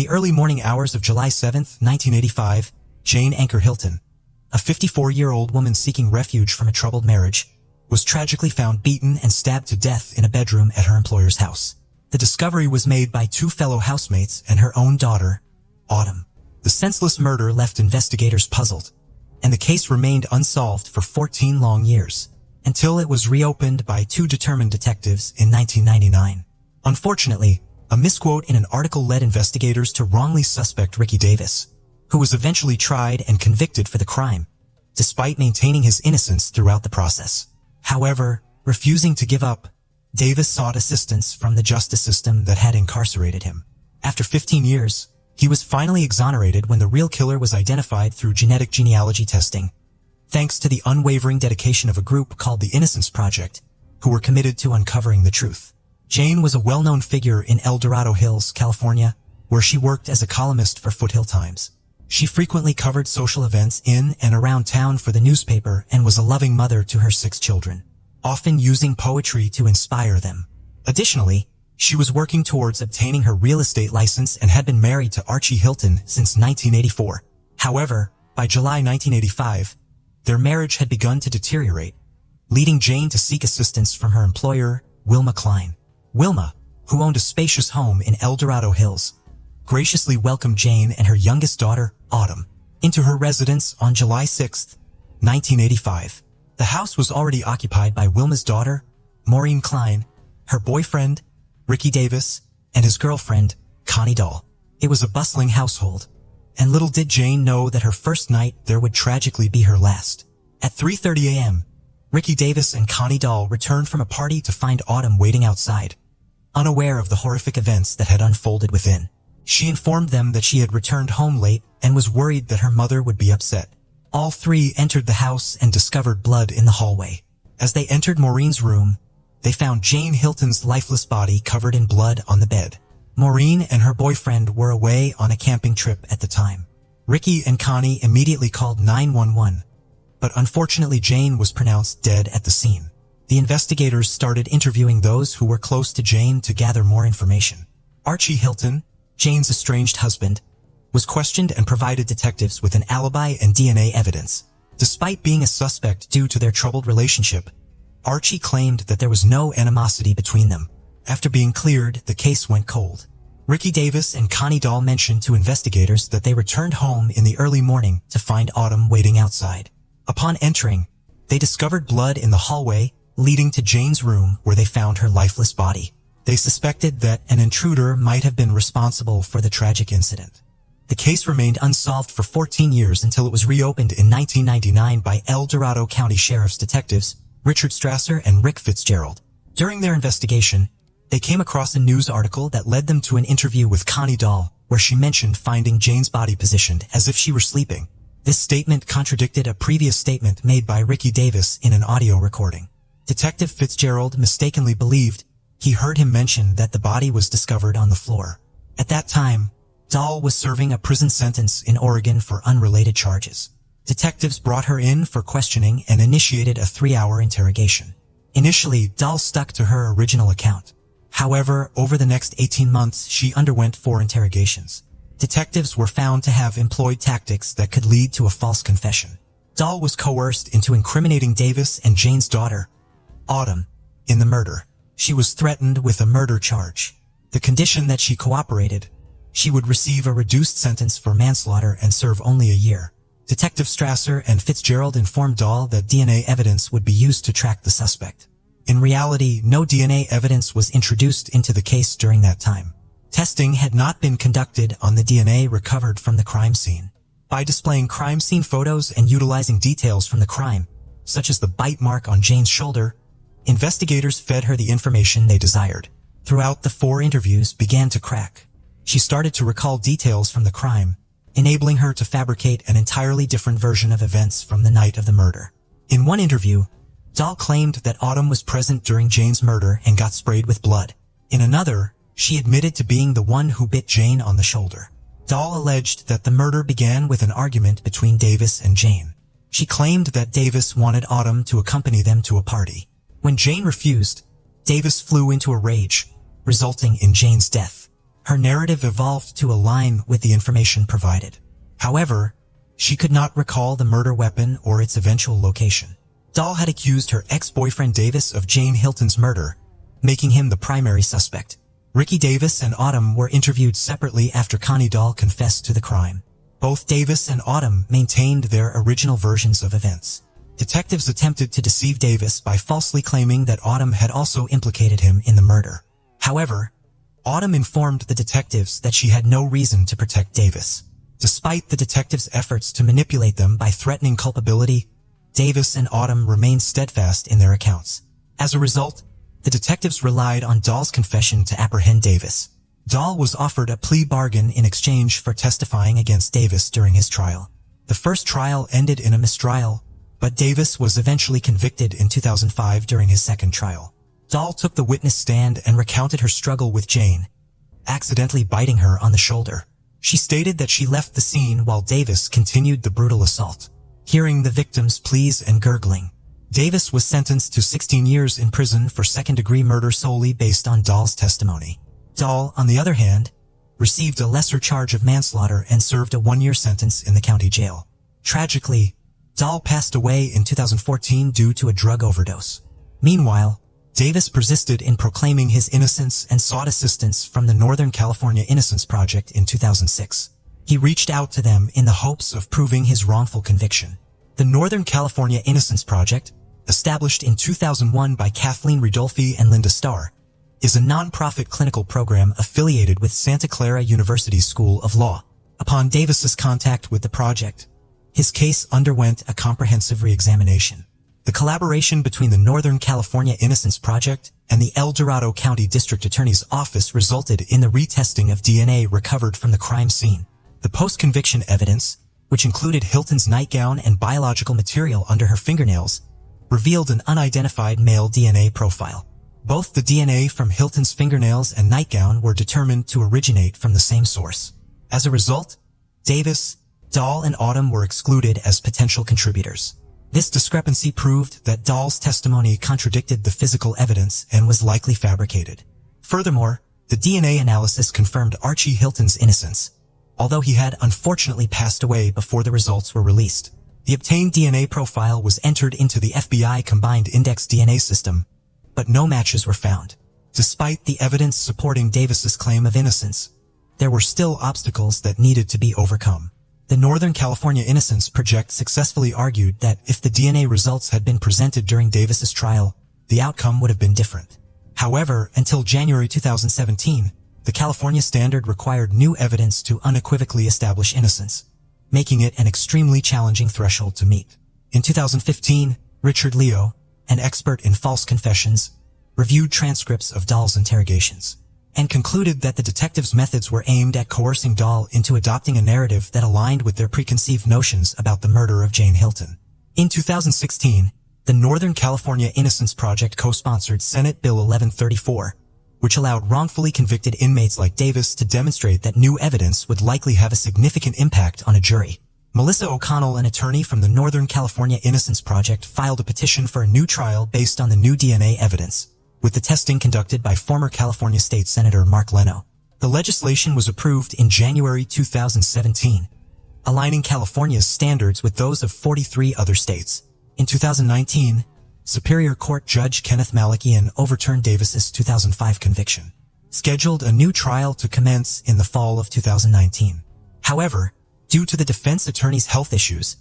the early morning hours of July 7, 1985, Jane Anchor Hilton, a 54-year-old woman seeking refuge from a troubled marriage, was tragically found beaten and stabbed to death in a bedroom at her employer's house. The discovery was made by two fellow housemates and her own daughter, Autumn. The senseless murder left investigators puzzled, and the case remained unsolved for 14 long years, until it was reopened by two determined detectives in 1999. Unfortunately, a misquote in an article led investigators to wrongly suspect Ricky Davis, who was eventually tried and convicted for the crime, despite maintaining his innocence throughout the process. However, refusing to give up, Davis sought assistance from the justice system that had incarcerated him. After 15 years, he was finally exonerated when the real killer was identified through genetic genealogy testing, thanks to the unwavering dedication of a group called the Innocence Project, who were committed to uncovering the truth. Jane was a well-known figure in El Dorado Hills, California, where she worked as a columnist for Foothill Times. She frequently covered social events in and around town for the newspaper and was a loving mother to her 6 children, often using poetry to inspire them. Additionally, she was working towards obtaining her real estate license and had been married to Archie Hilton since 1984. However, by July 1985, their marriage had begun to deteriorate, leading Jane to seek assistance from her employer, Wilma Klein. Wilma, who owned a spacious home in El Dorado Hills, graciously welcomed Jane and her youngest daughter, Autumn, into her residence on July 6, 1985. The house was already occupied by Wilma's daughter, Maureen Klein, her boyfriend, Ricky Davis, and his girlfriend, Connie Dahl. It was a bustling household, and little did Jane know that her first night there would tragically be her last. At 3:30 a.m., Ricky Davis and Connie Dahl returned from a party to find Autumn waiting outside, unaware of the horrific events that had unfolded within. She informed them that she had returned home late and was worried that her mother would be upset. All three entered the house and discovered blood in the hallway. As they entered Maureen's room, they found Jane Hilton's lifeless body covered in blood on the bed. Maureen and her boyfriend were away on a camping trip at the time. Ricky and Connie immediately called 911, but unfortunately Jane was pronounced dead at the scene. The investigators started interviewing those who were close to Jane to gather more information. Archie Hilton, Jane's estranged husband, was questioned and provided detectives with an alibi and DNA evidence. Despite being a suspect due to their troubled relationship, Archie claimed that there was no animosity between them. After being cleared, the case went cold. Ricky Davis and Connie Dahl mentioned to investigators that they returned home in the early morning to find Autumn waiting outside. Upon entering, they discovered blood in the hallway leading to Jane's room where they found her lifeless body. They suspected that an intruder might have been responsible for the tragic incident. The case remained unsolved for 14 years until it was reopened in 1999 by El Dorado County Sheriff's detectives Richard Strasser and Rick Fitzgerald. During their investigation, they came across a news article that led them to an interview with Connie Dahl, where she mentioned finding Jane's body positioned as if she were sleeping. This statement contradicted a previous statement made by Ricky Davis in an audio recording. Detective Fitzgerald mistakenly believed he heard him mention that the body was discovered on the floor. At that time, Dahl was serving a prison sentence in Oregon for unrelated charges. Detectives brought her in for questioning and initiated a 3-hour interrogation. Initially, Dahl stuck to her original account. However, over the next 18 months, she underwent 4 interrogations. Detectives were found to have employed tactics that could lead to a false confession. Dahl was coerced into incriminating Davis and Jane's daughter, Autumn, in the murder. She was threatened with a murder charge. The condition that she cooperated, she would receive a reduced sentence for manslaughter and serve only a year. Detective Strasser and Fitzgerald informed Dahl that DNA evidence would be used to track the suspect. In reality, no DNA evidence was introduced into the case during that time. Testing had not been conducted on the DNA recovered from the crime scene. By displaying crime scene photos and utilizing details from the crime, such as the bite mark on Jane's shoulder, investigators fed her the information they desired. Throughout, the 4 interviews began to crack. She started to recall details from the crime, enabling her to fabricate an entirely different version of events from the night of the murder. In one interview, Dahl claimed that Autumn was present during Jane's murder and got sprayed with blood. In another, she admitted to being the one who bit Jane on the shoulder. Dahl alleged that the murder began with an argument between Davis and Jane. She claimed that Davis wanted Autumn to accompany them to a party. When Jane refused, Davis flew into a rage, resulting in Jane's death. Her narrative evolved to align with the information provided. However, she could not recall the murder weapon or its eventual location. Dahl had accused her ex-boyfriend Davis of Jane Hilton's murder, making him the primary suspect. Ricky Davis and Autumn were interviewed separately after Connie Dahl confessed to the crime. Both Davis and Autumn maintained their original versions of events. Detectives attempted to deceive Davis by falsely claiming that Autumn had also implicated him in the murder. However, Autumn informed the detectives that she had no reason to protect Davis. Despite the detectives' efforts to manipulate them by threatening culpability, Davis and Autumn remained steadfast in their accounts. As a result, the detectives relied on Dahl's confession to apprehend Davis. Dahl was offered a plea bargain in exchange for testifying against Davis during his trial. The first trial ended in a mistrial, but Davis was eventually convicted in 2005 during his second trial. Dahl took the witness stand and recounted her struggle with Jane, accidentally biting her on the shoulder. She stated that she left the scene while Davis continued the brutal assault. Hearing the victim's pleas and gurgling, Davis was sentenced to 16 years in prison for second-degree murder solely based on Dahl's testimony. Dahl, on the other hand, received a lesser charge of manslaughter and served a one-year sentence in the county jail. Tragically, Dahl passed away in 2014 due to a drug overdose. Meanwhile, Davis persisted in proclaiming his innocence and sought assistance from the Northern California Innocence Project in 2006. He reached out to them in the hopes of proving his wrongful conviction. The Northern California Innocence Project, established in 2001 by Kathleen Ridolfi and Linda Starr, is a non-profit clinical program affiliated with Santa Clara University School of Law. Upon Davis's contact with the project, his case underwent a comprehensive re-examination. The collaboration between the Northern California Innocence Project and the El Dorado County District Attorney's Office resulted in the retesting of DNA recovered from the crime scene. The post-conviction evidence, which included Hilton's nightgown and biological material under her fingernails, revealed an unidentified male DNA profile. Both the DNA from Hilton's fingernails and nightgown were determined to originate from the same source. As a result, Davis, Dahl, and Autumn were excluded as potential contributors. This discrepancy proved that Dahl's testimony contradicted the physical evidence and was likely fabricated. Furthermore, the DNA analysis confirmed Archie Hilton's innocence, although he had unfortunately passed away before the results were released. The obtained DNA profile was entered into the FBI Combined Index DNA system, but no matches were found. Despite the evidence supporting Davis's claim of innocence, there were still obstacles that needed to be overcome. The Northern California Innocence Project successfully argued that if the DNA results had been presented during Davis's trial, the outcome would have been different. However, until January 2017, the California standard required new evidence to unequivocally establish innocence, making it an extremely challenging threshold to meet. In 2015, Richard Leo, an expert in false confessions, reviewed transcripts of Dahl's interrogations, and concluded that the detectives' methods were aimed at coercing Dahl into adopting a narrative that aligned with their preconceived notions about the murder of Jane Hilton. In 2016, the Northern California Innocence Project co-sponsored Senate Bill 1134, which allowed wrongfully convicted inmates like Davis to demonstrate that new evidence would likely have a significant impact on a jury. Melissa O'Connell, an attorney from the Northern California Innocence Project, filed a petition for a new trial based on the new DNA evidence, with the testing conducted by former California State Senator Mark Leno. The legislation was approved in January 2017, aligning California's standards with those of 43 other states. In 2019, Superior Court Judge Kenneth Malakian overturned Davis's 2005 conviction, scheduled a new trial to commence in the fall of 2019. However, due to the defense attorney's health issues,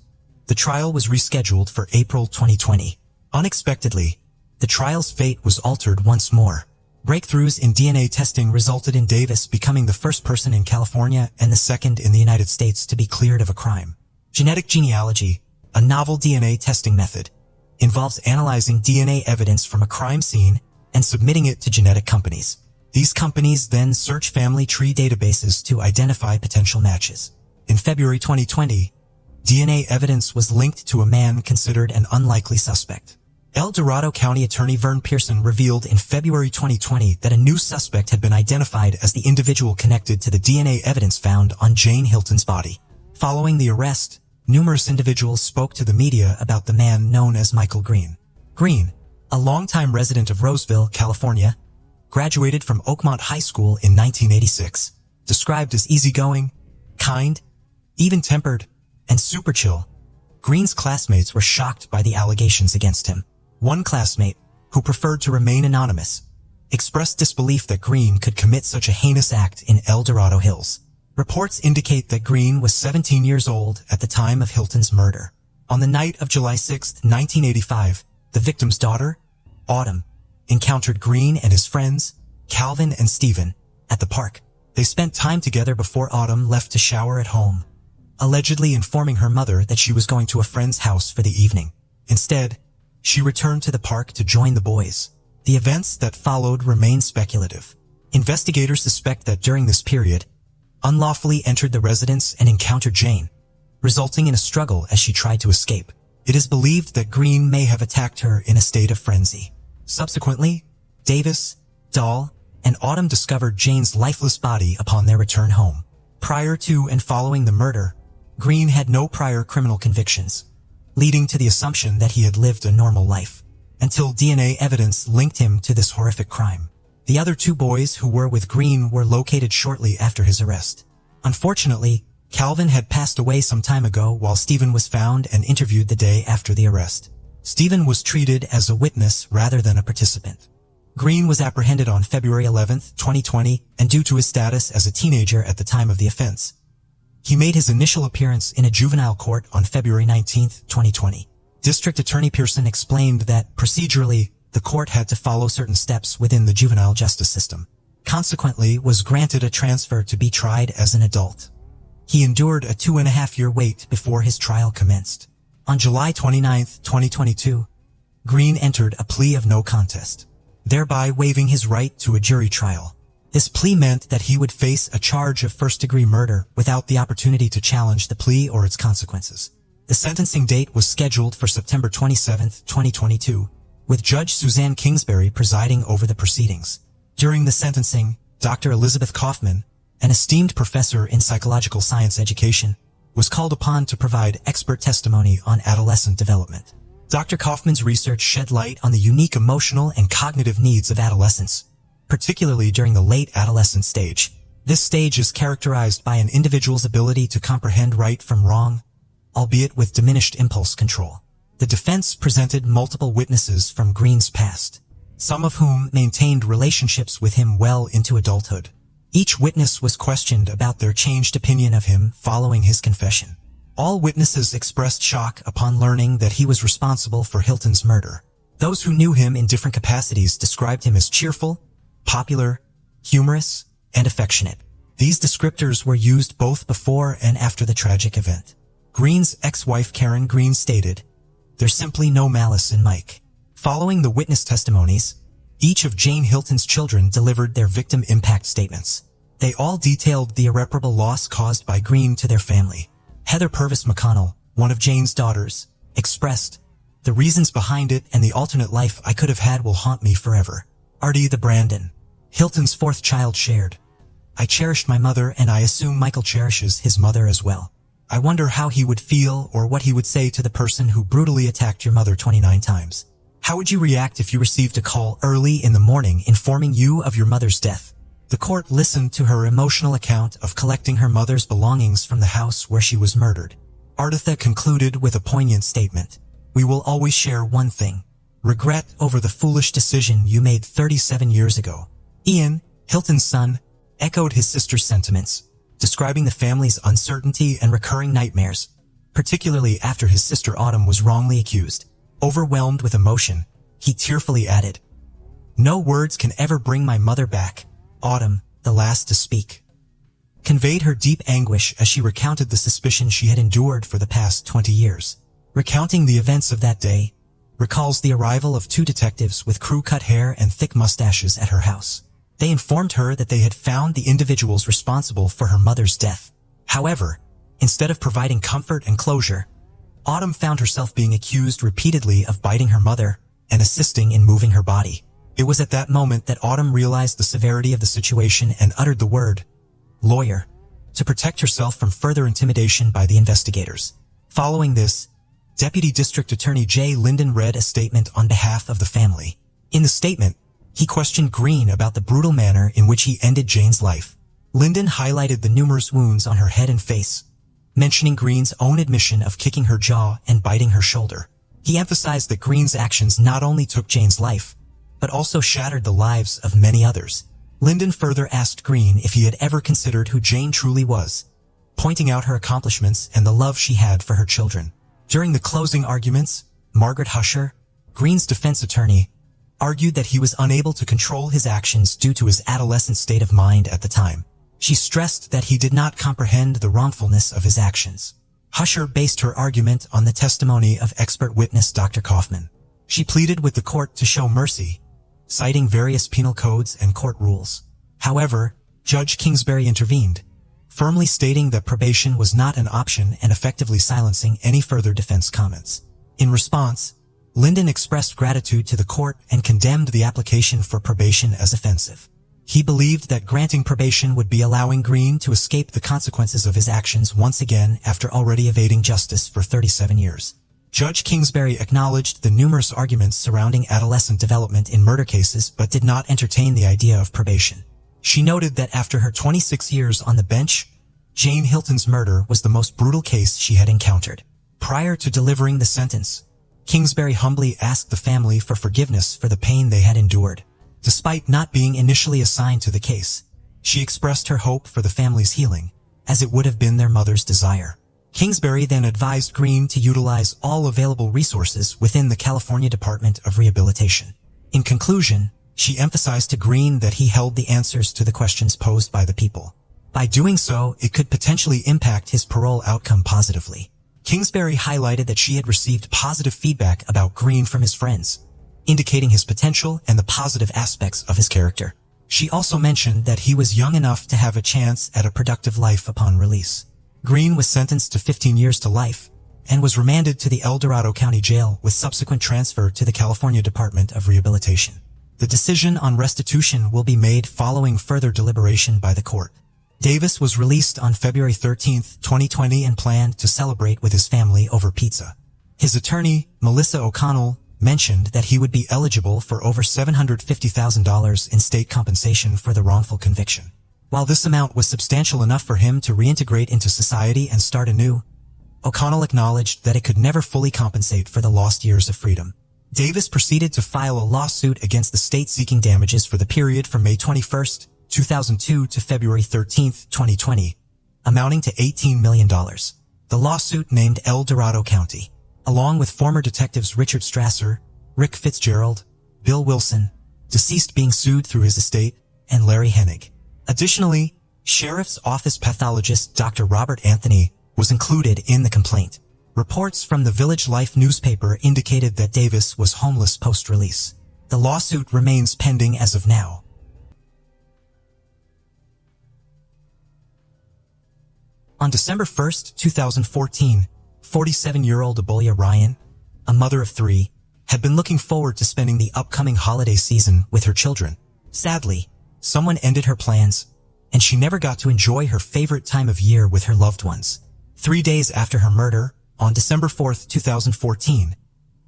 the trial was rescheduled for April 2020. Unexpectedly, the trial's fate was altered once more. Breakthroughs in DNA testing resulted in Davis becoming the first person in California and the second in the United States to be cleared of a crime. Genetic genealogy, a novel DNA testing method, involves analyzing DNA evidence from a crime scene and submitting it to genetic companies. These companies then search family tree databases to identify potential matches. In February 2020, DNA evidence was linked to a man considered an unlikely suspect. El Dorado County Attorney Vern Pearson revealed in February 2020 that a new suspect had been identified as the individual connected to the DNA evidence found on Jane Hilton's body. Following the arrest, numerous individuals spoke to the media about the man known as Michael Green. Green, a longtime resident of Roseville, California, graduated from Oakmont High School in 1986. Described as easygoing, kind, even-tempered, and super chill, Green's classmates were shocked by the allegations against him. One classmate, who preferred to remain anonymous, expressed disbelief that Green could commit such a heinous act in El Dorado Hills. Reports indicate that Green was 17 years old at the time of Hilton's murder. On the night of July 6, 1985, the victim's daughter, Autumn, encountered Green and his friends, Calvin and Stephen, at the park. They spent time together before Autumn left to shower at home, allegedly informing her mother that she was going to a friend's house for the evening. Instead, she returned to the park to join the boys. The events that followed remain speculative. Investigators suspect that during this period, unlawfully entered the residence and encountered Jane, resulting in a struggle as she tried to escape. It is believed that Green may have attacked her in a state of frenzy. Subsequently, Davis, Dahl, and Autumn discovered Jane's lifeless body upon their return home. Prior to and following the murder, Green had no prior criminal convictions, leading to the assumption that he had lived a normal life, until DNA evidence linked him to this horrific crime. The other two boys who were with Green were located shortly after his arrest. Unfortunately, Calvin had passed away some time ago while Stephen was found and interviewed the day after the arrest. Stephen was treated as a witness rather than a participant. Green was apprehended on February 11, 2020, and due to his status as a teenager at the time of the offense, he made his initial appearance in a juvenile court on February 19, 2020. District Attorney Pearson explained that, procedurally, the court had to follow certain steps within the juvenile justice system. Consequently, was granted a transfer to be tried as an adult. He endured a 2.5-year wait before his trial commenced. On July 29, 2022, Green entered a plea of no contest, thereby waiving his right to a jury trial. This plea meant that he would face a charge of first-degree murder without the opportunity to challenge the plea or its consequences. The sentencing date was scheduled for September 27, 2022, with Judge Suzanne Kingsbury presiding over the proceedings. During the sentencing, Dr. Elizabeth Kaufman, an esteemed professor in psychological science education, was called upon to provide expert testimony on adolescent development. Dr. Kaufman's research shed light on the unique emotional and cognitive needs of adolescents, particularly during the late adolescent stage. This stage is characterized by an individual's ability to comprehend right from wrong, albeit with diminished impulse control. The defense presented multiple witnesses from Green's past, some of whom maintained relationships with him well into adulthood. Each witness was questioned about their changed opinion of him following his confession. All witnesses expressed shock upon learning that he was responsible for Hilton's murder. Those who knew him in different capacities described him as cheerful, popular, humorous, and affectionate. These descriptors were used both before and after the tragic event. Green's ex-wife Karen Green stated, "There's simply no malice in Mike." Following the witness testimonies, each of Jane Hilton's children delivered their victim impact statements. They all detailed the irreparable loss caused by Green to their family. Heather Purvis McConnell, one of Jane's daughters, expressed, "The reasons behind it and the alternate life I could have had will haunt me forever." Artie the Brandon, Hilton's fourth child, shared, "I cherished my mother and I assume Michael cherishes his mother as well. I wonder how he would feel or what he would say to the person who brutally attacked your mother 29 times. How would you react if you received a call early in the morning informing you of your mother's death?" The court listened to her emotional account of collecting her mother's belongings from the house where she was murdered. Arditha concluded with a poignant statement, "We will always share one thing: regret over the foolish decision you made 37 years ago." Ian, Hilton's son, echoed his sister's sentiments, describing the family's uncertainty and recurring nightmares, particularly after his sister Autumn was wrongly accused. Overwhelmed with emotion, he tearfully added, "No words can ever bring my mother back." Autumn, the last to speak, conveyed her deep anguish as she recounted the suspicion she had endured for the past 20 years. Recounting the events of that day, recalls the arrival of two detectives with crew-cut hair and thick mustaches at her house. They informed her that they had found the individuals responsible for her mother's death. However, instead of providing comfort and closure, Autumn found herself being accused repeatedly of biting her mother and assisting in moving her body. It was at that moment that Autumn realized the severity of the situation and uttered the word, "lawyer," to protect herself from further intimidation by the investigators. Following this, Deputy District Attorney Jay Linden read a statement on behalf of the family. In the statement, he questioned Green about the brutal manner in which he ended Jane's life. Lyndon highlighted the numerous wounds on her head and face, mentioning Green's own admission of kicking her jaw and biting her shoulder. He emphasized that Green's actions not only took Jane's life, but also shattered the lives of many others. Lyndon further asked Green if he had ever considered who Jane truly was, pointing out her accomplishments and the love she had for her children. During the closing arguments, Margaret Husher, Green's defense attorney, argued that he was unable to control his actions due to his adolescent state of mind at the time. She stressed that he did not comprehend the wrongfulness of his actions. Husher based her argument on the testimony of expert witness Dr. Kaufman. She pleaded with the court to show mercy, citing various penal codes and court rules. However, Judge Kingsbury intervened, firmly stating that probation was not an option and effectively silencing any further defense comments. In response, Lyndon expressed gratitude to the court and condemned the application for probation as offensive. He believed that granting probation would be allowing Green to escape the consequences of his actions once again after already evading justice for 37 years. Judge Kingsbury acknowledged the numerous arguments surrounding adolescent development in murder cases but did not entertain the idea of probation. She noted that after her 26 years on the bench, Jane Hilton's murder was the most brutal case she had encountered. Prior to delivering the sentence, Kingsbury humbly asked the family for forgiveness for the pain they had endured. Despite not being initially assigned to the case, she expressed her hope for the family's healing, as it would have been their mother's desire. Kingsbury then advised Green to utilize all available resources within the California Department of Rehabilitation. In conclusion, she emphasized to Green that he held the answers to the questions posed by the people. By doing so, it could potentially impact his parole outcome positively. Kingsbury highlighted that she had received positive feedback about Green from his friends, indicating his potential and the positive aspects of his character. She also mentioned that he was young enough to have a chance at a productive life upon release. Green was sentenced to 15 years to life and was remanded to the El Dorado County Jail with subsequent transfer to the California Department of Rehabilitation. The decision on restitution will be made following further deliberation by the court. Davis was released on February 13, 2020 and planned to celebrate with his family over pizza. His attorney, Melissa O'Connell, mentioned that he would be eligible for over $750,000 in state compensation for the wrongful conviction. While this amount was substantial enough for him to reintegrate into society and start anew, O'Connell acknowledged that it could never fully compensate for the lost years of freedom. Davis proceeded to file a lawsuit against the state seeking damages for the period from May 21, 2002 to February 13, 2020, amounting to $18 million. The lawsuit named El Dorado County, along with former detectives Richard Strasser, Rick Fitzgerald, Bill Wilson, deceased being sued through his estate, and Larry Hennig. Additionally, Sheriff's Office pathologist Dr. Robert Anthony was included in the complaint. Reports from the Village Life newspaper indicated that Davis was homeless post-release. The lawsuit remains pending as of now. On December 1, 2014, 47-year-old Abolia Ryan, a mother of 3, had been looking forward to spending the upcoming holiday season with her children. Sadly, someone ended her plans, and she never got to enjoy her favorite time of year with her loved ones. 3 days after her murder, on December 4, 2014,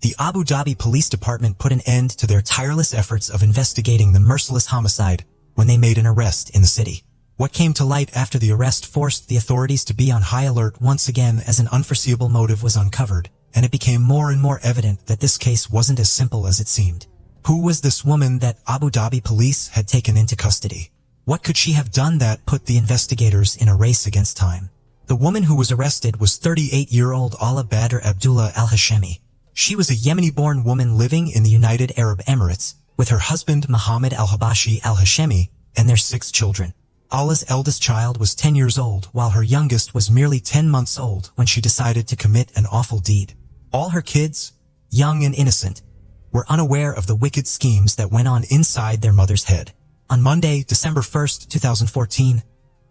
the Abu Dhabi Police Department put an end to their tireless efforts of investigating the merciless homicide when they made an arrest in the city. What came to light after the arrest forced the authorities to be on high alert once again as an unforeseeable motive was uncovered, and it became more and more evident that this case wasn't as simple as it seemed. Who was this woman that Abu Dhabi police had taken into custody? What could she have done that put the investigators in a race against time? The woman who was arrested was 38-year-old Ala Badr Abdullah al-Hashemi. She was a Yemeni-born woman living in the United Arab Emirates with her husband Mohammed al-Habashi al-Hashemi and their 6 children. Ala's eldest child was 10 years old, while her youngest was merely 10 months old when she decided to commit an awful deed. All her kids, young and innocent, were unaware of the wicked schemes that went on inside their mother's head. On Monday, December 1, 2014,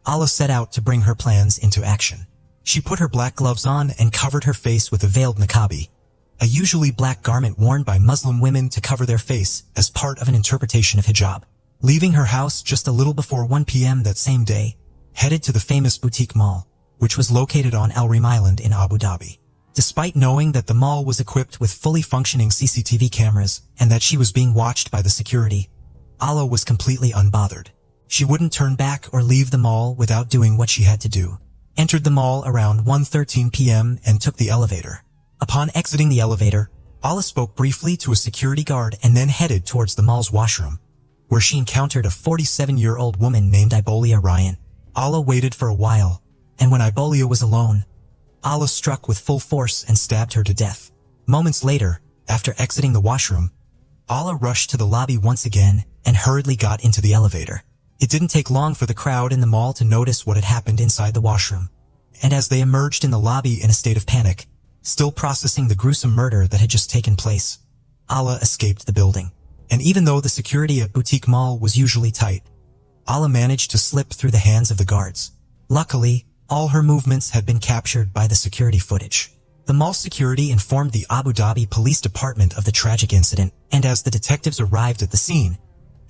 Ala set out to bring her plans into action. She put her black gloves on and covered her face with a veiled niqabi, a usually black garment worn by Muslim women to cover their face as part of an interpretation of hijab. Leaving her house just a little before 1 p.m. that same day, headed to the famous boutique mall, which was located on Al Reem Island in Abu Dhabi. Despite knowing that the mall was equipped with fully functioning CCTV cameras and that she was being watched by the security, Ala was completely unbothered. She wouldn't turn back or leave the mall without doing what she had to do. Entered the mall around 1:13 p.m. and took the elevator. Upon exiting the elevator, Ala spoke briefly to a security guard and then headed towards the mall's washroom, where she encountered a 47-year-old woman named Ibolia Ryan. Ala waited for a while, and when Ibolia was alone, Ala struck with full force and stabbed her to death. Moments later, after exiting the washroom, Ala rushed to the lobby once again and hurriedly got into the elevator. It didn't take long for the crowd in the mall to notice what had happened inside the washroom, and as they emerged in the lobby in a state of panic, still processing the gruesome murder that had just taken place, Ala escaped the building. And even though the security at Boutique Mall was usually tight, Ala managed to slip through the hands of the guards. Luckily, all her movements had been captured by the security footage. The mall security informed the Abu Dhabi Police Department of the tragic incident, and as the detectives arrived at the scene,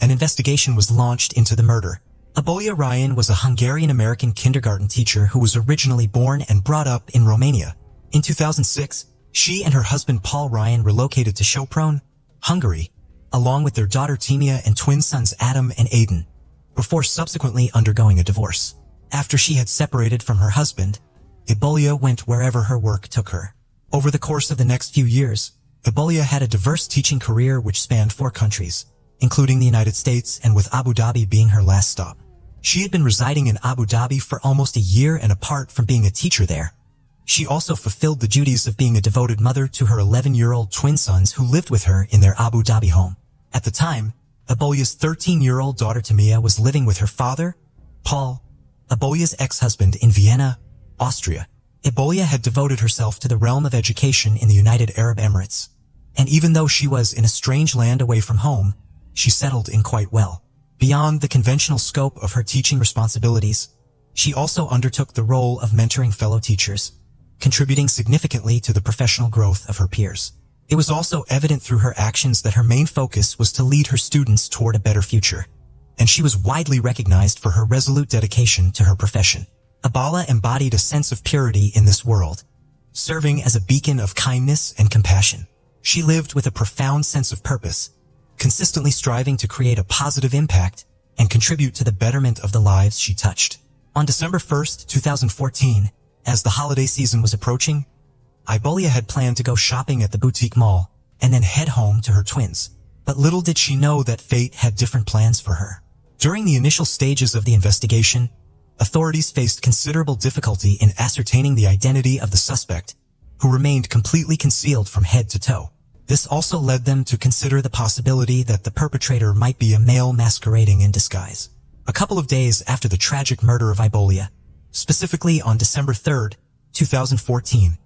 an investigation was launched into the murder. Ibolia Ryan was a Hungarian-American kindergarten teacher who was originally born and brought up in Romania. In 2006, she and her husband Paul Ryan relocated to Sopron, Hungary, along with their daughter Timea and twin sons Adam and Aiden, before subsequently undergoing a divorce. After she had separated from her husband, Ibolia went wherever her work took her. Over the course of the next few years, Ibolia had a diverse teaching career which spanned 4 countries, including the United States, and with Abu Dhabi being her last stop. She had been residing in Abu Dhabi for almost a year, and apart from being a teacher there, she also fulfilled the duties of being a devoted mother to her 11-year-old twin sons who lived with her in their Abu Dhabi home. At the time, Ibolia's 13-year-old daughter Timea was living with her father, Paul, Ibolia's ex-husband, in Vienna, Austria. Ibolia had devoted herself to the realm of education in the United Arab Emirates, and even though she was in a strange land away from home, she settled in quite well. Beyond the conventional scope of her teaching responsibilities, she also undertook the role of mentoring fellow teachers, contributing significantly to the professional growth of her peers. It was also evident through her actions that her main focus was to lead her students toward a better future, and she was widely recognized for her resolute dedication to her profession. Ibolia embodied a sense of purity in this world, serving as a beacon of kindness and compassion. She lived with a profound sense of purpose, consistently striving to create a positive impact and contribute to the betterment of the lives she touched. On December 1st, 2014, as the holiday season was approaching, Ibolia had planned to go shopping at the Boutique Mall and then head home to her twins. But little did she know that fate had different plans for her. During the initial stages of the investigation, authorities faced considerable difficulty in ascertaining the identity of the suspect, who remained completely concealed from head to toe. This also led them to consider the possibility that the perpetrator might be a male masquerading in disguise. A couple of days after the tragic murder of Ibolia, specifically on December 3rd, 2014,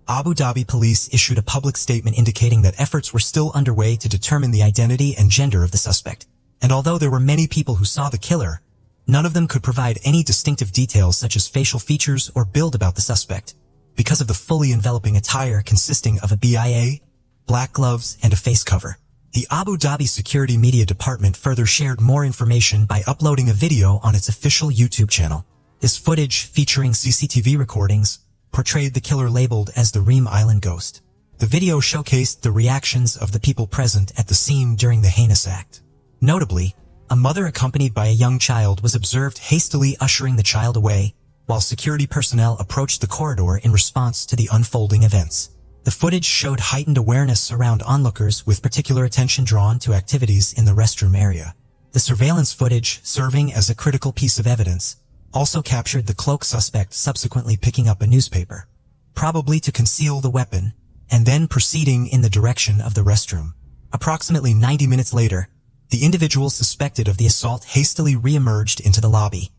Abu Dhabi police issued a public statement indicating that efforts were still underway to determine the identity and gender of the suspect. And although there were many people who saw the killer, none of them could provide any distinctive details such as facial features or build about the suspect, because of the fully enveloping attire consisting of a BIA, black gloves, and a face cover. The Abu Dhabi Security Media Department further shared more information by uploading a video on its official YouTube channel. This footage, featuring CCTV recordings, portrayed the killer labeled as the Reem Island Ghost. The video showcased the reactions of the people present at the scene during the heinous act. Notably, a mother accompanied by a young child was observed hastily ushering the child away, while security personnel approached the corridor in response to the unfolding events. The footage showed heightened awareness around onlookers, with particular attention drawn to activities in the restroom area. The surveillance footage, serving as a critical piece of evidence, also captured the cloaked suspect subsequently picking up a newspaper, probably to conceal the weapon, and then proceeding in the direction of the restroom. Approximately 90 minutes later, the individual suspected of the assault hastily re-emerged into the lobby,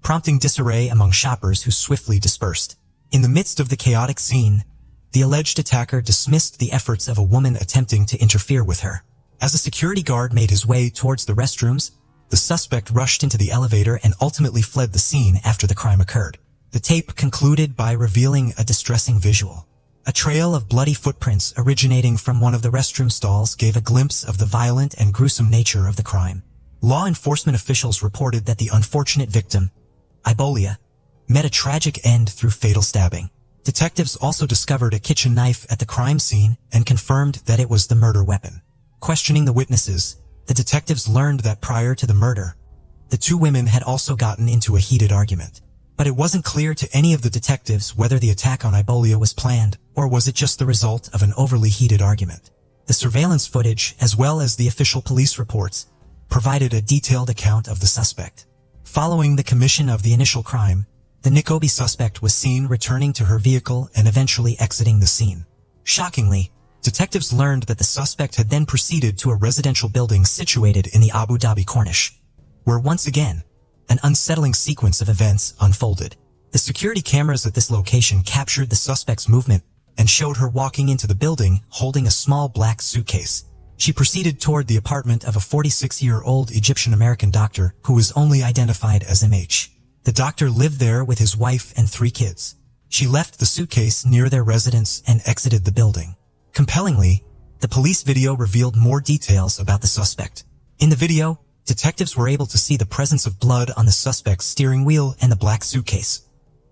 prompting disarray among shoppers who swiftly dispersed. In the midst of the chaotic scene, the alleged attacker dismissed the efforts of a woman attempting to interfere with her. As a security guard made his way towards the restrooms, the suspect rushed into the elevator and ultimately fled the scene after the crime occurred. The tape concluded by revealing a distressing visual. A trail of bloody footprints originating from one of the restroom stalls gave a glimpse of the violent and gruesome nature of the crime. Law enforcement officials reported that the unfortunate victim, Ibolia, met a tragic end through fatal stabbing. Detectives also discovered a kitchen knife at the crime scene and confirmed that it was the murder weapon. Questioning the witnesses, the detectives learned that prior to the murder, The two women had also gotten into a heated argument. But it wasn't clear to any of the detectives whether the attack on Ibolia was planned, or was it just the result of an overly heated argument. The surveillance footage, as well as the official police reports, provided a detailed account of the suspect. Following the commission of the initial crime, the Nikobe suspect was seen returning to her vehicle and eventually exiting the scene. Shockingly, detectives learned that the suspect had then proceeded to a residential building situated in the Abu Dhabi Corniche, where once again, an unsettling sequence of events unfolded. The security cameras at this location captured the suspect's movement and showed her walking into the building holding a small black suitcase. She proceeded toward the apartment of a 46-year-old Egyptian-American doctor who was only identified as MH. The doctor lived there with his wife and 3 kids. She left the suitcase near their residence and exited the building. Compellingly, the police video revealed more details about the suspect. In the video, detectives were able to see the presence of blood on the suspect's steering wheel and the black suitcase,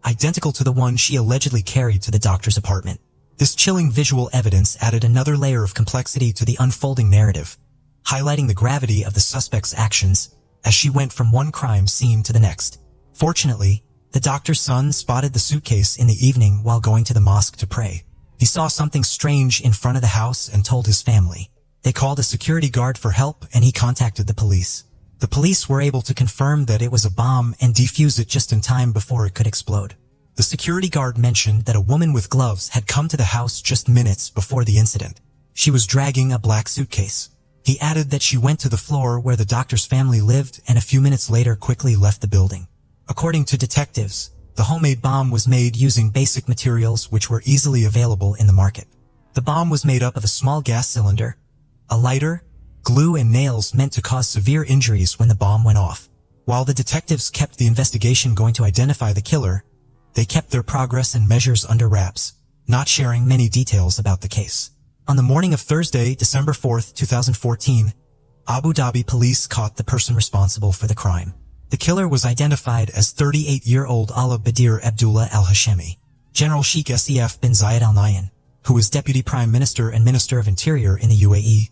identical to the one she allegedly carried to the doctor's apartment. This chilling visual evidence added another layer of complexity to the unfolding narrative, highlighting the gravity of the suspect's actions as she went from one crime scene to the next. Fortunately, the doctor's son spotted the suitcase in the evening while going to the mosque to pray. He saw something strange in front of the house and told his family. They called a security guard for help and he contacted the police. The police were able to confirm that it was a bomb and defuse it just in time before it could explode. The security guard mentioned that a woman with gloves had come to the house just minutes before the incident. She was dragging a black suitcase. He added that she went to the floor where the doctor's family lived and a few minutes later quickly left the building. According to detectives, the homemade bomb was made using basic materials which were easily available in the market. The bomb was made up of a small gas cylinder, a lighter, glue and nails meant to cause severe injuries when the bomb went off. While the detectives kept the investigation going to identify the killer, they kept their progress and measures under wraps, not sharing many details about the case. On the morning of Thursday, December 4, 2014, Abu Dhabi police caught the person responsible for the crime. The killer was identified as 38-year-old Ala Badir Abdullah al-Hashemi. General Sheikh Sef bin Zayed Al Nahyan, who was Deputy Prime Minister and Minister of Interior in the UAE,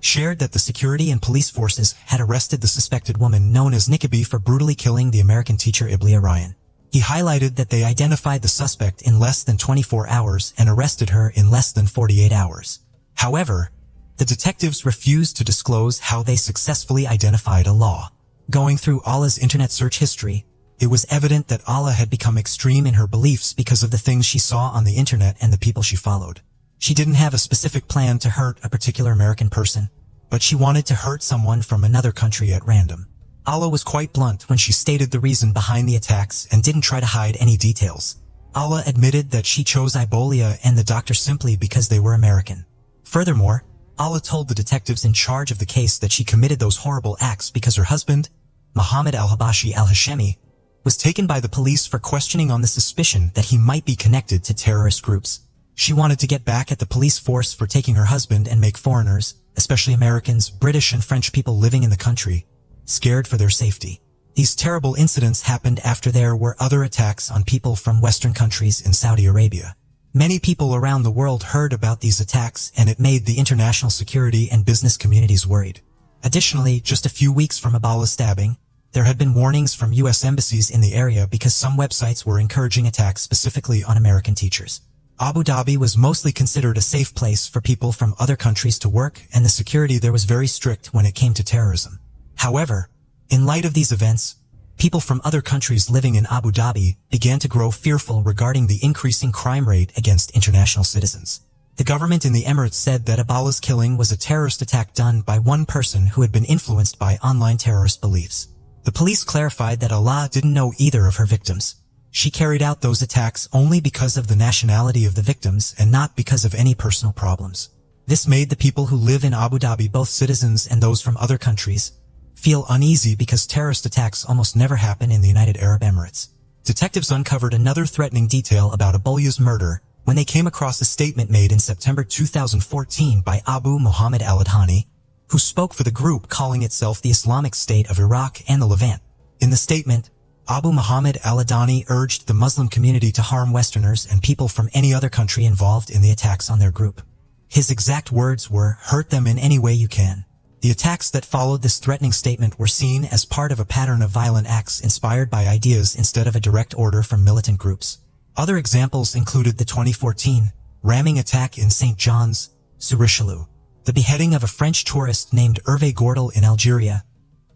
shared that the security and police forces had arrested the suspected woman known as Nikobe for brutally killing the American teacher Iblia Ryan. He highlighted that they identified the suspect in less than 24 hours and arrested her in less than 48 hours. However, the detectives refused to disclose how they successfully identified Ala. Going through Ala's internet search history, it was evident that Ala had become extreme in her beliefs because of the things she saw on the internet and the people she followed. She didn't have a specific plan to hurt a particular American person, but she wanted to hurt someone from another country at random. Ala was quite blunt when she stated the reason behind the attacks and didn't try to hide any details. Ala admitted that she chose Ibolia and the doctor simply because they were American. Furthermore, Ala told the detectives in charge of the case that she committed those horrible acts because her husband, Mohammed al-Habashi al-Hashemi, was taken by the police for questioning on the suspicion that he might be connected to terrorist groups. She wanted to get back at the police force for taking her husband and make foreigners, especially Americans, British and French people living in the country, scared for their safety. These terrible incidents happened after there were other attacks on people from Western countries in Saudi Arabia. Many people around the world heard about these attacks and it made the international security and business communities worried. Additionally, just a few weeks from Abala's stabbing, there had been warnings from U.S. embassies in the area because some websites were encouraging attacks specifically on American teachers. Abu Dhabi was mostly considered a safe place for people from other countries to work and the security there was very strict when it came to terrorism. However, in light of these events, people from other countries living in Abu Dhabi began to grow fearful regarding the increasing crime rate against international citizens. The government in the Emirates said that Abala's killing was a terrorist attack done by one person who had been influenced by online terrorist beliefs. The police clarified that Ala didn't know either of her victims. She carried out those attacks only because of the nationality of the victims and not because of any personal problems. This made the people who live in Abu Dhabi, both citizens and those from other countries, feel uneasy because terrorist attacks almost never happen in the United Arab Emirates. Detectives uncovered another threatening detail about Abolia's murder when they came across a statement made in September 2014 by Abu Muhammad al-Adhani, who spoke for the group calling itself the Islamic State of Iraq and the Levant. In the statement, Abu Muhammad al-Adhani urged the Muslim community to harm Westerners and people from any other country involved in the attacks on their group. His exact words were, "Hurt them in any way you can." The attacks that followed this threatening statement were seen as part of a pattern of violent acts inspired by ideas instead of a direct order from militant groups. Other examples included the 2014 ramming attack in St. John's, sur Richelieu, the beheading of a French tourist named Hervé Gordel in Algeria,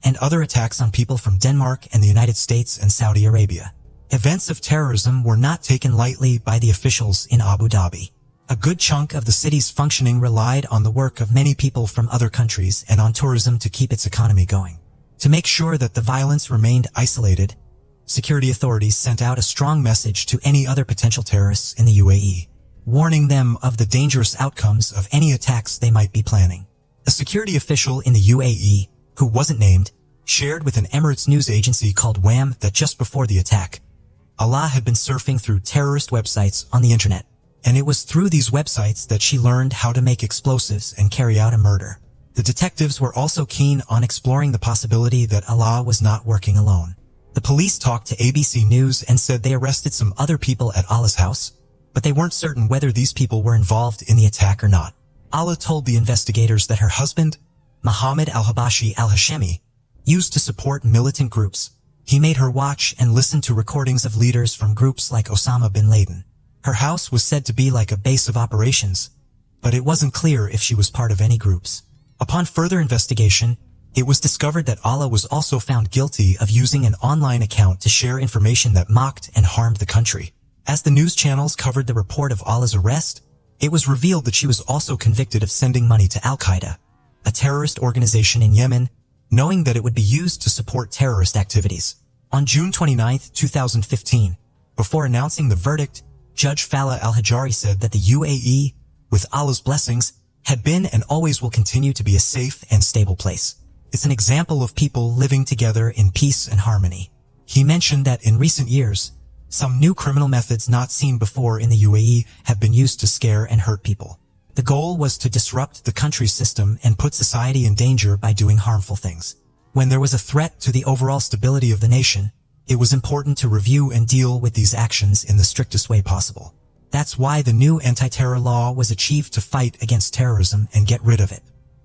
and other attacks on people from Denmark and the United States and Saudi Arabia. Events of terrorism were not taken lightly by the officials in Abu Dhabi. A good chunk of the city's functioning relied on the work of many people from other countries and on tourism to keep its economy going. To make sure that the violence remained isolated, security authorities sent out a strong message to any other potential terrorists in the UAE, warning them of the dangerous outcomes of any attacks they might be planning. A security official in the UAE, who wasn't named, shared with an Emirates news agency called WAM that just before the attack, Allah had been surfing through terrorist websites on the internet, and it was through these websites that she learned how to make explosives and carry out a murder. The detectives were also keen on exploring the possibility that Allah was not working alone. The police talked to ABC News and said they arrested some other people at Allah's house, but they weren't certain whether these people were involved in the attack or not. Allah told the investigators that her husband, Mohammed al-Habashi al-Hashemi, used to support militant groups. He made her watch and listen to recordings of leaders from groups like Osama bin Laden. Her house was said to be like a base of operations, but it wasn't clear if she was part of any groups. Upon further investigation, it was discovered that Allah was also found guilty of using an online account to share information that mocked and harmed the country. As the news channels covered the report of Allah's arrest, it was revealed that she was also convicted of sending money to Al-Qaeda, a terrorist organization in Yemen, knowing that it would be used to support terrorist activities. On June 29, 2015, before announcing the verdict, Judge Fala al-Hajari said that the UAE, with Allah's blessings, had been and always will continue to be a safe and stable place. It's an example of people living together in peace and harmony. He mentioned that in recent years, some new criminal methods not seen before in the UAE have been used to scare and hurt people. The goal was to disrupt the country's system and put society in danger by doing harmful things. When there was a threat to the overall stability of the nation, it was important to review and deal with these actions in the strictest way possible. That's why the new anti-terror law was achieved to fight against terrorism and get rid of it.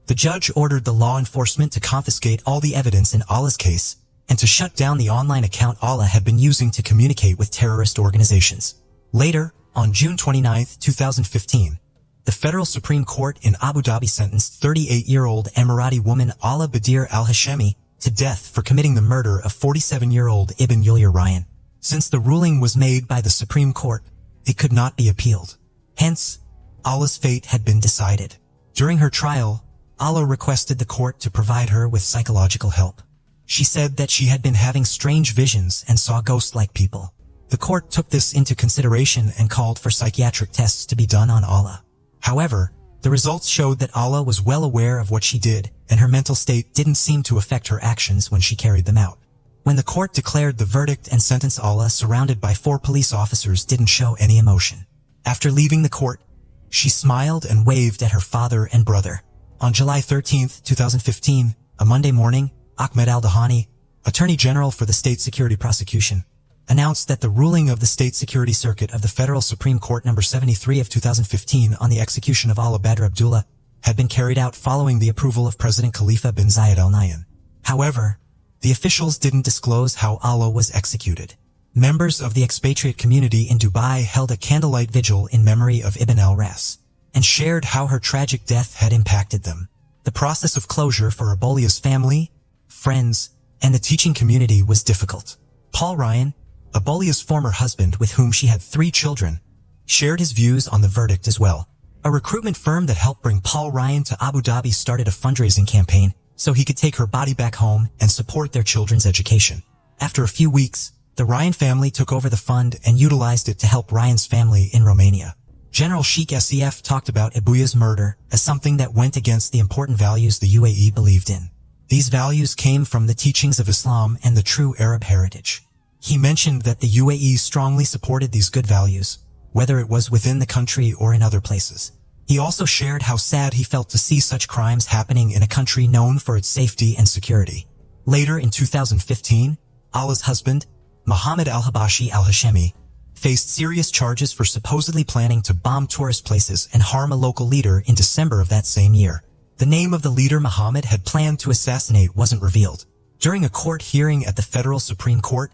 The judge ordered the law enforcement to confiscate all the evidence in Allah's case and to shut down the online account Allah had been using to communicate with terrorist organizations. Later, on June 29, 2015, the Federal Supreme Court in Abu Dhabi sentenced 38-year-old Emirati woman Ala Badir al-Hashemi to death for committing the murder of 47-year-old Ibn Yulia Ryan. Since the ruling was made by the Supreme Court, it could not be appealed. Hence, Ala's fate had been decided. During her trial, Ala requested the court to provide her with psychological help. She said that she had been having strange visions and saw ghost-like people. The court took this into consideration and called for psychiatric tests to be done on Ala. However, the results showed that Ala was well aware of what she did, and her mental state didn't seem to affect her actions when she carried them out. When the court declared the verdict and sentenced Ala surrounded by 4 police officers didn't show any emotion. After leaving the court, she smiled and waved at her father and brother. On July 13, 2015, a Monday morning, Ahmed al-Dahani, Attorney General for the State Security Prosecution, announced that the ruling of the State Security Circuit of the Federal Supreme Court No. 73 of 2015 on the execution of Ala Badr Abdullah had been carried out following the approval of President Khalifa bin Zayed Al Nahyan. However, the officials didn't disclose how Ala was executed. Members of the expatriate community in Dubai held a candlelight vigil in memory of Ibn al-Ras and shared how her tragic death had impacted them. The process of closure for Abolia's family, friends, and the teaching community was difficult. Paul Ryan, Abolia's former husband with whom she had 3 children, shared his views on the verdict as well. A recruitment firm that helped bring Paul Ryan to Abu Dhabi started a fundraising campaign so he could take her body back home and support their children's education. After a few weeks, the Ryan family took over the fund and utilized it to help Ryan's family in Romania. General Sheikh Sef talked about Abuya's murder as something that went against the important values the UAE believed in. These values came from the teachings of Islam and the true Arab heritage. He mentioned that the UAE strongly supported these good values, whether it was within the country or in other places. He also shared how sad he felt to see such crimes happening in a country known for its safety and security. Later in 2015, Ala's husband, Mohammed al-Habashi al-Hashemi, faced serious charges for supposedly planning to bomb tourist places and harm a local leader in December of that same year. The name of the leader Muhammad had planned to assassinate wasn't revealed. During a court hearing at the Federal Supreme Court,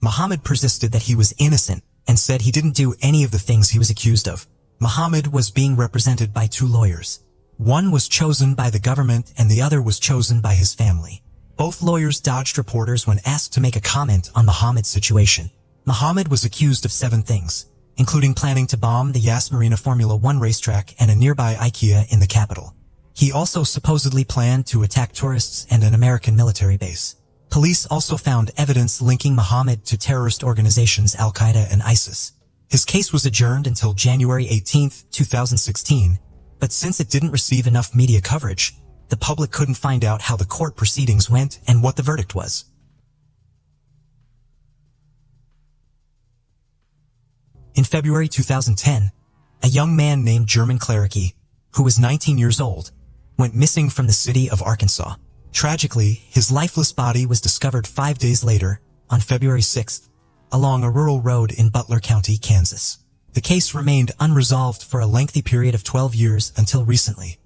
Muhammad persisted that he was innocent and said he didn't do any of the things he was accused of. Muhammad was being represented by two lawyers. One was chosen by the government and the other was chosen by his family. Both lawyers dodged reporters when asked to make a comment on Muhammad's situation. Muhammad was accused of 7 things, including planning to bomb the Yas Marina Formula One racetrack and a nearby IKEA in the capital. He also supposedly planned to attack tourists and an American military base. Police also found evidence linking Muhammad to terrorist organizations Al-Qaeda and ISIS. His case was adjourned until January 18, 2016, but since it didn't receive enough media coverage, the public couldn't find out how the court proceedings went and what the verdict was. In February 2010, a young man named German Klericki, who was 19 years old, went missing from the city of Arkansas. Tragically, his lifeless body was discovered 5 days later, on February 6th, along a rural road in Butler County, Kansas. The case remained unresolved for a lengthy period of 12 years until recently,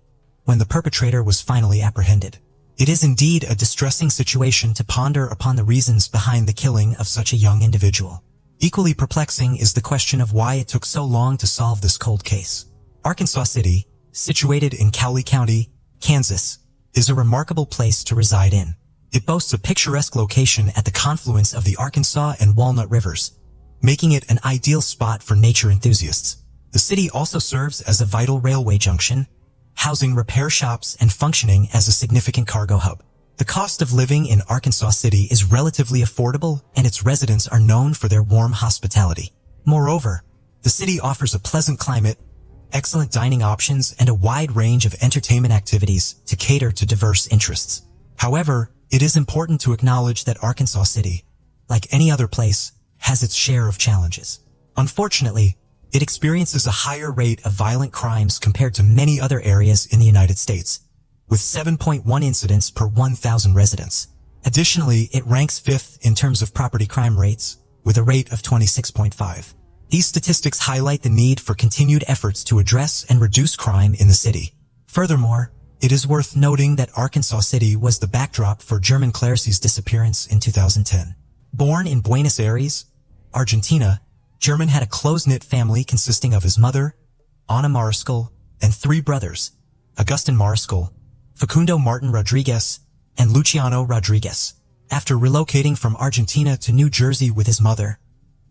when the perpetrator was finally apprehended. It is indeed a distressing situation to ponder upon the reasons behind the killing of such a young individual. Equally perplexing is the question of why it took so long to solve this cold case. Arkansas City, situated in Cowley County, Kansas, is a remarkable place to reside in. It boasts a picturesque location at the confluence of the Arkansas and Walnut Rivers, making it an ideal spot for nature enthusiasts. The city also serves as a vital railway junction, housing repair shops and functioning as a significant cargo hub. The cost of living in Arkansas City is relatively affordable, and its residents are known for their warm hospitality. Moreover, the city offers a pleasant climate, excellent dining options, and a wide range of entertainment activities to cater to diverse interests. However, it is important to acknowledge that Arkansas City, like any other place, has its share of challenges. Unfortunately, it experiences a higher rate of violent crimes compared to many other areas in the United States, with 7.1 incidents per 1,000 residents. Additionally, it ranks 5th in terms of property crime rates, with a rate of 26.5. These statistics highlight the need for continued efforts to address and reduce crime in the city. Furthermore, it is worth noting that Arkansas City was the backdrop for German Klericki's disappearance in 2010. Born in Buenos Aires, Argentina, German had a close-knit family consisting of his mother, Ana Mariscal, and 3 brothers, Agustin Mariscal, Facundo Martin Rodriguez, and Luciano Rodriguez. After relocating from Argentina to New Jersey with his mother,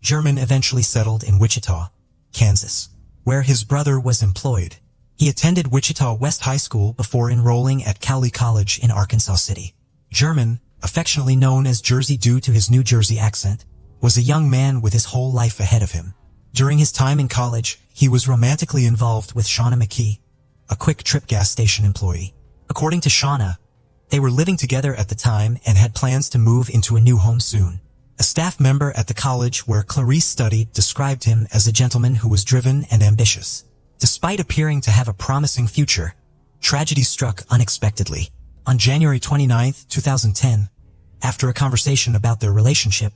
German eventually settled in Wichita, Kansas, where his brother was employed. He attended Wichita West High School before enrolling at Cowley College in Arkansas City. German, affectionately known as Jersey due to his New Jersey accent, was a young man with his whole life ahead of him. During his time in college, he was romantically involved with Shauna McKee, a Quick Trip gas station employee. According to Shauna, they were living together at the time and had plans to move into a new home soon. A staff member at the college where Clarice studied described him as a gentleman who was driven and ambitious. Despite appearing to have a promising future, tragedy struck unexpectedly. On January 29, 2010, after a conversation about their relationship,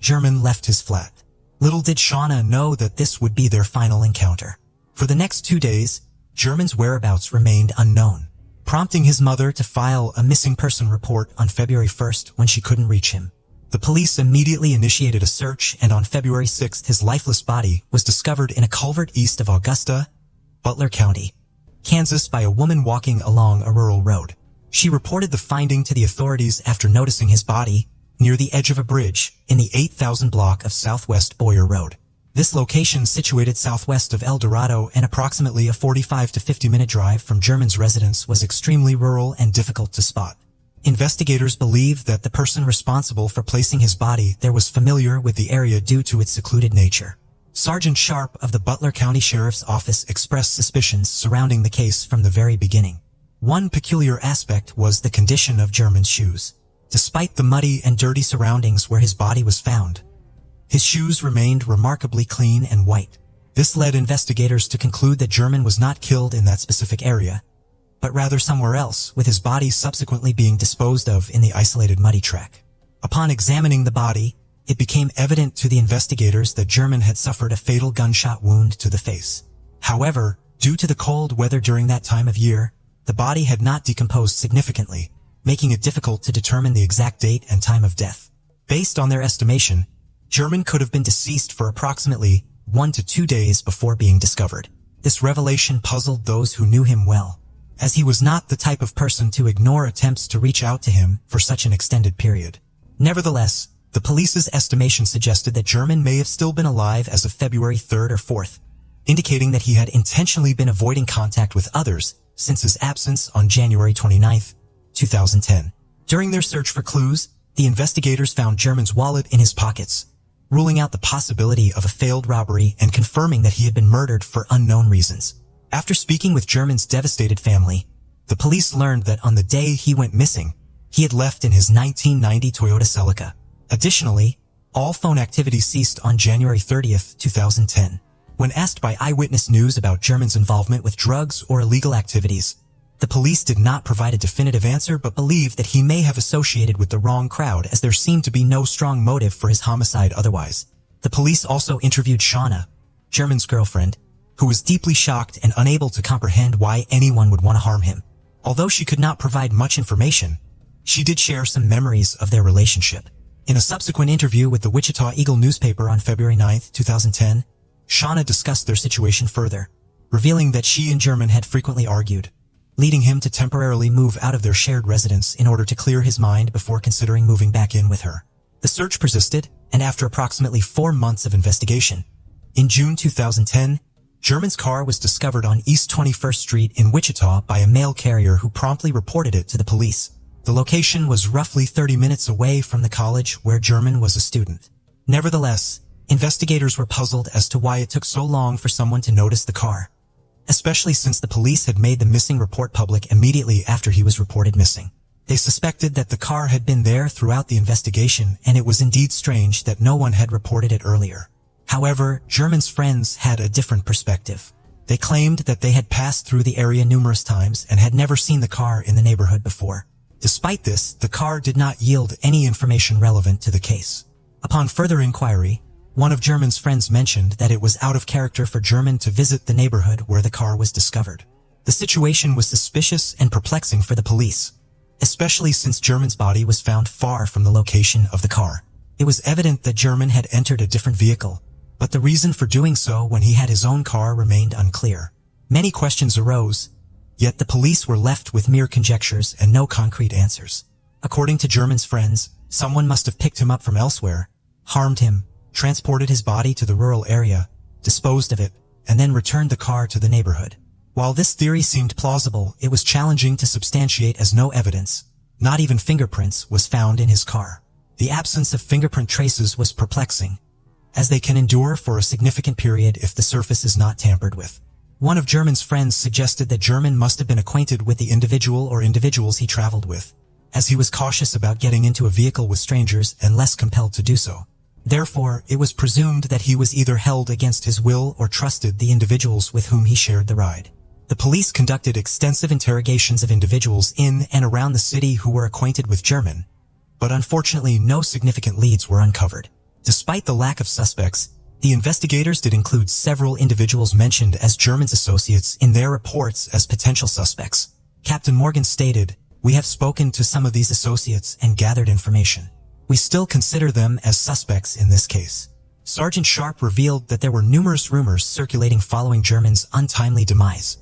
German left his flat. Little did Shauna know that this would be their final encounter. For the next 2 days, German's whereabouts remained unknown, prompting his mother to file a missing person report on February 1st when she couldn't reach him. The police immediately initiated a search, and on February 6th his lifeless body was discovered in a culvert east of Augusta, Butler County, Kansas by a woman walking along a rural road. She reported the finding to the authorities after noticing his body near the edge of a bridge in the 8,000 block of Southwest Boyer Road. This location, situated southwest of El Dorado and approximately a 45 to 50-minute drive from German's residence, was extremely rural and difficult to spot. Investigators believe that the person responsible for placing his body there was familiar with the area due to its secluded nature. Sergeant Sharp of the Butler County Sheriff's Office expressed suspicions surrounding the case from the very beginning. One peculiar aspect was the condition of German's shoes. Despite the muddy and dirty surroundings where his body was found, his shoes remained remarkably clean and white. This led investigators to conclude that German was not killed in that specific area, but rather somewhere else, with his body subsequently being disposed of in the isolated muddy track. Upon examining the body, it became evident to the investigators that German had suffered a fatal gunshot wound to the face. However, due to the cold weather during that time of year, the body had not decomposed significantly, making it difficult to determine the exact date and time of death. Based on their estimation, German could have been deceased for approximately 1 to 2 days before being discovered. This revelation puzzled those who knew him well, as he was not the type of person to ignore attempts to reach out to him for such an extended period. Nevertheless, the police's estimation suggested that German may have still been alive as of February 3rd or 4th, indicating that he had intentionally been avoiding contact with others since his absence on January 29th, 2010. During their search for clues, the investigators found German's wallet in his pockets, ruling out the possibility of a failed robbery and confirming that he had been murdered for unknown reasons. After speaking with German's devastated family, the police learned that on the day he went missing, he had left in his 1990 Toyota Celica. Additionally, all phone activity ceased on January 30th, 2010. When asked by Eyewitness News about German's involvement with drugs or illegal activities, the police did not provide a definitive answer but believed that he may have associated with the wrong crowd as there seemed to be no strong motive for his homicide otherwise. The police also interviewed Shauna, German's girlfriend, who was deeply shocked and unable to comprehend why anyone would want to harm him. Although she could not provide much information, she did share some memories of their relationship. In a subsequent interview with the Wichita Eagle newspaper on February 9, 2010, Shauna discussed their situation further, revealing that she and German had frequently argued, leading him to temporarily move out of their shared residence in order to clear his mind before considering moving back in with her. The search persisted, and after approximately 4 months of investigation, in June 2010, German's car was discovered on East 21st Street in Wichita by a mail carrier who promptly reported it to the police. The location was roughly 30 minutes away from the college where German was a student. Nevertheless, investigators were puzzled as to why it took so long for someone to notice the car, especially since the police had made the missing report public immediately after he was reported missing. They suspected that the car had been there throughout the investigation, and it was indeed strange that no one had reported it earlier. However, German's friends had a different perspective. They claimed that they had passed through the area numerous times and had never seen the car in the neighborhood before. Despite this, the car did not yield any information relevant to the case. Upon further inquiry, one of German's friends mentioned that it was out of character for German to visit the neighborhood where the car was discovered. The situation was suspicious and perplexing for the police, especially since German's body was found far from the location of the car. It was evident that German had entered a different vehicle, but the reason for doing so when he had his own car remained unclear. Many questions arose, yet the police were left with mere conjectures and no concrete answers. According to German's friends, someone must have picked him up from elsewhere, harmed him, transported his body to the rural area, disposed of it, and then returned the car to the neighborhood. While this theory seemed plausible, it was challenging to substantiate as no evidence, not even fingerprints, was found in his car. The absence of fingerprint traces was perplexing, as they can endure for a significant period if the surface is not tampered with. One of German's friends suggested that German must have been acquainted with the individual or individuals he traveled with, as he was cautious about getting into a vehicle with strangers and less compelled to do so. Therefore, it was presumed that he was either held against his will or trusted the individuals with whom he shared the ride. The police conducted extensive interrogations of individuals in and around the city who were acquainted with German, but unfortunately no significant leads were uncovered. Despite the lack of suspects, the investigators did include several individuals mentioned as German's associates in their reports as potential suspects. Captain Morgan stated, "We have spoken to some of these associates and gathered information. We still consider them as suspects in this case." Sergeant Sharp revealed that there were numerous rumors circulating following German's untimely demise.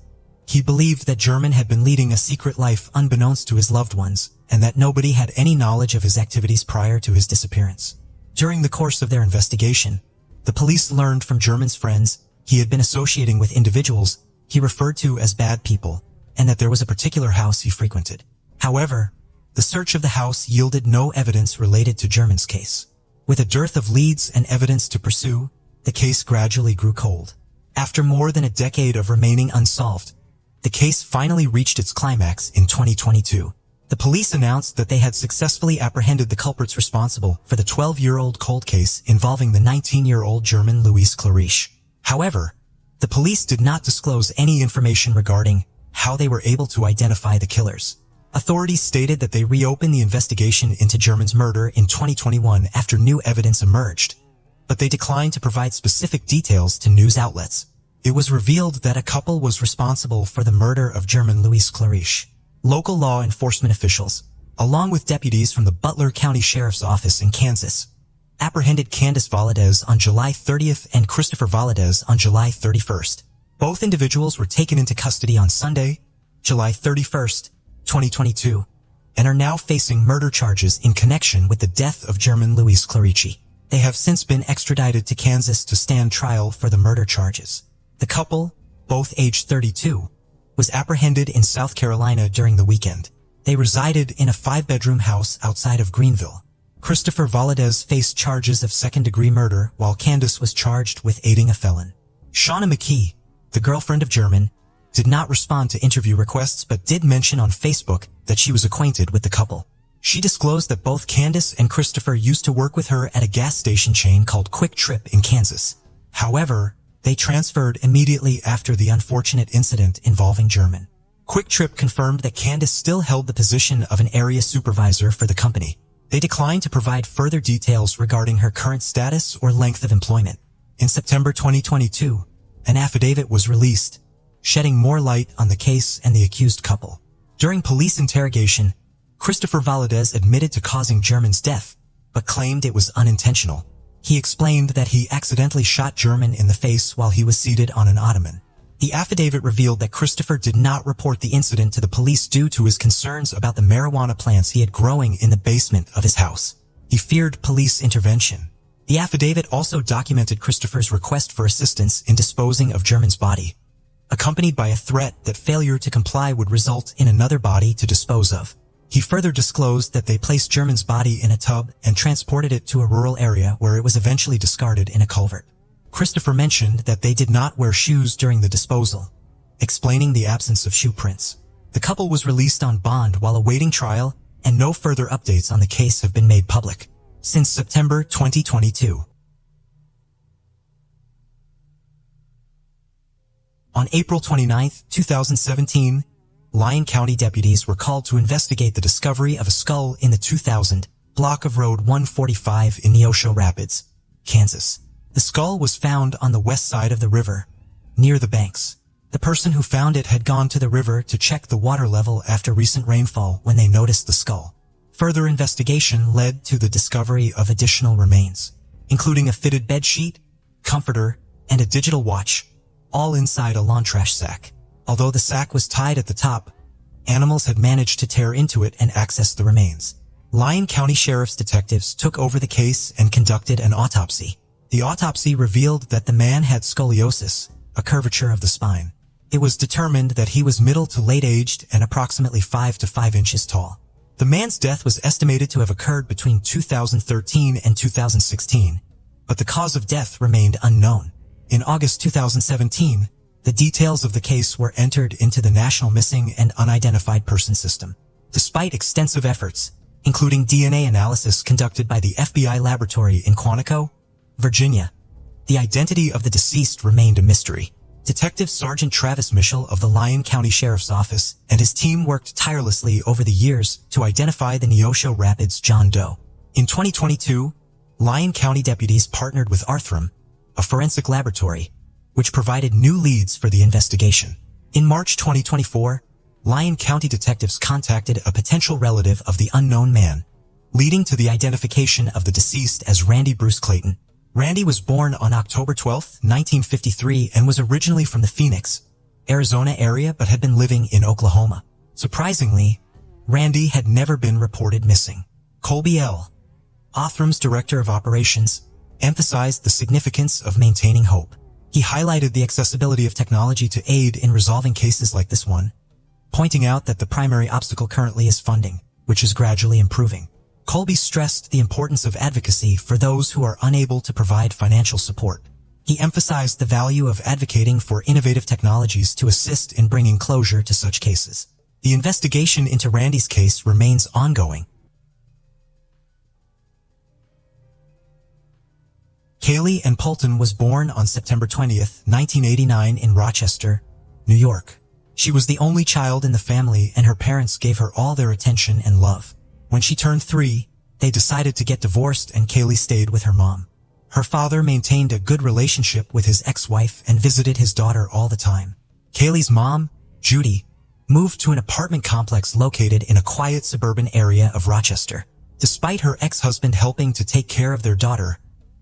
He believed that German had been leading a secret life unbeknownst to his loved ones, and that nobody had any knowledge of his activities prior to his disappearance. During the course of their investigation, the police learned from German's friends he had been associating with individuals he referred to as bad people, and that there was a particular house he frequented. However, the search of the house yielded no evidence related to German's case. With a dearth of leads and evidence to pursue, the case gradually grew cold. After more than a decade of remaining unsolved, the case finally reached its climax in 2022. The police announced that they had successfully apprehended the culprits responsible for the 12-year-old cold case involving the 19-year-old German Louis Clariche. However, the police did not disclose any information regarding how they were able to identify the killers. Authorities stated that they reopened the investigation into German's murder in 2021 after new evidence emerged, but they declined to provide specific details to news outlets. it was revealed that a couple was responsible for the murder of German Louise Clarice. Local law enforcement officials, along with deputies from the Butler County Sheriff's Office in Kansas, apprehended Candace Valadez on July 30th and Christopher Valadez on July 31st. Both individuals were taken into custody on Sunday, July 31st, 2022, and are now facing murder charges in connection with the death of German Louise Clarice. They have since been extradited to Kansas to stand trial for the murder charges. The couple, both aged 32, was apprehended in South Carolina during the weekend. They resided in a 5-bedroom house outside of Greenville. Christopher Valadez faced charges of second-degree murder, while Candace was charged with aiding a felon. Shauna McKee, the girlfriend of German, did not respond to interview requests but did mention on Facebook that she was acquainted with the couple. She disclosed that both Candace and Christopher used to work with her at a gas station chain called Quick Trip in Kansas. However, they transferred immediately after the unfortunate incident involving German. Quick Trip confirmed that Candace still held the position of an area supervisor for the company. They declined to provide further details regarding her current status or length of employment. In September 2022, an affidavit was released, shedding more light on the case and the accused couple. During police interrogation, Christopher Valadez admitted to causing German's death, but claimed it was unintentional. He explained that he accidentally shot German in the face while he was seated on an ottoman. The affidavit revealed that Christopher did not report the incident to the police due to his concerns about the marijuana plants he had growing in the basement of his house. He feared police intervention. The affidavit also documented Christopher's request for assistance in disposing of German's body, accompanied by a threat that failure to comply would result in another body to dispose of. He further disclosed that they placed German's body in a tub and transported it to a rural area where it was eventually discarded in a culvert. Christopher mentioned that they did not wear shoes during the disposal, explaining the absence of shoe prints. The couple was released on bond while awaiting trial, and no further updates on the case have been made public since September 2022. On April 29, 2017, Lyon County deputies were called to investigate the discovery of a skull in the 2000 block of Road 145 in Neosho Rapids, Kansas. The skull was found on the west side of the river, near the banks. The person who found it had gone to the river to check the water level after recent rainfall when they noticed the skull. Further investigation led to the discovery of additional remains, including a fitted bedsheet, comforter, and a digital watch, all inside a lawn trash sack. Although the sack was tied at the top, animals had managed to tear into it and access the remains. Lyon County Sheriff's detectives took over the case and conducted an autopsy. The autopsy revealed that the man had scoliosis, a curvature of the spine. It was determined that he was middle to late aged and approximately 5 to 5 inches tall. The man's death was estimated to have occurred between 2013 and 2016, but the cause of death remained unknown. In August 2017, the details of the case were entered into the National Missing and Unidentified Person System. Despite extensive efforts, including DNA analysis conducted by the FBI laboratory in Quantico, Virginia, the identity of the deceased remained a mystery. Detective Sergeant Travis Mitchell of the Lyon County Sheriff's Office and his team worked tirelessly over the years to identify the Neosho Rapids John Doe. In 2022, Lyon County deputies partnered with Arthrum, a forensic laboratory, which provided new leads for the investigation. In March 2024, Lyon County detectives contacted a potential relative of the unknown man, leading to the identification of the deceased as Randy Bruce Clayton. Randy was born on October 12, 1953 and was originally from the Phoenix, Arizona area but had been living in Oklahoma. Surprisingly, Randy had never been reported missing. Colby L., Othrum's director of operations, emphasized the significance of maintaining hope. He highlighted the accessibility of technology to aid in resolving cases like this one, pointing out that the primary obstacle currently is funding, which is gradually improving. Colby stressed the importance of advocacy for those who are unable to provide financial support. He emphasized the value of advocating for innovative technologies to assist in bringing closure to such cases. The investigation into Randy's case remains ongoing. Kaylee Ann Poulton was born on September 20, 1989 in Rochester, New York. She was the only child in the family and her parents gave her all their attention and love. When she turned 3, they decided to get divorced and Kaylee stayed with her mom. Her father maintained a good relationship with his ex-wife and visited his daughter all the time. Kaylee's mom, Judy, moved to an apartment complex located in a quiet suburban area of Rochester. Despite her ex-husband helping to take care of their daughter,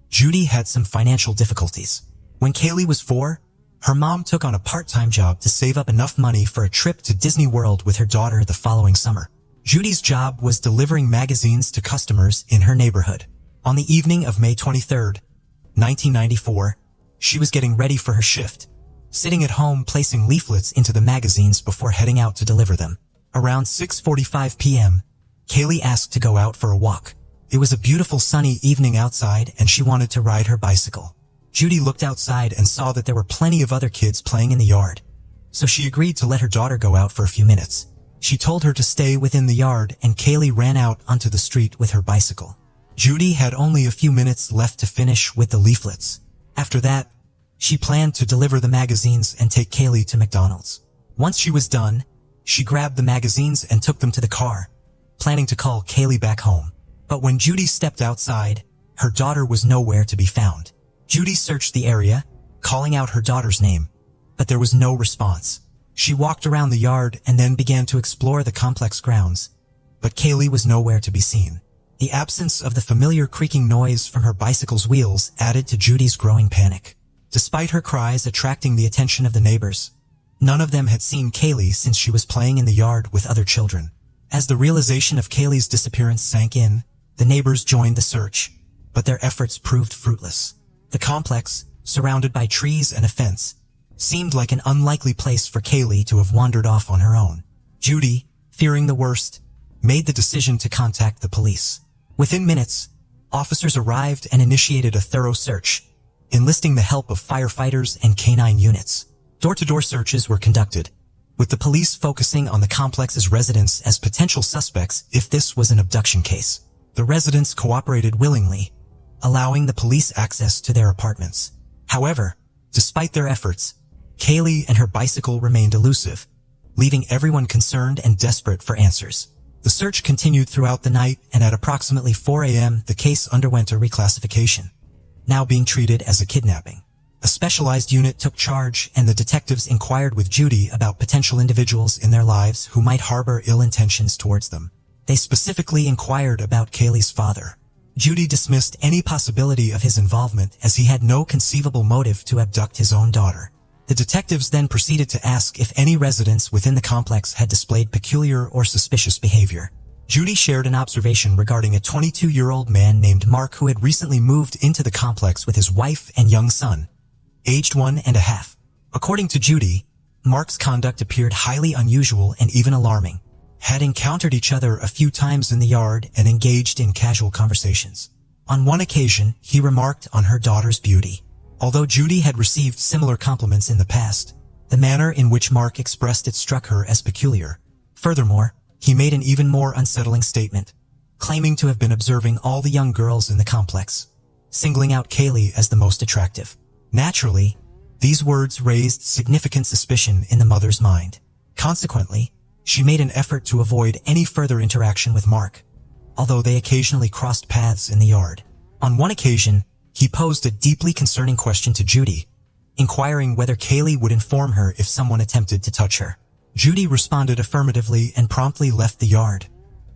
Judy had some financial difficulties. When Kaylee was 4, her mom took on a part-time job to save up enough money for a trip to Disney World with her daughter the following summer. Judy's job was delivering magazines to customers in her neighborhood. On the evening of May 23, 1994, she was getting ready for her shift, sitting at home placing leaflets into the magazines before heading out to deliver them. Around 6:45 p.m., Kaylee asked to go out for a walk. It was a beautiful sunny evening outside and she wanted to ride her bicycle. Judy looked outside and saw that there were plenty of other kids playing in the yard, so she agreed to let her daughter go out for a few minutes. She told her to stay within the yard and Kaylee ran out onto the street with her bicycle. Judy had only a few minutes left to finish with the leaflets. After that, she planned to deliver the magazines and take Kaylee to McDonald's. Once she was done, she grabbed the magazines and took them to the car, planning to call Kaylee back home. But when Judy stepped outside, her daughter was nowhere to be found. Judy searched the area, calling out her daughter's name, but there was no response. She walked around the yard and then began to explore the complex grounds, but Kaylee was nowhere to be seen. The absence of the familiar creaking noise from her bicycle's wheels added to Judy's growing panic. Despite her cries attracting the attention of the neighbors, none of them had seen Kaylee since she was playing in the yard with other children. As the realization of Kaylee's disappearance sank in, the neighbors joined the search, but their efforts proved fruitless. The complex, surrounded by trees and a fence, seemed like an unlikely place for Kaylee to have wandered off on her own. Judy, fearing the worst, made the decision to contact the police. Within minutes, officers arrived and initiated a thorough search, enlisting the help of firefighters and canine units. Door-to-door searches were conducted, with the police focusing on the complex's residents as potential suspects if this was an abduction case. The residents cooperated willingly, allowing the police access to their apartments. However, despite their efforts, Kaylee and her bicycle remained elusive, leaving everyone concerned and desperate for answers. The search continued throughout the night, and at approximately 4 a.m. the case underwent a reclassification, now being treated as a kidnapping. A specialized unit took charge, and the detectives inquired with Judy about potential individuals in their lives who might harbor ill intentions towards them. They specifically inquired about Kaylee's father. Judy dismissed any possibility of his involvement as he had no conceivable motive to abduct his own daughter. The detectives then proceeded to ask if any residents within the complex had displayed peculiar or suspicious behavior. Judy shared an observation regarding a 22-year-old man named Mark who had recently moved into the complex with his wife and young son, aged 1.5. According to Judy, Mark's conduct appeared highly unusual and even alarming, had encountered each other a few times in the yard and engaged in casual conversations. On one occasion, he remarked on her daughter's beauty. Although Judy had received similar compliments in the past, the manner in which Mark expressed it struck her as peculiar. Furthermore, he made an even more unsettling statement, claiming to have been observing all the young girls in the complex, singling out Kaylee as the most attractive. Naturally, these words raised significant suspicion in the mother's mind. Consequently, she made an effort to avoid any further interaction with Mark, although they occasionally crossed paths in the yard. On one occasion, he posed a deeply concerning question to Judy, inquiring whether Kaylee would inform her if someone attempted to touch her. Judy responded affirmatively and promptly left the yard,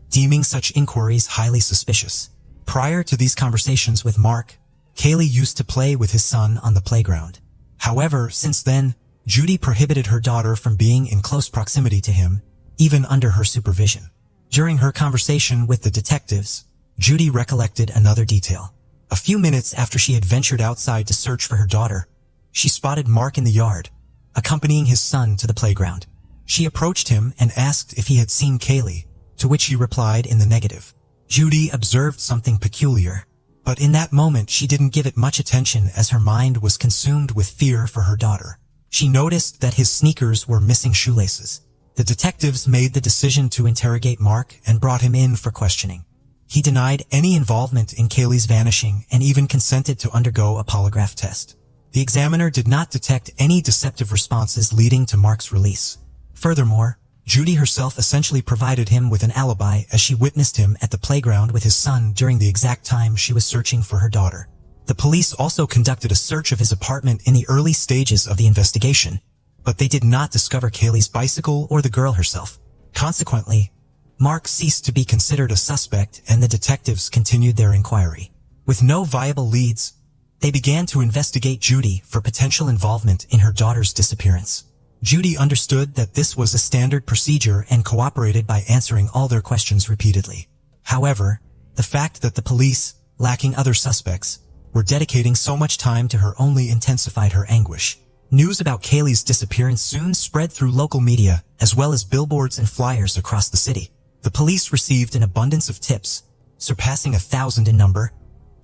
deeming such inquiries highly suspicious. Prior to these conversations with Mark, Kaylee used to play with his son on the playground. However, since then, Judy prohibited her daughter from being in close proximity to him, even under her supervision. During her conversation with the detectives, Judy recollected another detail. A few minutes after she had ventured outside to search for her daughter, she spotted Mark in the yard, accompanying his son to the playground. She approached him and asked if he had seen Kaylee, to which he replied in the negative. Judy observed something peculiar, but in that moment she didn't give it much attention as her mind was consumed with fear for her daughter. She noticed that his sneakers were missing shoelaces. The detectives made the decision to interrogate Mark and brought him in for questioning. He denied any involvement in Kaylee's vanishing and even consented to undergo a polygraph test. The examiner did not detect any deceptive responses leading to Mark's release. Furthermore, Judy herself essentially provided him with an alibi as she witnessed him at the playground with his son during the exact time she was searching for her daughter. The police also conducted a search of his apartment in the early stages of the investigation, but they did not discover Kaylee's bicycle or the girl herself. Consequently, Mark ceased to be considered a suspect and the detectives continued their inquiry. With no viable leads, they began to investigate Judy for potential involvement in her daughter's disappearance. Judy understood that this was a standard procedure and cooperated by answering all their questions repeatedly. However, the fact that the police, lacking other suspects, were dedicating so much time to her only intensified her anguish. News about Kaylee's disappearance soon spread through local media, as well as billboards and flyers across the city. The police received an abundance of tips, surpassing 1,000 in number,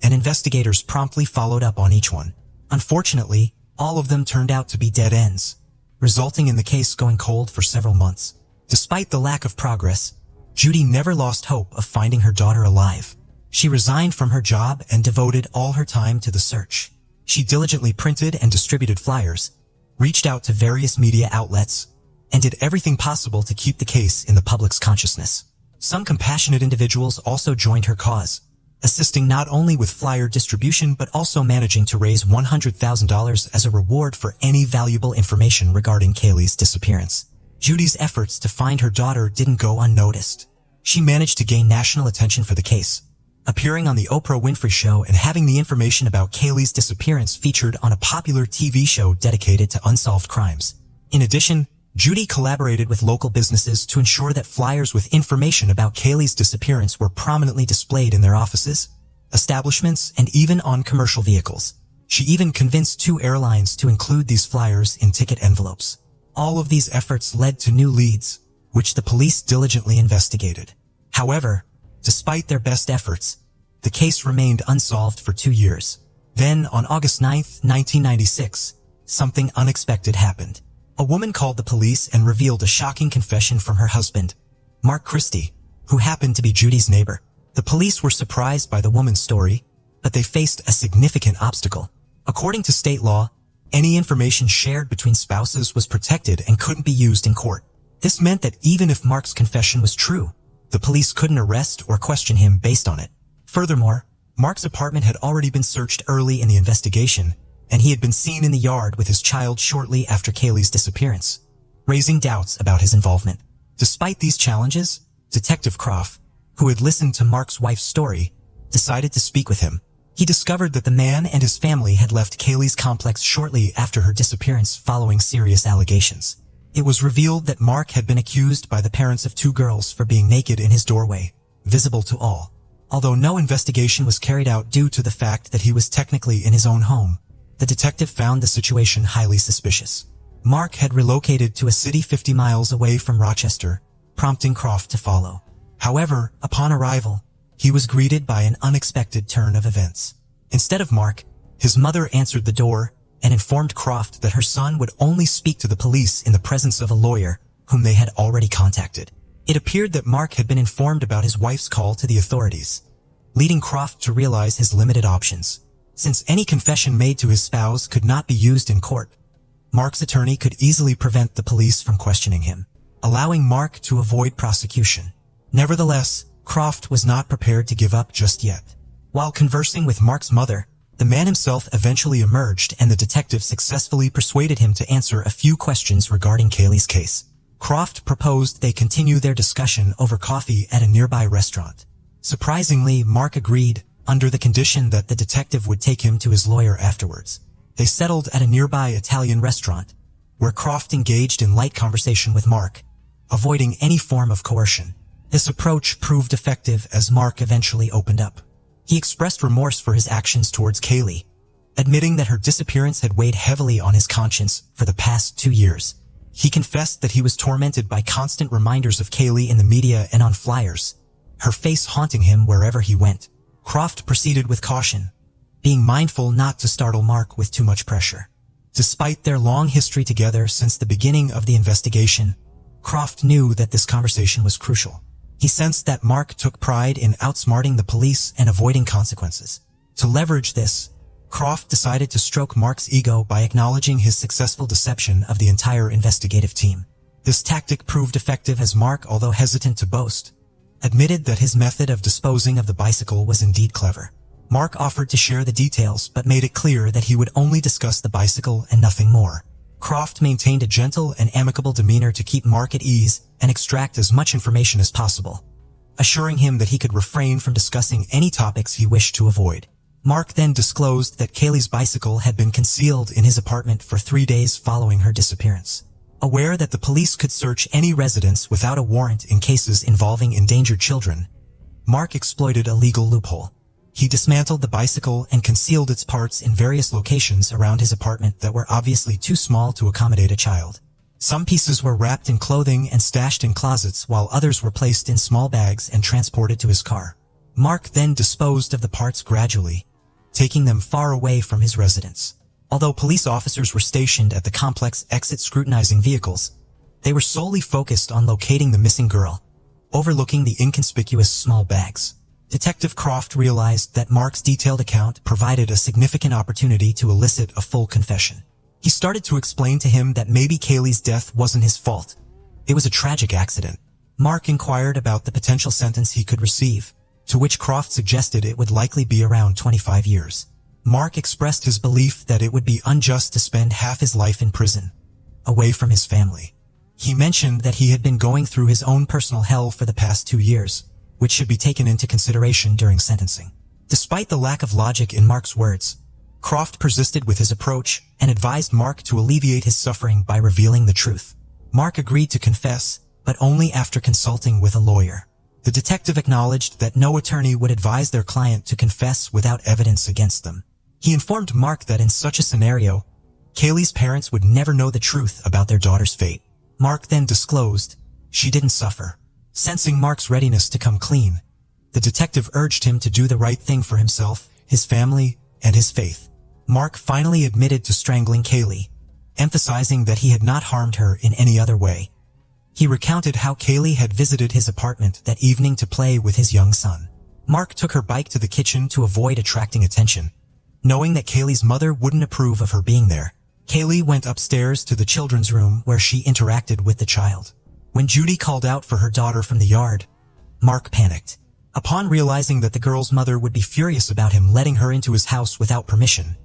and investigators promptly followed up on each one. Unfortunately, all of them turned out to be dead ends, resulting in the case going cold for several months. Despite the lack of progress, Judy never lost hope of finding her daughter alive. She resigned from her job and devoted all her time to the search. She diligently printed and distributed flyers, reached out to various media outlets, and did everything possible to keep the case in the public's consciousness. Some compassionate individuals also joined her cause, assisting not only with flyer distribution but also managing to raise $100,000 as a reward for any valuable information regarding Kaylee's disappearance. Judy's efforts to find her daughter didn't go unnoticed. She managed to gain national attention for the case, appearing on the Oprah Winfrey Show and having the information about Kaylee's disappearance featured on a popular TV show dedicated to unsolved crimes. In addition, Judy collaborated with local businesses to ensure that flyers with information about Kaylee's disappearance were prominently displayed in their offices, establishments, and even on commercial vehicles. She even convinced 2 airlines to include these flyers in ticket envelopes. All of these efforts led to new leads, which the police diligently investigated. However, despite their best efforts, the case remained unsolved for 2 years. Then, on August 9, 1996, something unexpected happened. A woman called the police and revealed a shocking confession from her husband, Mark Christie, who happened to be Judy's neighbor. The police were surprised by the woman's story, but they faced a significant obstacle. According to state law, any information shared between spouses was protected and couldn't be used in court. This meant that even if Mark's confession was true, the police couldn't arrest or question him based on it. Furthermore, Mark's apartment had already been searched early in the investigation, and he had been seen in the yard with his child shortly after Kaylee's disappearance, raising doubts about his involvement. Despite these challenges, Detective Croft, who had listened to Mark's wife's story, decided to speak with him. He discovered that the man and his family had left Kaylee's complex shortly after her disappearance following serious allegations. It was revealed that Mark had been accused by the parents of 2 girls for being naked in his doorway, visible to all. Although no investigation was carried out due to the fact that he was technically in his own home, the detective found the situation highly suspicious. Mark had relocated to a city 50 miles away from Rochester, prompting Croft to follow. However, upon arrival, he was greeted by an unexpected turn of events. Instead of Mark, his mother answered the door and informed Croft that her son would only speak to the police in the presence of a lawyer whom they had already contacted. It appeared that Mark had been informed about his wife's call to the authorities, leading Croft to realize his limited options. Since any confession made to his spouse could not be used in court, Mark's attorney could easily prevent the police from questioning him, allowing Mark to avoid prosecution. Nevertheless, Croft was not prepared to give up just yet. While conversing with Mark's mother, the man himself eventually emerged and the detective successfully persuaded him to answer a few questions regarding Kaylee's case. Croft proposed they continue their discussion over coffee at a nearby restaurant. Surprisingly, Mark agreed, under the condition that the detective would take him to his lawyer afterwards. They settled at a nearby Italian restaurant, where Croft engaged in light conversation with Mark, avoiding any form of coercion. This approach proved effective as Mark eventually opened up. He expressed remorse for his actions towards Kaylee, admitting that her disappearance had weighed heavily on his conscience for the past 2 years. He confessed that he was tormented by constant reminders of Kaylee in the media and on flyers, her face haunting him wherever he went. Croft proceeded with caution, being mindful not to startle Mark with too much pressure. Despite their long history together since the beginning of the investigation, Croft knew that this conversation was crucial. He sensed that Mark took pride in outsmarting the police and avoiding consequences. To leverage this, Croft decided to stroke Mark's ego by acknowledging his successful deception of the entire investigative team. This tactic proved effective as Mark, although hesitant to boast, admitted that his method of disposing of the bicycle was indeed clever. Mark offered to share the details but made it clear that he would only discuss the bicycle and nothing more. Croft maintained a gentle and amicable demeanor to keep Mark at ease and extract as much information as possible, assuring him that he could refrain from discussing any topics he wished to avoid. Mark then disclosed that Kaylee's bicycle had been concealed in his apartment for 3 days following her disappearance. Aware that the police could search any residence without a warrant in cases involving endangered children, Mark exploited a legal loophole. He dismantled the bicycle and concealed its parts in various locations around his apartment that were obviously too small to accommodate a child. Some pieces were wrapped in clothing and stashed in closets, while others were placed in small bags and transported to his car. Mark then disposed of the parts gradually, taking them far away from his residence. Although police officers were stationed at the complex exit scrutinizing vehicles, they were solely focused on locating the missing girl, overlooking the inconspicuous small bags. Detective Croft realized that Mark's detailed account provided a significant opportunity to elicit a full confession. He started to explain to him that maybe Kaylee's death wasn't his fault. It was a tragic accident. Mark inquired about the potential sentence he could receive, to which Croft suggested it would likely be around 25 years. Mark expressed his belief that it would be unjust to spend half his life in prison, away from his family. He mentioned that he had been going through his own personal hell for the past 2 years, which should be taken into consideration during sentencing. Despite the lack of logic in Mark's words, Croft persisted with his approach and advised Mark to alleviate his suffering by revealing the truth. Mark agreed to confess, but only after consulting with a lawyer. The detective acknowledged that no attorney would advise their client to confess without evidence against them. He informed Mark that in such a scenario, Kaylee's parents would never know the truth about their daughter's fate. Mark then disclosed she didn't suffer. Sensing Mark's readiness to come clean, the detective urged him to do the right thing for himself, his family, and his faith. Mark finally admitted to strangling Kaylee, emphasizing that he had not harmed her in any other way. He recounted how Kaylee had visited his apartment that evening to play with his young son. Mark took her bike to the kitchen to avoid attracting attention, knowing that Kaylee's mother wouldn't approve of her being there. Kaylee went upstairs to the children's room where she interacted with the child. When Judy called out for her daughter from the yard, Mark panicked. Upon realizing that the girl's mother would be furious about him letting her into his house without permission,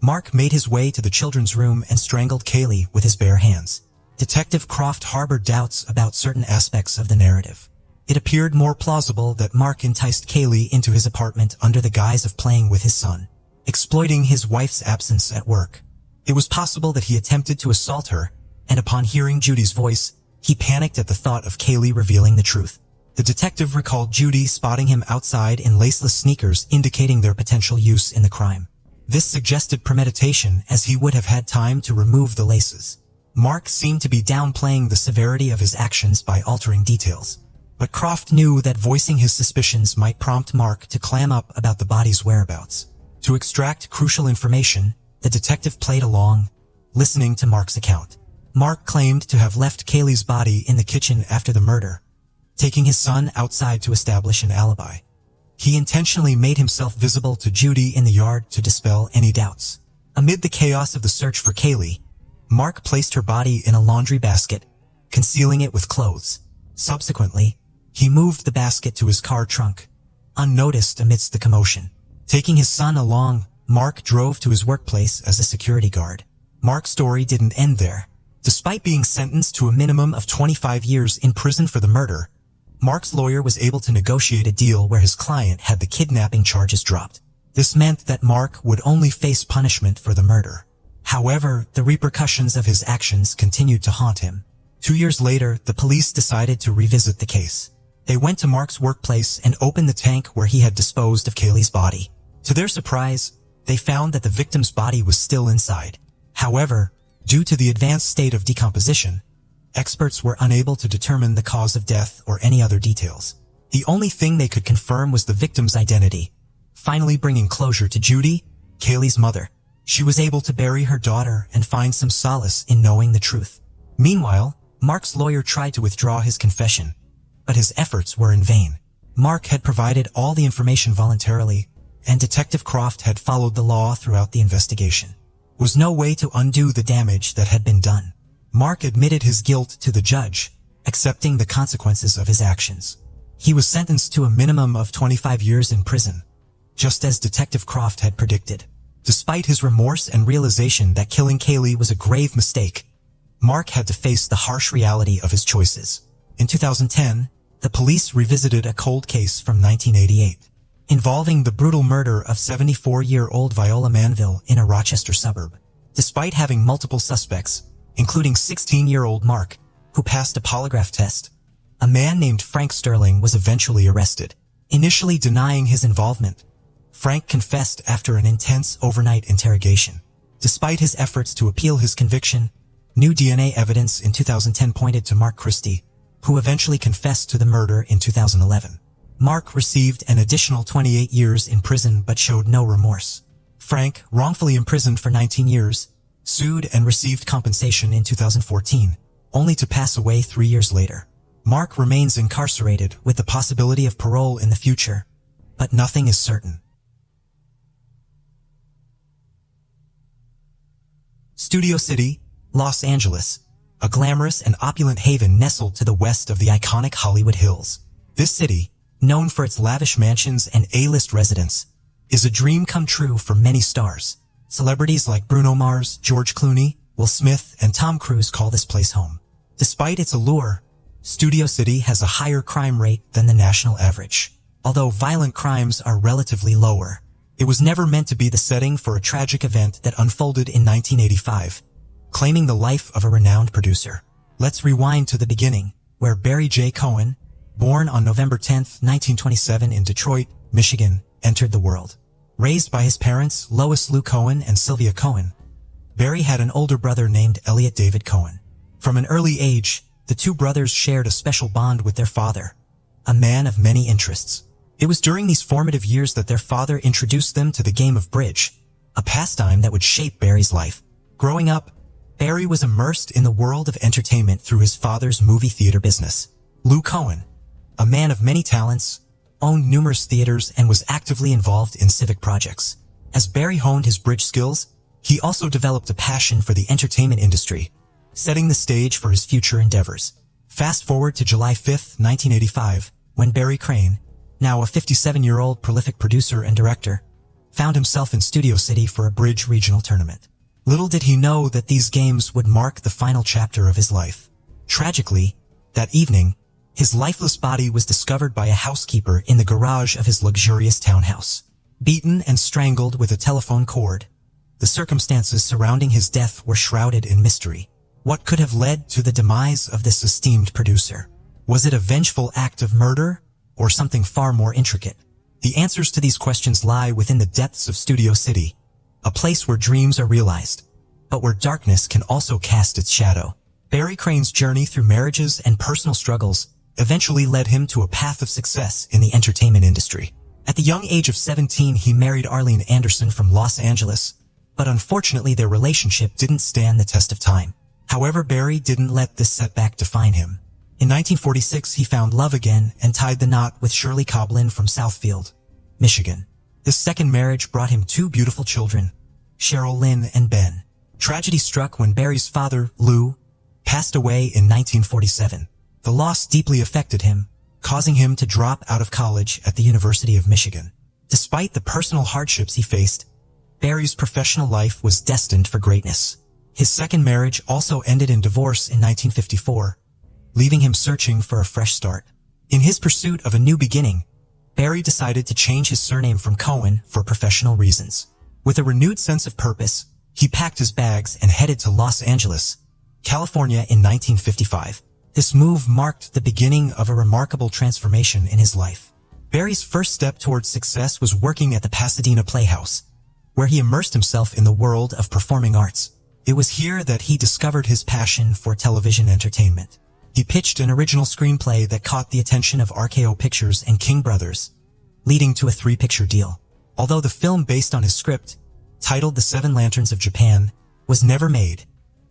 Mark made his way to the children's room and strangled Kaylee with his bare hands. Detective Croft harbored doubts about certain aspects of the narrative. It appeared more plausible that Mark enticed Kaylee into his apartment under the guise of playing with his son, exploiting his wife's absence at work. It was possible that he attempted to assault her, and upon hearing Judy's voice, he panicked at the thought of Kaylee revealing the truth. The detective recalled Judy spotting him outside in laceless sneakers, indicating their potential use in the crime. This suggested premeditation, as he would have had time to remove the laces. Mark seemed to be downplaying the severity of his actions by altering details, but Croft knew that voicing his suspicions might prompt Mark to clam up about the body's whereabouts. To extract crucial information, the detective played along, listening to Mark's account. Mark claimed to have left Kaylee's body in the kitchen after the murder, taking his son outside to establish an alibi. He intentionally made himself visible to Judy in the yard to dispel any doubts. Amid the chaos of the search for Kaylee, Mark placed her body in a laundry basket, concealing it with clothes. Subsequently, he moved the basket to his car trunk, unnoticed amidst the commotion. Taking his son along, Mark drove to his workplace as a security guard. Mark's story didn't end there. Despite being sentenced to a minimum of 25 years in prison for the murder, Mark's lawyer was able to negotiate a deal where his client had the kidnapping charges dropped. This meant that Mark would only face punishment for the murder. However, the repercussions of his actions continued to haunt him. 2 years later, the police decided to revisit the case. They went to Mark's workplace and opened the tank where he had disposed of Kaylee's body. To their surprise, they found that the victim's body was still inside. However, due to the advanced state of decomposition, experts were unable to determine the cause of death or any other details. The only thing they could confirm was the victim's identity, finally bringing closure to Judy, Kaylee's mother. She was able to bury her daughter and find some solace in knowing the truth. Meanwhile, Mark's lawyer tried to withdraw his confession, but his efforts were in vain. Mark had provided all the information voluntarily, and Detective Croft had followed the law throughout the investigation. There was no way to undo the damage that had been done. Mark admitted his guilt to the judge, accepting the consequences of his actions. He was sentenced to a minimum of 25 years in prison, just as Detective Croft had predicted. Despite his remorse and realization that killing Kaylee was a grave mistake, Mark had to face the harsh reality of his choices. In 2010, the police revisited a cold case from 1988, involving the brutal murder of 74-year-old Viola Manville in a Rochester suburb. Despite having multiple suspects, including 16-year-old Mark, who passed a polygraph test, a man named Frank Sterling was eventually arrested. Initially denying his involvement, Frank confessed after an intense overnight interrogation. Despite his efforts to appeal his conviction, new DNA evidence in 2010 pointed to Mark Christie, who eventually confessed to the murder in 2011. Mark received an additional 28 years in prison but showed no remorse. Frank, wrongfully imprisoned for 19 years, sued and received compensation in 2014, only to pass away 3 years later. Mark remains incarcerated with the possibility of parole in the future, but nothing is certain. Studio City, Los Angeles, a glamorous and opulent haven nestled to the west of the iconic Hollywood Hills. This city, known for its lavish mansions and A-list residents, is a dream come true for many stars. Celebrities like Bruno Mars, George Clooney, Will Smith, and Tom Cruise call this place home. Despite its allure, Studio City has a higher crime rate than the national average. Although violent crimes are relatively lower, it was never meant to be the setting for a tragic event that unfolded in 1985, claiming the life of a renowned producer. Let's rewind to the beginning, where Barry J. Cohen, born on November 10, 1927 in Detroit, Michigan, entered the world. Raised by his parents, Lois Lou Cohen and Sylvia Cohen, Barry had an older brother named Elliot David Cohen. From an early age, the two brothers shared a special bond with their father, a man of many interests. It was during these formative years that their father introduced them to the game of bridge, a pastime that would shape Barry's life. Growing up, Barry was immersed in the world of entertainment through his father's movie theater business. Lou Cohen, a man of many talents, owned numerous theaters and was actively involved in civic projects. As Barry honed his bridge skills, he also developed a passion for the entertainment industry, setting the stage for his future endeavors. Fast forward to July 5, 1985, when Barry Crane, now a 57-year-old prolific producer and director, found himself in Studio City for a bridge regional tournament. Little did he know that these games would mark the final chapter of his life. Tragically, that evening, his lifeless body was discovered by a housekeeper in the garage of his luxurious townhouse. Beaten and strangled with a telephone cord, the circumstances surrounding his death were shrouded in mystery. What could have led to the demise of this esteemed producer? Was it a vengeful act of murder, or something far more intricate? The answers to these questions lie within the depths of Studio City, a place where dreams are realized, but where darkness can also cast its shadow. Barry Crane's journey through marriages and personal struggles eventually led him to a path of success in the entertainment industry. At the young age of 17, he married Arlene Anderson from Los Angeles, but unfortunately their relationship didn't stand the test of time. However, Barry didn't let this setback define him. In 1946, he found love again and tied the knot with Shirley Coblin from Southfield, Michigan. This second marriage brought him two beautiful children, Cheryl Lynn and Ben. Tragedy struck when Barry's father, Lou, passed away in 1947. The loss deeply affected him, causing him to drop out of college at the University of Michigan. Despite the personal hardships he faced, Barry's professional life was destined for greatness. His second marriage also ended in divorce in 1954, leaving him searching for a fresh start. In his pursuit of a new beginning, Barry decided to change his surname from Cohen for professional reasons. With a renewed sense of purpose, he packed his bags and headed to Los Angeles, California in 1955. This move marked the beginning of a remarkable transformation in his life. Barry's first step towards success was working at the Pasadena Playhouse, where he immersed himself in the world of performing arts. It was here that he discovered his passion for television entertainment. He pitched an original screenplay that caught the attention of RKO Pictures and King Brothers, leading to a 3-picture deal. Although the film based on his script, titled The Seven Lanterns of Japan, was never made,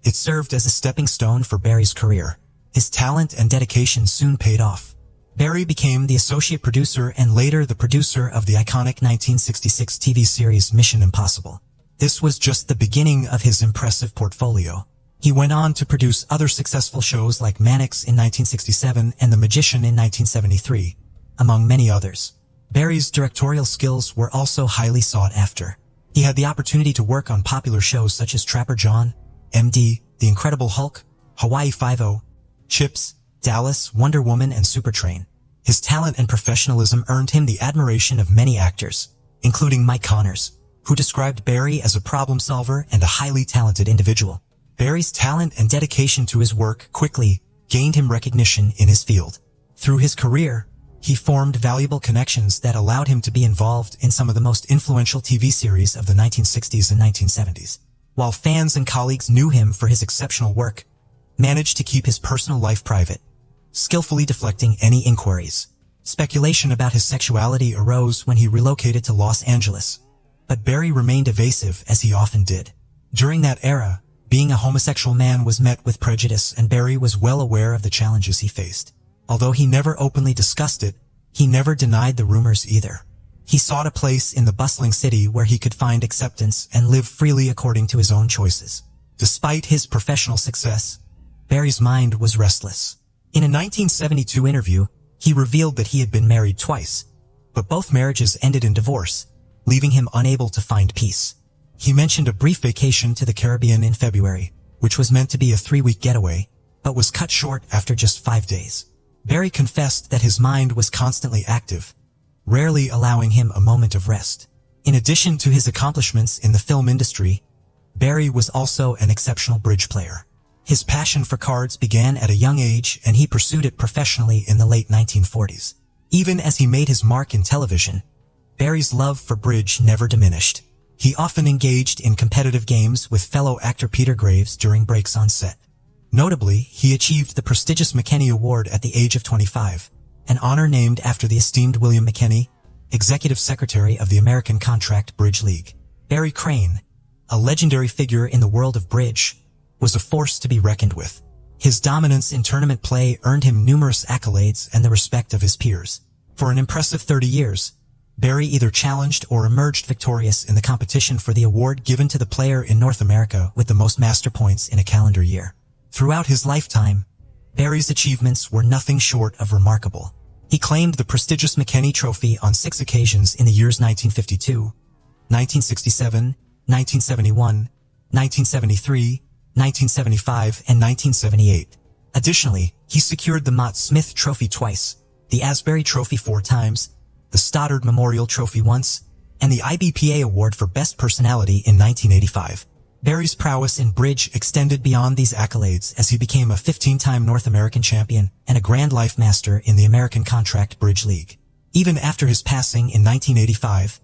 it served as a stepping stone for Barry's career. His talent and dedication soon paid off. Barry became the associate producer and later the producer of the iconic 1966 TV series Mission Impossible. This was just the beginning of his impressive portfolio. He went on to produce other successful shows like Mannix in 1967 and The Magician in 1973, among many others. Barry's directorial skills were also highly sought after. He had the opportunity to work on popular shows such as Trapper John, MD, The Incredible Hulk, Hawaii Five-0, Chips, Dallas, Wonder Woman, and Supertrain. His talent and professionalism earned him the admiration of many actors, including Mike Connors, who described Barry as a problem solver and a highly talented individual. Barry's talent and dedication to his work quickly gained him recognition in his field. Through his career, he formed valuable connections that allowed him to be involved in some of the most influential TV series of the 1960s and 1970s. While fans and colleagues knew him for his exceptional work, managed to keep his personal life private, skillfully deflecting any inquiries. Speculation about his sexuality arose when he relocated to Los Angeles, but Barry remained evasive as he often did. During that era, being a homosexual man was met with prejudice, and Barry was well aware of the challenges he faced. Although he never openly discussed it, he never denied the rumors either. He sought a place in the bustling city where he could find acceptance and live freely according to his own choices. Despite his professional success, Barry's mind was restless. In a 1972 interview, he revealed that he had been married twice, but both marriages ended in divorce, leaving him unable to find peace. He mentioned a brief vacation to the Caribbean in February, which was meant to be a 3-week getaway, but was cut short after just 5 days. Barry confessed that his mind was constantly active, rarely allowing him a moment of rest. In addition to his accomplishments in the film industry, Barry was also an exceptional bridge player. His passion for cards began at a young age, and he pursued it professionally in the late 1940s. Even as he made his mark in television, Barry's love for bridge never diminished. He often engaged in competitive games with fellow actor Peter Graves during breaks on set. Notably, he achieved the prestigious McKenney Award at the age of 25, an honor named after the esteemed William McKenney, Executive Secretary of the American Contract Bridge League. Barry Crane, a legendary figure in the world of bridge, was a force to be reckoned with. His dominance in tournament play earned him numerous accolades and the respect of his peers. For an impressive 30 years, Barry either challenged or emerged victorious in the competition for the award given to the player in North America with the most master points in a calendar year. Throughout his lifetime, Barry's achievements were nothing short of remarkable. He claimed the prestigious McKenney Trophy on 6 occasions in the years 1952, 1967, 1971, 1973, 1975, and 1978. Additionally, he secured the Mott Smith Trophy twice, the Asbury Trophy 4 times, the Stoddard Memorial Trophy once, and the IBPA Award for Best Personality in 1985. Barry's prowess in bridge extended beyond these accolades as he became a 15-time North American champion and a Grand Life Master in the American Contract Bridge League. Even after his passing in 1985,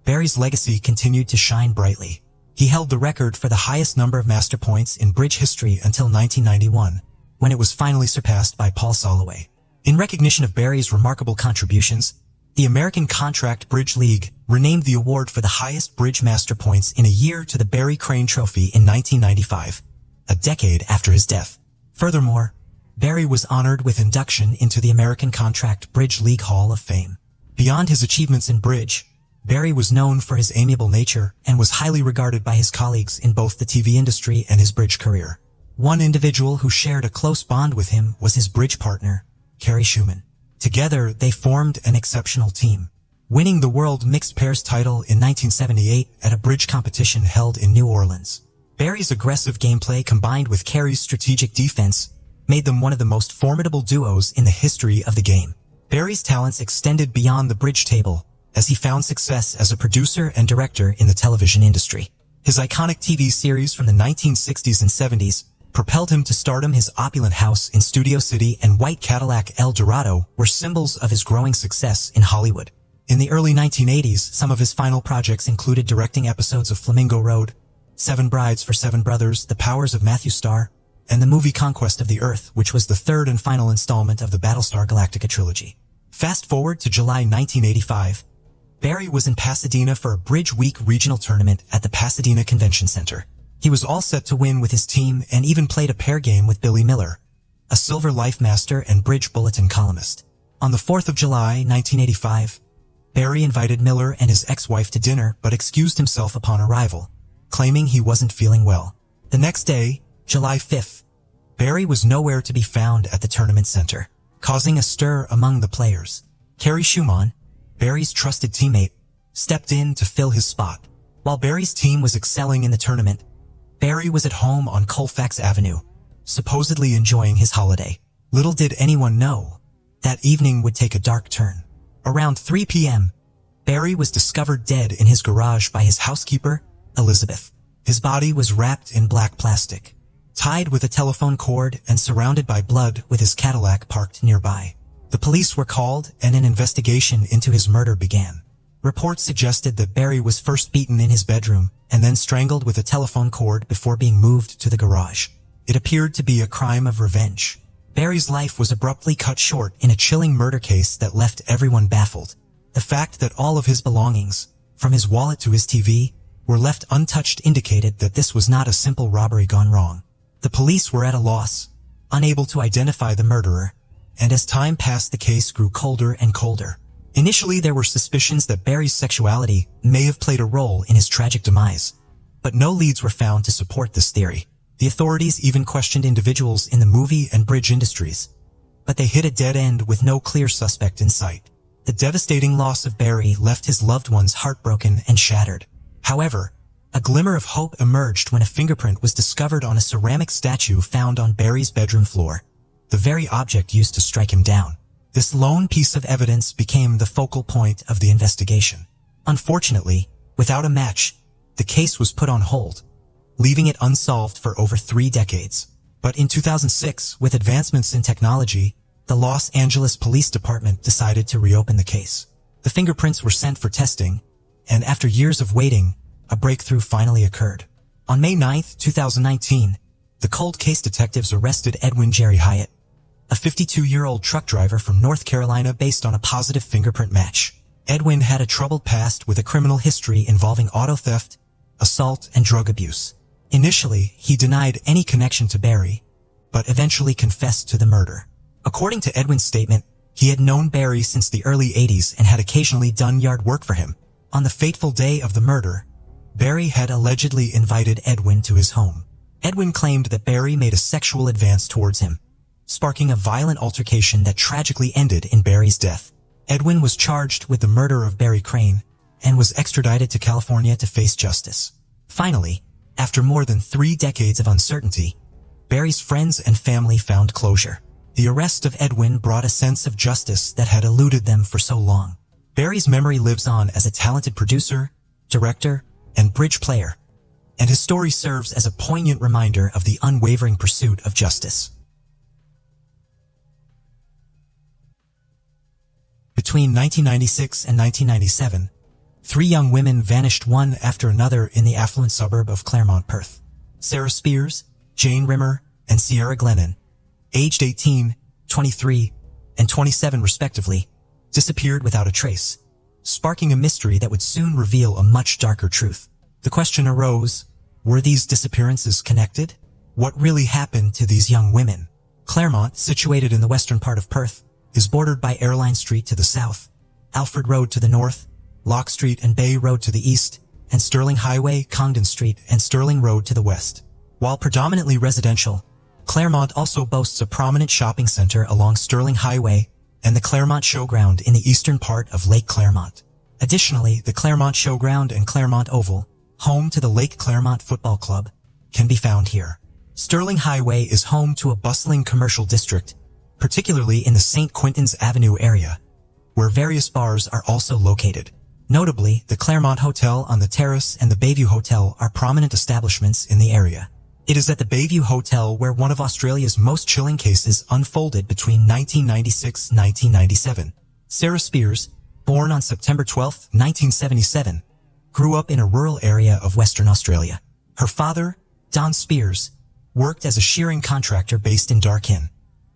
Barry's legacy continued to shine brightly. He held the record for the highest number of master points in bridge history until 1991, when it was finally surpassed by Paul Soloway. In recognition of Barry's remarkable contributions, the American Contract Bridge League renamed the award for the highest bridge master points in a year to the Barry Crane Trophy in 1995, a decade after his death. Furthermore, Barry was honored with induction into the American Contract Bridge League Hall of Fame. Beyond his achievements in bridge, Barry was known for his amiable nature and was highly regarded by his colleagues in both the TV industry and his bridge career. One individual who shared a close bond with him was his bridge partner, Carrie Schumann. Together, they formed an exceptional team, winning the World Mixed Pairs title in 1978 at a bridge competition held in New Orleans. Barry's aggressive gameplay combined with Carrie's strategic defense made them one of the most formidable duos in the history of the game. Barry's talents extended beyond the bridge table, as he found success as a producer and director in the television industry. His iconic TV series from the 1960s and 70s propelled him to stardom. His opulent house in Studio City and white Cadillac El Dorado were symbols of his growing success in Hollywood. In the early 1980s, some of his final projects included directing episodes of Flamingo Road, 7 Brides for 7 Brothers, The Powers of Matthew Starr, and the movie Conquest of the Earth, which was the third and final installment of the Battlestar Galactica trilogy. Fast forward to July 1985, Barry was in Pasadena for a Bridge Week regional tournament at the Pasadena Convention Center. He was all set to win with his team and even played a pair game with Billy Miller, a Silver Life Master and Bridge Bulletin columnist. On the 4th of July, 1985, Barry invited Miller and his ex-wife to dinner but excused himself upon arrival, claiming he wasn't feeling well. The next day, July 5th, Barry was nowhere to be found at the tournament center, causing a stir among the players. Carrie Schumann, Barry's trusted teammate, stepped in to fill his spot. While Barry's team was excelling in the tournament, Barry was at home on Colfax Avenue, supposedly enjoying his holiday. Little did anyone know, that evening would take a dark turn. Around 3 p.m., Barry was discovered dead in his garage by his housekeeper, Elizabeth. His body was wrapped in black plastic, tied with a telephone cord and surrounded by blood with his Cadillac parked nearby. The police were called and an investigation into his murder began. Reports suggested that Barry was first beaten in his bedroom and then strangled with a telephone cord before being moved to the garage. It appeared to be a crime of revenge. Barry's life was abruptly cut short in a chilling murder case that left everyone baffled. The fact that all of his belongings, from his wallet to his TV, were left untouched indicated that this was not a simple robbery gone wrong. The police were at a loss, unable to identify the murderer, and as time passed the case grew colder and colder. Initially there were suspicions that Barry's sexuality may have played a role in his tragic demise, but no leads were found to support this theory. The authorities even questioned individuals in the movie and bridge industries, but they hit a dead end with no clear suspect in sight. The devastating loss of Barry left his loved ones heartbroken and shattered. However, a glimmer of hope emerged when a fingerprint was discovered on a ceramic statue found on Barry's bedroom floor, the very object used to strike him down. This lone piece of evidence became the focal point of the investigation. Unfortunately, without a match, the case was put on hold, leaving it unsolved for over 3 decades. But in 2006, with advancements in technology, the Los Angeles Police Department decided to reopen the case. The fingerprints were sent for testing, and after years of waiting, a breakthrough finally occurred. On May 9, 2019, the cold case detectives arrested Edwin Jerry Hyatt, a 52-year-old truck driver from North Carolina based on a positive fingerprint match. Edwin had a troubled past with a criminal history involving auto theft, assault, and drug abuse. Initially, he denied any connection to Barry, but eventually confessed to the murder. According to Edwin's statement, he had known Barry since the early 80s and had occasionally done yard work for him. On the fateful day of the murder, Barry had allegedly invited Edwin to his home. Edwin claimed that Barry made a sexual advance towards him, sparking a violent altercation that tragically ended in Barry's death. Edwin was charged with the murder of Barry Crane and was extradited to California to face justice. Finally, after more than 3 decades of uncertainty, Barry's friends and family found closure. The arrest of Edwin brought a sense of justice that had eluded them for so long. Barry's memory lives on as a talented producer, director, and bridge player, and his story serves as a poignant reminder of the unwavering pursuit of justice. Between 1996 and 1997, 3 young women vanished one after another in the affluent suburb of Claremont, Perth. Sarah Spears, Jane Rimmer, and Sierra Glennon, aged 18, 23, and 27 respectively, disappeared without a trace, sparking a mystery that would soon reveal a much darker truth. The question arose, were these disappearances connected? What really happened to these young women? Claremont, situated in the western part of Perth, is bordered by Airline Street to the south, Alfred Road to the north, Lock Street and Bay Road to the east, and Sterling Highway, Congdon Street, and Sterling Road to the west. While predominantly residential, Claremont also boasts a prominent shopping center along Sterling Highway and the Claremont Showground in the eastern part of Lake Claremont. Additionally, the Claremont Showground and Claremont Oval, home to the Lake Claremont Football Club, can be found here. Sterling Highway is home to a bustling commercial district, particularly in the St. Quentin's Avenue area, where various bars are also located. Notably, the Claremont Hotel on the Terrace and the Bayview Hotel are prominent establishments in the area. It is at the Bayview Hotel where one of Australia's most chilling cases unfolded between 1996 and 1997. Sarah Spears, born on September 12, 1977, grew up in a rural area of Western Australia. Her father, Don Spears, worked as a shearing contractor based in Darkin,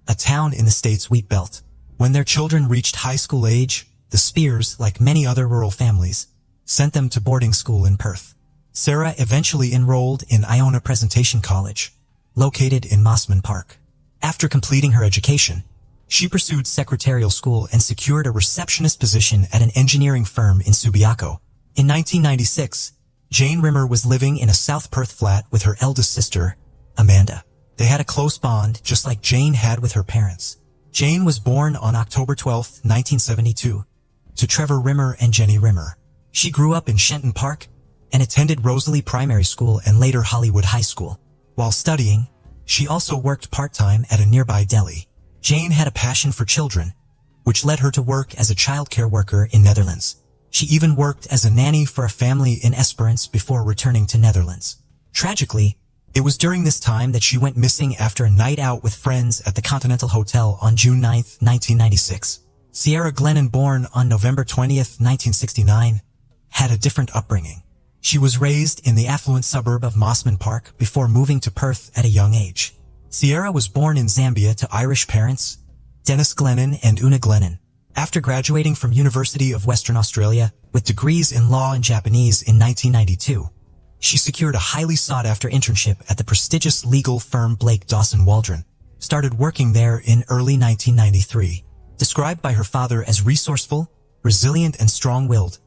a town in the state's wheat belt. When their children reached high school age, the Spears, like many other rural families, sent them to boarding school in Perth. Sarah eventually enrolled in Iona Presentation College, located in Mossman Park. After completing her education, she pursued secretarial school and secured a receptionist position at an engineering firm in Subiaco. In 1996, Jane Rimmer was living in a South Perth flat with her eldest sister, Amanda. They had a close bond, just like Jane had with her parents. Jane was born on October 12, 1972. to Trevor Rimmer and Jenny Rimmer. She grew up in Shenton Park and attended Rosalie Primary School and later Hollywood High School. While studying, she also worked part-time at a nearby deli. Jane had a passion for children, which led her to work as a childcare worker in Netherlands. She even worked as a nanny for a family in Esperance before returning to Netherlands. Tragically, it was during this time that she went missing after a night out with friends at the Continental Hotel on June 9, 1996. Ciara Glennon, born on November 20, 1969, had a different upbringing. She was raised in the affluent suburb of Mosman Park before moving to Perth at a young age. Ciara was born in Zambia to Irish parents, Dennis Glennon and Una Glennon. After graduating from University of Western Australia with degrees in law and Japanese in 1992, she secured a highly sought-after internship at the prestigious legal firm Blake Dawson Waldron, started working there in early 1993. Described by her father as resourceful, resilient, and strong-willed,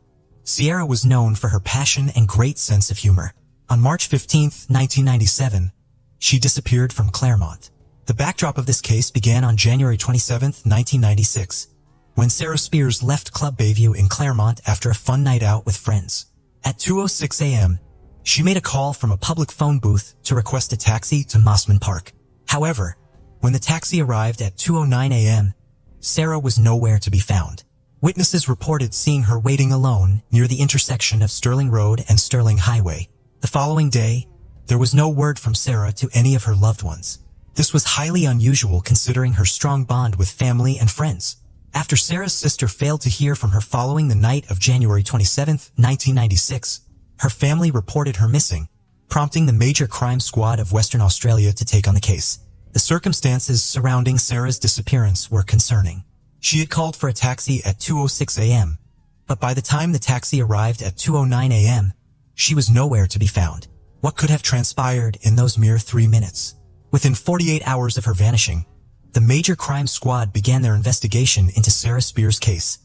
Ciara was known for her passion and great sense of humor. On March 15, 1997, she disappeared from Claremont. The backdrop of this case began on January 27, 1996, when Sarah Spears left Club Bayview in Claremont after a fun night out with friends. At 2:06 a.m., she made a call from a public phone booth to request a taxi to Mosman Park. However, when the taxi arrived at 2:09 a.m., Sarah was nowhere to be found. Witnesses reported seeing her waiting alone near the intersection of Sterling Road and Sterling Highway. The following day, there was no word from Sarah to any of her loved ones. This was highly unusual considering her strong bond with family and friends. After Sarah's sister failed to hear from her following the night of January 27, 1996, her family reported her missing, prompting the Major Crime Squad of Western Australia to take on the case. The circumstances surrounding Sarah's disappearance were concerning. She had called for a taxi at 2:06 a.m., but by the time the taxi arrived at 2:09 a.m., she was nowhere to be found. What could have transpired in those mere 3 minutes? Within 48 hours of her vanishing, the Major Crime Squad began their investigation into Sarah Spears' case,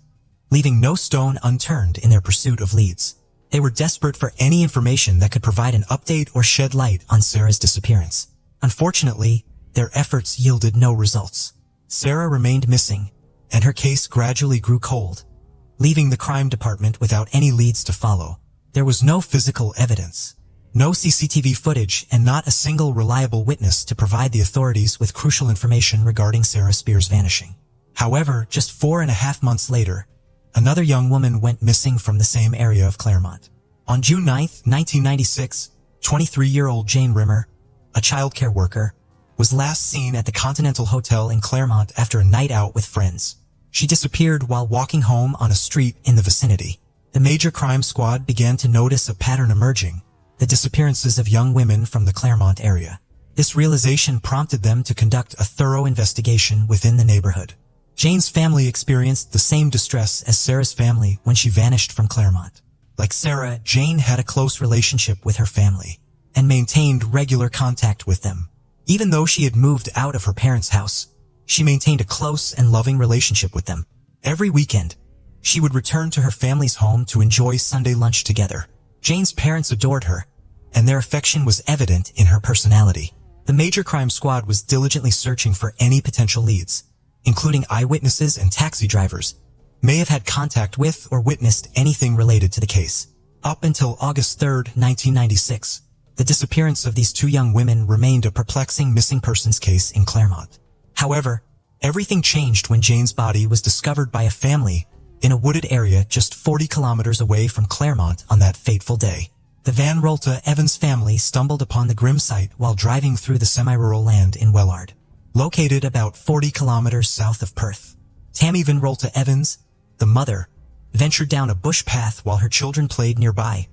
leaving no stone unturned in their pursuit of leads. They were desperate for any information that could provide an update or shed light on Sarah's disappearance. Unfortunately, their efforts yielded no results. Sarah remained missing, and her case gradually grew cold, leaving the crime department without any leads to follow. There was no physical evidence, no CCTV footage, and not a single reliable witness to provide the authorities with crucial information regarding Sarah Spears' vanishing. However, just 4.5 months later, another young woman went missing from the same area of Claremont. On June 9, 1996, 23-year-old Jane Rimmer, a childcare worker, was last seen at the Continental Hotel in Claremont after a night out with friends. She disappeared while walking home on a street in the vicinity. The Major Crime Squad began to notice a pattern emerging: the disappearances of young women from the Claremont area. This realization prompted them to conduct a thorough investigation within the neighborhood. Jane's family experienced the same distress as Sarah's family when she vanished from Claremont. Like Sarah, Jane had a close relationship with her family and maintained regular contact with them. Even though she had moved out of her parents' house, she maintained a close and loving relationship with them. Every weekend, she would return to her family's home to enjoy Sunday lunch together. Jane's parents adored her, and their affection was evident in her personality. The Major Crime Squad was diligently searching for any potential leads, including eyewitnesses and taxi drivers, may have had contact with or witnessed anything related to the case. Up until August 3, 1996, the disappearance of these two young women remained a perplexing missing persons case in Claremont. However, everything changed when Jane's body was discovered by a family in a wooded area just 40 kilometers away from Claremont on that fateful day. The Van Rolta Evans family stumbled upon the grim sight while driving through the semi-rural land in Wellard, located about 40 kilometers south of Perth. Tammy Van Rolta Evans, the mother, ventured down a bush path while her children played nearby,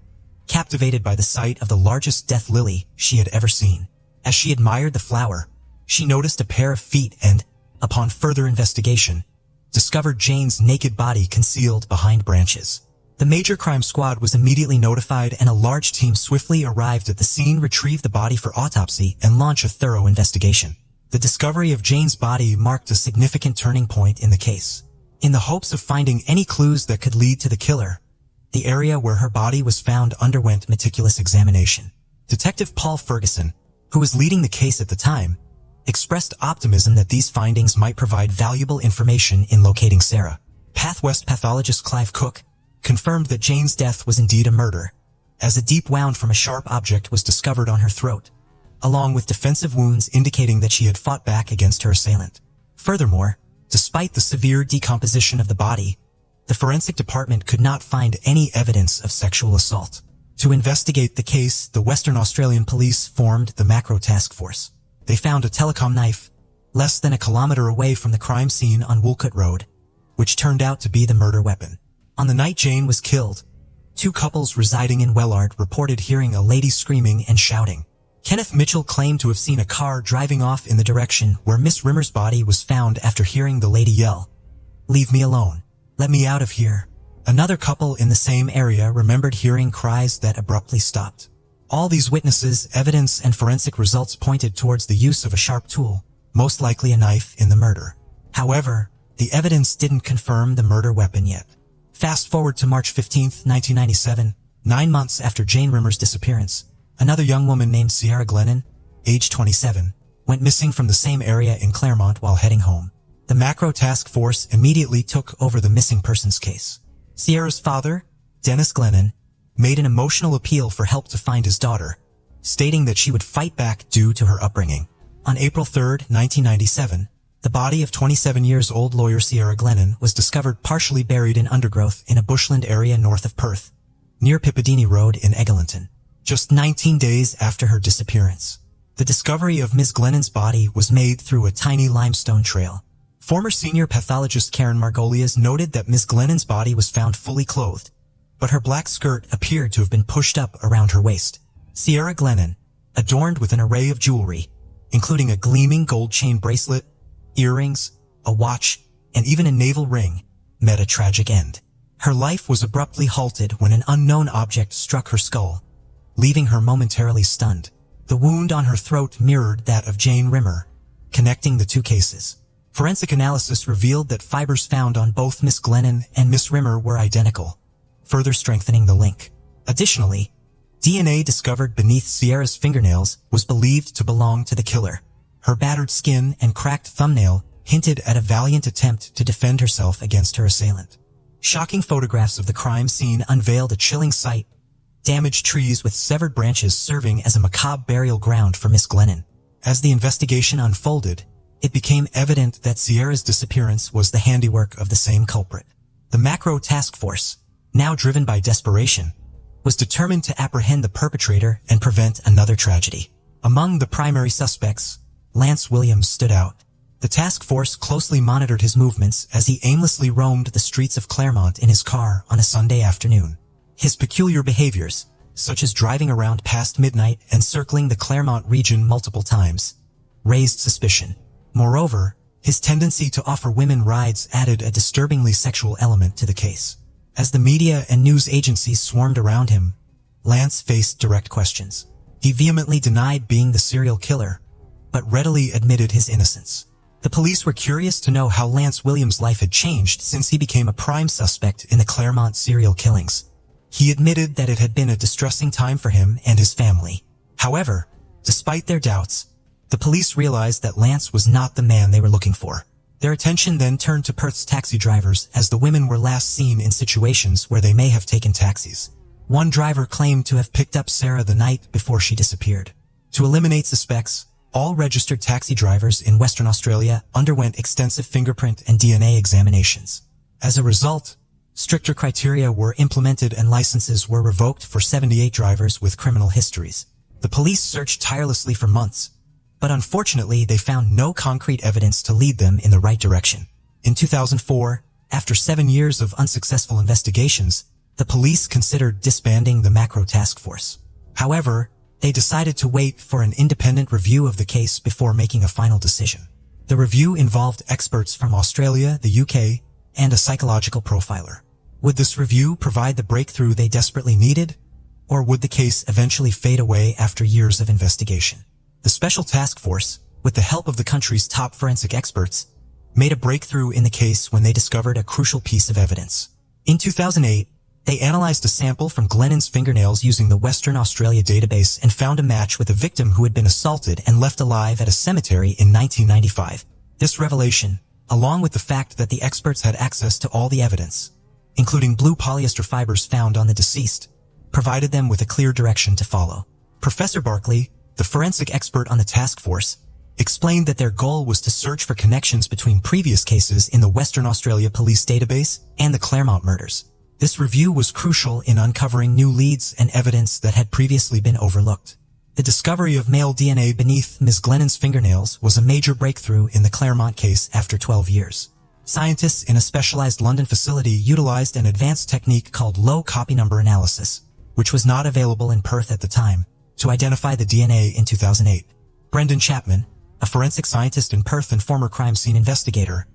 captivated by the sight of the largest death lily she had ever seen. As she admired the flower, she noticed a pair of feet and, upon further investigation, discovered Jane's naked body concealed behind branches. The Major Crime Squad was immediately notified, and a large team swiftly arrived at the scene, retrieved the body for autopsy, and launched a thorough investigation. The discovery of Jane's body marked a significant turning point in the case. In the hopes of finding any clues that could lead to the killer, the area where her body was found underwent meticulous examination. Detective Paul Ferguson, who was leading the case at the time, expressed optimism that these findings might provide valuable information in locating Sarah. Pathwest pathologist Clive Cook confirmed that Jane's death was indeed a murder, as a deep wound from a sharp object was discovered on her throat, along with defensive wounds indicating that she had fought back against her assailant. Furthermore, despite the severe decomposition of the body, the forensic department could not find any evidence of sexual assault. To investigate the case, the Western Australian police formed the Macro Task Force. They found a telecom knife less than a kilometer away from the crime scene on Woolcott Road, which turned out to be the murder weapon. On the night Jane was killed, two couples residing in Wellard reported hearing a lady screaming and shouting. Kenneth Mitchell claimed to have seen a car driving off in the direction where Miss Rimmer's body was found after hearing the lady yell, "Leave me alone. Let me out of here." Another couple in the same area remembered hearing cries that abruptly stopped. All these witnesses, evidence, and forensic results pointed towards the use of a sharp tool, most likely a knife, in the murder. However, the evidence didn't confirm the murder weapon yet. Fast forward to March 15, 1997, 9 months after Jane Rimmer's disappearance, another young woman named Sierra Glennon, age 27, went missing from the same area in Claremont while heading home. The Macro Task Force immediately took over the missing persons case. Sierra's father, Dennis Glennon, made an emotional appeal for help to find his daughter, stating that she would fight back due to her upbringing. On April 3, 1997, the body of 27-year-old lawyer Sierra Glennon was discovered partially buried in undergrowth in a bushland area north of Perth, near Pippedini Road in Eglinton, just 19 days after her disappearance. The discovery of Ms. Glennon's body was made through a tiny limestone trail. Former senior pathologist Karen Margolies noted that Ms. Glennon's body was found fully clothed, but her black skirt appeared to have been pushed up around her waist. Sierra Glennon, adorned with an array of jewelry, including a gleaming gold chain bracelet, earrings, a watch, and even a navel ring, met a tragic end. Her life was abruptly halted when an unknown object struck her skull, leaving her momentarily stunned. The wound on her throat mirrored that of Jane Rimmer, connecting the two cases. Forensic analysis revealed that fibers found on both Miss Glennon and Miss Rimmer were identical, further strengthening the link. Additionally, DNA discovered beneath Sierra's fingernails was believed to belong to the killer. Her battered skin and cracked thumbnail hinted at a valiant attempt to defend herself against her assailant. Shocking photographs of the crime scene unveiled a chilling sight: damaged trees with severed branches serving as a macabre burial ground for Miss Glennon. As the investigation unfolded, it became evident that Sierra's disappearance was the handiwork of the same culprit. The Macro Task Force, now driven by desperation, was determined to apprehend the perpetrator and prevent another tragedy. Among the primary suspects, Lance Williams stood out. The task force closely monitored his movements as he aimlessly roamed the streets of Claremont in his car on a Sunday afternoon. His peculiar behaviors, such as driving around past midnight and circling the Claremont region multiple times, raised suspicion. Moreover, his tendency to offer women rides added a disturbingly sexual element to the case. As the media and news agencies swarmed around him, Lance faced direct questions. He vehemently denied being the serial killer, but readily admitted his innocence. The police were curious to know how Lance Williams' life had changed since he became a prime suspect in the Claremont serial killings. He admitted that it had been a distressing time for him and his family. However, despite their doubts, the police realized that Lance was not the man they were looking for. Their attention then turned to Perth's taxi drivers, as the women were last seen in situations where they may have taken taxis. One driver claimed to have picked up Sarah the night before she disappeared. To eliminate suspects, all registered taxi drivers in Western Australia underwent extensive fingerprint and DNA examinations. As a result, stricter criteria were implemented and licenses were revoked for 78 drivers with criminal histories. The police searched tirelessly for months, but unfortunately they found no concrete evidence to lead them in the right direction. In 2004, after 7 years of unsuccessful investigations, the police considered disbanding the Macro Task Force. However, they decided to wait for an independent review of the case before making a final decision. The review involved experts from Australia, the UK, and a psychological profiler. Would this review provide the breakthrough they desperately needed, or would the case eventually fade away after years of investigation? The Special Task Force, with the help of the country's top forensic experts, made a breakthrough in the case when they discovered a crucial piece of evidence. In 2008, they analyzed a sample from Glennon's fingernails using the Western Australia database and found a match with a victim who had been assaulted and left alive at a cemetery in 1995. This revelation, along with the fact that the experts had access to all the evidence, including blue polyester fibers found on the deceased, provided them with a clear direction to follow. Professor Barkley, the forensic expert on the task force, explained that their goal was to search for connections between previous cases in the Western Australia Police database and the Claremont murders. This review was crucial in uncovering new leads and evidence that had previously been overlooked. The discovery of male DNA beneath Ms. Glennon's fingernails was a major breakthrough in the Claremont case after 12 years. Scientists in a specialized London facility utilized an advanced technique called low copy number analysis, which was not available in Perth at the time, to identify the DNA in 2008. Brendan Chapman, a forensic scientist in Perth and former crime scene investigator,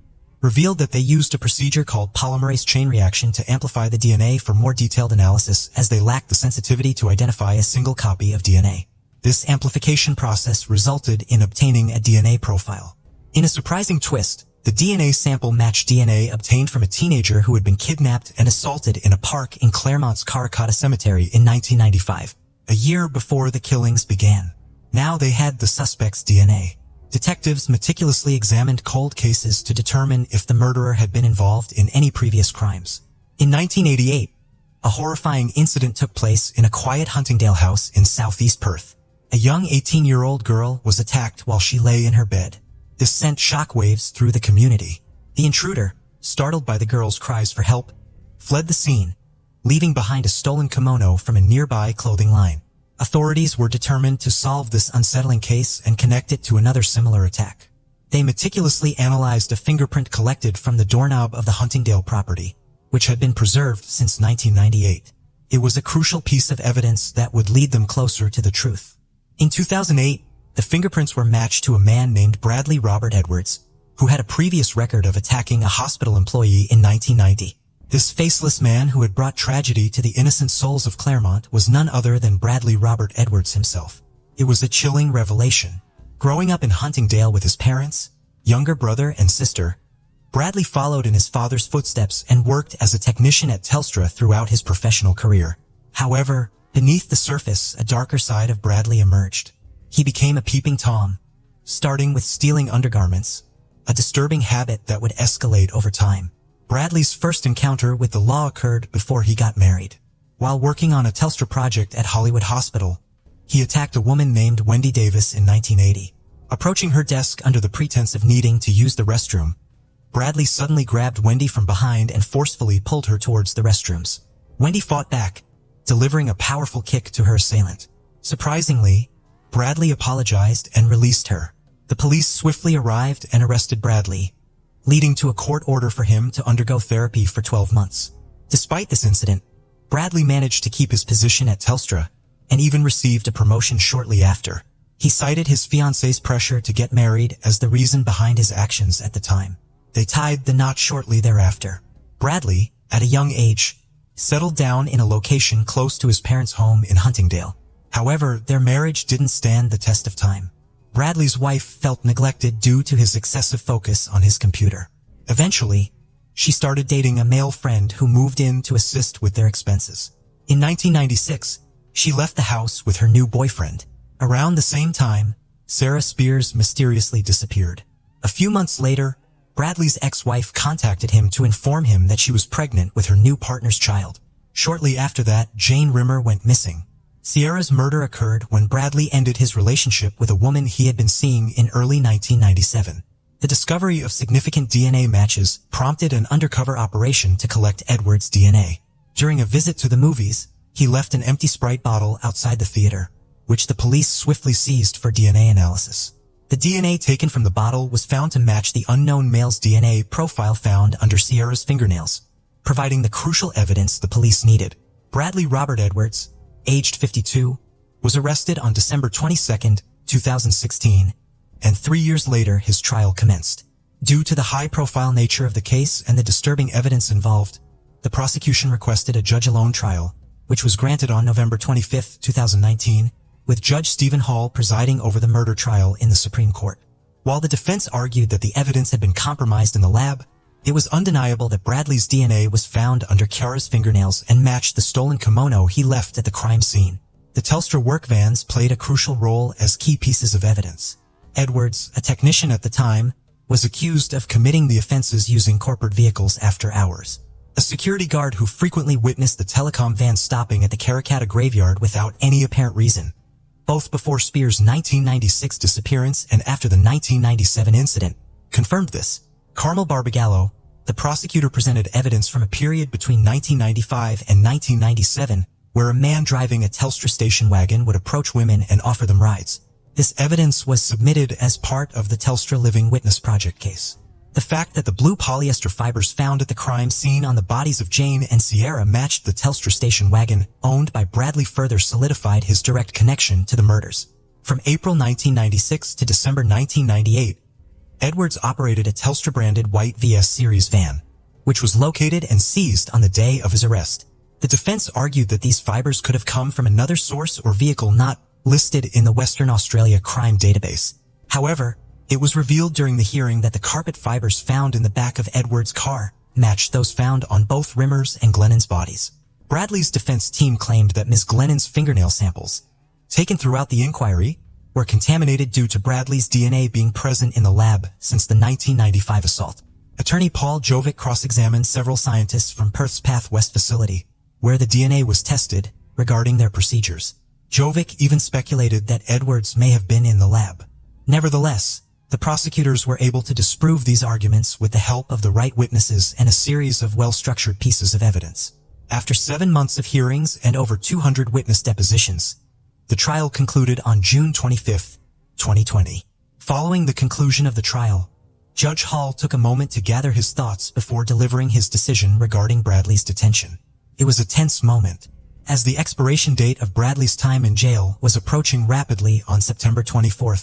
revealed that they used a procedure called polymerase chain reaction to amplify the DNA for more detailed analysis, as they lacked the sensitivity to identify a single copy of DNA. This amplification process resulted in obtaining a DNA profile. In a surprising twist, the DNA sample matched DNA obtained from a teenager who had been kidnapped and assaulted in a park in Claremont's Karrakatta Cemetery in 1995, a year before the killings began. Now they had the suspect's DNA. Detectives meticulously examined cold cases to determine if the murderer had been involved in any previous crimes. In 1988, a horrifying incident took place in a quiet Huntingdale house in southeast Perth. A young 18-year-old girl was attacked while she lay in her bed. This sent shockwaves through the community. The intruder, startled by the girl's cries for help, fled the scene, leaving behind a stolen kimono from a nearby clothing line. Authorities were determined to solve this unsettling case and connect it to another similar attack. They meticulously analyzed a fingerprint collected from the doorknob of the Huntingdale property, which had been preserved since 1998. It was a crucial piece of evidence that would lead them closer to the truth. In 2008, the fingerprints were matched to a man named Bradley Robert Edwards, who had a previous record of attacking a hospital employee in 1990. This faceless man who had brought tragedy to the innocent souls of Claremont was none other than Bradley Robert Edwards himself. It was a chilling revelation. Growing up in Huntingdale with his parents, younger brother and sister, Bradley followed in his father's footsteps and worked as a technician at Telstra throughout his professional career. However, beneath the surface, a darker side of Bradley emerged. He became a peeping Tom, starting with stealing undergarments, a disturbing habit that would escalate over time. Bradley's first encounter with the law occurred before he got married. While working on a Telstra project at Hollywood Hospital, he attacked a woman named Wendy Davis in 1980. Approaching her desk under the pretense of needing to use the restroom, Bradley suddenly grabbed Wendy from behind and forcefully pulled her towards the restrooms. Wendy fought back, delivering a powerful kick to her assailant. Surprisingly, Bradley apologized and released her. The police swiftly arrived and arrested Bradley, leading to a court order for him to undergo therapy for 12 months. Despite this incident, Bradley managed to keep his position at Telstra and even received a promotion shortly after. He cited his fiancée's pressure to get married as the reason behind his actions at the time. They tied the knot shortly thereafter. Bradley, at a young age, settled down in a location close to his parents' home in Huntingdale. However, their marriage didn't stand the test of time. Bradley's wife felt neglected due to his excessive focus on his computer. Eventually, she started dating a male friend who moved in to assist with their expenses. In 1996, she left the house with her new boyfriend. Around the same time, Sarah Spears mysteriously disappeared. A few months later, Bradley's ex-wife contacted him to inform him that she was pregnant with her new partner's child. Shortly after that, Jane Rimmer went missing. Sierra's murder occurred when Bradley ended his relationship with a woman he had been seeing in early 1997. The discovery of significant DNA matches prompted an undercover operation to collect Edwards' DNA. During a visit to the movies, he left an empty Sprite bottle outside the theater, which the police swiftly seized for DNA analysis. The DNA taken from the bottle was found to match the unknown male's DNA profile found under Sierra's fingernails, providing the crucial evidence the police needed. Bradley Robert Edwards, aged 52, was arrested on December 22, 2016, and 3 years later his trial commenced. Due to the high-profile nature of the case and the disturbing evidence involved, the prosecution requested a judge-alone trial, which was granted on November 25, 2019, with Judge Stephen Hall presiding over the murder trial in the Supreme Court. While the defense argued that the evidence had been compromised in the lab, it was undeniable that Bradley's DNA was found under Chiara's fingernails and matched the stolen kimono he left at the crime scene. The Telstra work vans played a crucial role as key pieces of evidence. Edwards, a technician at the time, was accused of committing the offenses using corporate vehicles after hours. A security guard who frequently witnessed the telecom van stopping at the Karrakatta graveyard without any apparent reason, both before Spears' 1996 disappearance and after the 1997 incident, confirmed this. Carmel Barbagallo, the prosecutor, presented evidence from a period between 1995 and 1997 where a man driving a Telstra station wagon would approach women and offer them rides. This evidence was submitted as part of the Telstra Living Witness Project case. The fact that the blue polyester fibers found at the crime scene on the bodies of Jane and Sierra matched the Telstra station wagon owned by Bradley further solidified his direct connection to the murders. From April 1996 to December 1998, Edwards operated a Telstra-branded white VS Series van, which was located and seized on the day of his arrest. The defense argued that these fibers could have come from another source or vehicle not listed in the Western Australia crime database. However, it was revealed during the hearing that the carpet fibers found in the back of Edwards' car matched those found on both Rimmer's and Glennon's bodies. Bradley's defense team claimed that Ms. Glennon's fingernail samples, taken throughout the inquiry, were contaminated due to Bradley's DNA being present in the lab since the 1995 assault. Attorney Paul Jovic cross-examined several scientists from Perth's Path West facility, where the DNA was tested, regarding their procedures. Jovic even speculated that Edwards may have been in the lab. Nevertheless, the prosecutors were able to disprove these arguments with the help of the right witnesses and a series of well-structured pieces of evidence. After 7 months of hearings and over 200 witness depositions, the trial concluded on June 25, 2020. Following the conclusion of the trial, Judge Hall took a moment to gather his thoughts before delivering his decision regarding Bradley's detention. It was a tense moment, as the expiration date of Bradley's time in jail was approaching rapidly on September 24,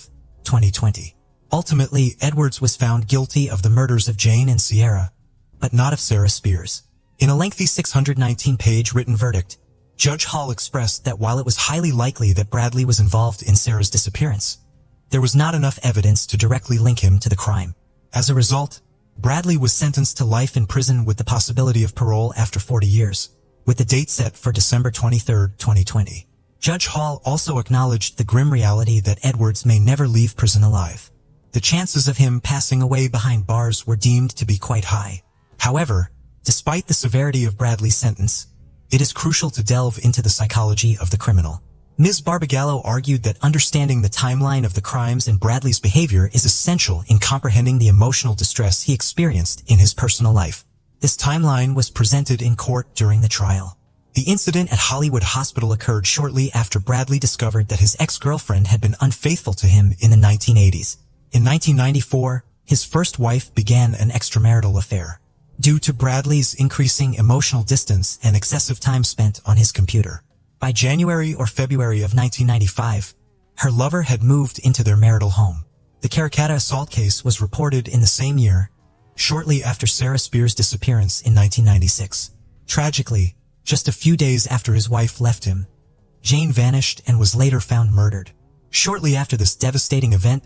2020. Ultimately, Edwards was found guilty of the murders of Jane and Sierra, but not of Sarah Spears. In a lengthy 619-page written verdict, Judge Hall expressed that while it was highly likely that Bradley was involved in Sarah's disappearance, there was not enough evidence to directly link him to the crime. As a result, Bradley was sentenced to life in prison with the possibility of parole after 40 years, with the date set for December 23, 2020. Judge Hall also acknowledged the grim reality that Edwards may never leave prison alive. The chances of him passing away behind bars were deemed to be quite high. However, despite the severity of Bradley's sentence, it is crucial to delve into the psychology of the criminal. Ms. Barbagallo argued that understanding the timeline of the crimes and Bradley's behavior is essential in comprehending the emotional distress he experienced in his personal life. This timeline was presented in court during the trial. The incident at Hollywood Hospital occurred shortly after Bradley discovered that his ex-girlfriend had been unfaithful to him in the 1980s. In 1994, his first wife began an extramarital affair. Due to Bradley's increasing emotional distance and excessive time spent on his computer. By January or February of 1995, her lover had moved into their marital home. The Karrakatta assault case was reported in the same year, shortly after Sarah Spears' disappearance in 1996. Tragically, just a few days after his wife left him, Jane vanished and was later found murdered. Shortly after this devastating event,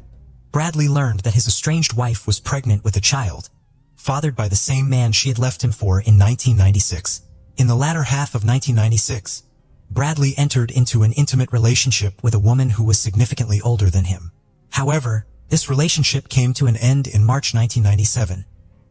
Bradley learned that his estranged wife was pregnant with a child, fathered by the same man she had left him for in 1996. In the latter half of 1996, Bradley entered into an intimate relationship with a woman who was significantly older than him. However, this relationship came to an end in March 1997,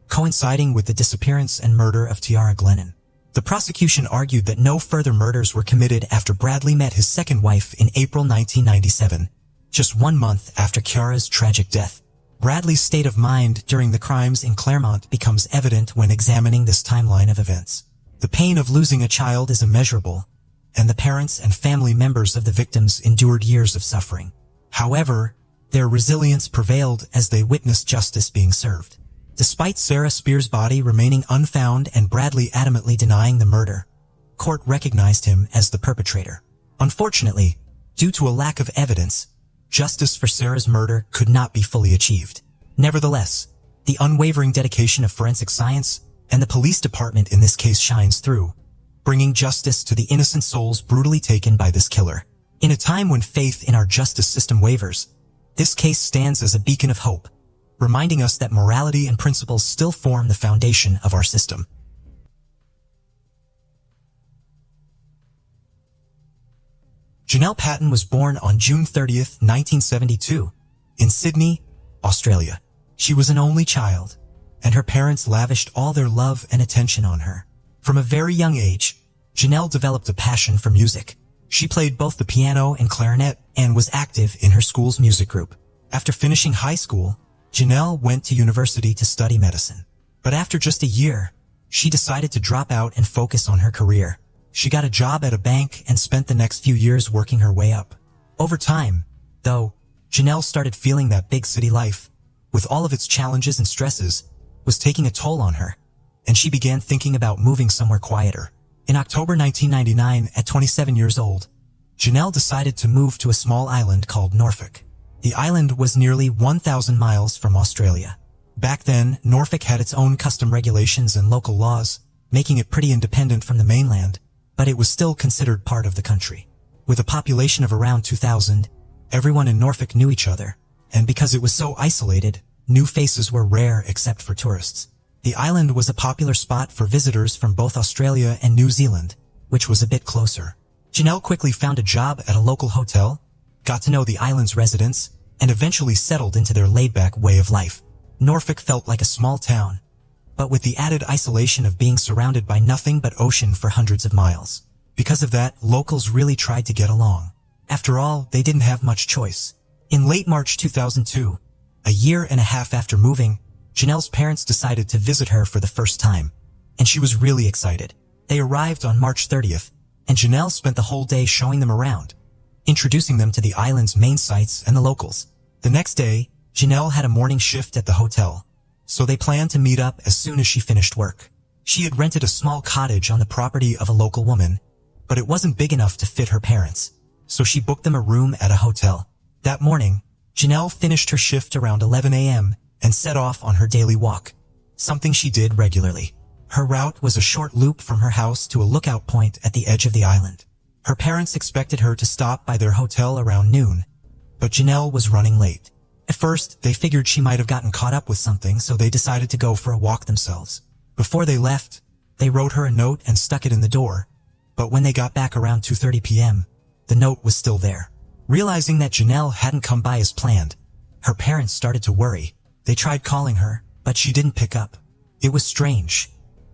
coinciding with the disappearance and murder of Tiara Glennon. The prosecution argued that no further murders were committed after Bradley met his second wife in April 1997, just 1 month after Kiara's tragic death. Bradley's state of mind during the crimes in Claremont becomes evident when examining this timeline of events. The pain of losing a child is immeasurable, and the parents and family members of the victims endured years of suffering. However, their resilience prevailed as they witnessed justice being served. Despite Sarah Spears' body remaining unfound and Bradley adamantly denying the murder, court recognized him as the perpetrator. Unfortunately, due to a lack of evidence, justice for Sarah's murder could not be fully achieved. Nevertheless, the unwavering dedication of forensic science and the police department in this case shines through, bringing justice to the innocent souls brutally taken by this killer. In a time when faith in our justice system wavers, this case stands as a beacon of hope, reminding us that morality and principles still form the foundation of our system. Janelle Patton was born on June 30, 1972, in Sydney, Australia. She was an only child, and her parents lavished all their love and attention on her. From a very young age, Janelle developed a passion for music. She played both the piano and clarinet and was active in her school's music group. After finishing high school, Janelle went to university to study medicine. But after just a year, she decided to drop out and focus on her career. She got a job at a bank and spent the next few years working her way up. Over time, though, Janelle started feeling that big city life, with all of its challenges and stresses, was taking a toll on her, and she began thinking about moving somewhere quieter. In October 1999, at 27 years old, Janelle decided to move to a small island called Norfolk. The island was nearly 1,000 miles from Australia. Back then, Norfolk had its own custom regulations and local laws, making it pretty independent from the mainland, but it was still considered part of the country. With a population of around 2,000, everyone in Norfolk knew each other, and because it was so isolated, new faces were rare except for tourists. The island was a popular spot for visitors from both Australia and New Zealand, which was a bit closer. Janelle quickly found a job at a local hotel, got to know the island's residents, and eventually settled into their laid-back way of life. Norfolk felt like a small town, but with the added isolation of being surrounded by nothing but ocean for hundreds of miles. Because of that, locals really tried to get along. After all, they didn't have much choice. In late March 2002, a year and a half after moving, Janelle's parents decided to visit her for the first time, and she was really excited. They arrived on March 30th, and Janelle spent the whole day showing them around, introducing them to the island's main sites and the locals. The next day, Janelle had a morning shift at the hotel, so they planned to meet up as soon as she finished work. She had rented a small cottage on the property of a local woman, but it wasn't big enough to fit her parents, so she booked them a room at a hotel. That morning, Janelle finished her shift around 11 a.m. and set off on her daily walk, something she did regularly. Her route was a short loop from her house to a lookout point at the edge of the island. Her parents expected her to stop by their hotel around noon, but Janelle was running late. At first, they figured she might have gotten caught up with something, so they decided to go for a walk themselves. Before they left, they wrote her a note and stuck it in the door, but when they got back around 2:30 p.m., the note was still there. Realizing that Janelle hadn't come by as planned, her parents started to worry. They tried calling her, but she didn't pick up. It was strange.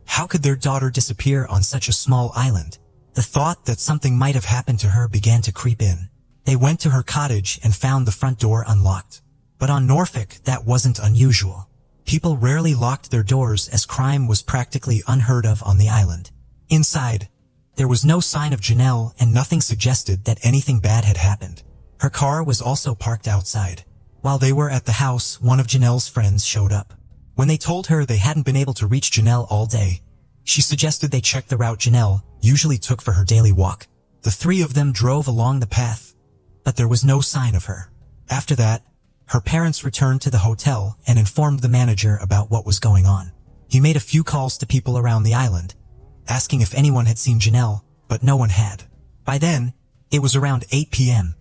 How could their daughter disappear on such a small island? The thought that something might have happened to her began to creep in. They went to her cottage and found the front door unlocked. But on Norfolk, that wasn't unusual. People rarely locked their doors as crime was practically unheard of on the island. Inside, there was no sign of Janelle and nothing suggested that anything bad had happened. Her car was also parked outside. While they were at the house, one of Janelle's friends showed up. When they told her they hadn't been able to reach Janelle all day, she suggested they check the route Janelle usually took for her daily walk. The three of them drove along the path, but there was no sign of her. After that, her parents returned to the hotel and informed the manager about what was going on. He made a few calls to people around the island, asking if anyone had seen Janelle, but no one had. By then, it was around 8 p.m.,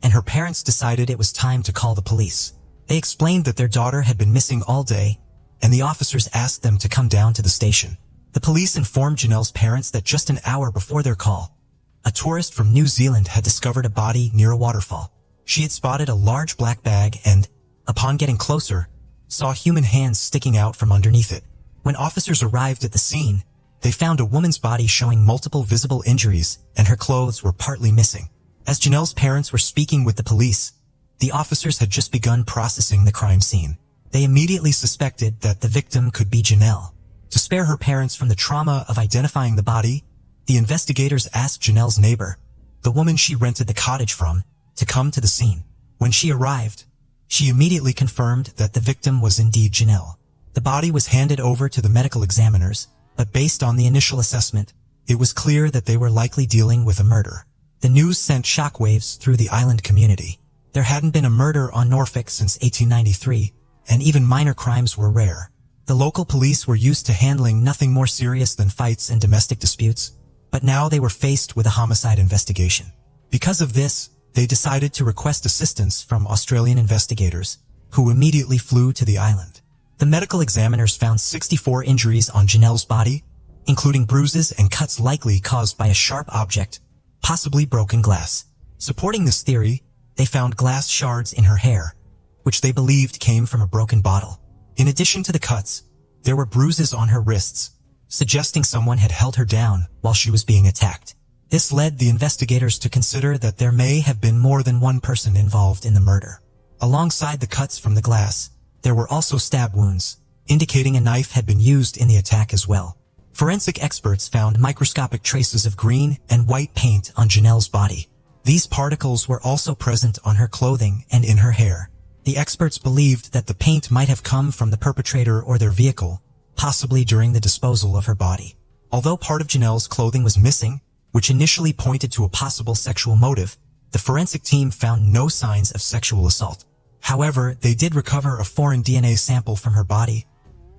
and her parents decided it was time to call the police. They explained that their daughter had been missing all day, and the officers asked them to come down to the station. The police informed Janelle's parents that just an hour before their call, a tourist from New Zealand had discovered a body near a waterfall. She had spotted a large black bag and, upon getting closer, saw human hands sticking out from underneath it. When officers arrived at the scene, they found a woman's body showing multiple visible injuries, and her clothes were partly missing. As Janelle's parents were speaking with the police, the officers had just begun processing the crime scene. They immediately suspected that the victim could be Janelle. To spare her parents from the trauma of identifying the body, the investigators asked Janelle's neighbor, the woman she rented the cottage from, to come to the scene. When she arrived, she immediately confirmed that the victim was indeed Janelle. The body was handed over to the medical examiners, but based on the initial assessment, it was clear that they were likely dealing with a murder. The news sent shockwaves through the island community. There hadn't been a murder on Norfolk since 1893, and even minor crimes were rare. The local police were used to handling nothing more serious than fights and domestic disputes, but now they were faced with a homicide investigation. Because of this, they decided to request assistance from Australian investigators, who immediately flew to the island. The medical examiners found 64 injuries on Janelle's body, including bruises and cuts likely caused by a sharp object, possibly broken glass. Supporting this theory, they found glass shards in her hair, which they believed came from a broken bottle. In addition to the cuts, there were bruises on her wrists, suggesting someone had held her down while she was being attacked. This led the investigators to consider that there may have been more than one person involved in the murder. Alongside the cuts from the glass, there were also stab wounds, indicating a knife had been used in the attack as well. Forensic experts found microscopic traces of green and white paint on Janelle's body. These particles were also present on her clothing and in her hair. The experts believed that the paint might have come from the perpetrator or their vehicle, possibly during the disposal of her body. Although part of Janelle's clothing was missing, which initially pointed to a possible sexual motive, the forensic team found no signs of sexual assault. However, they did recover a foreign DNA sample from her body,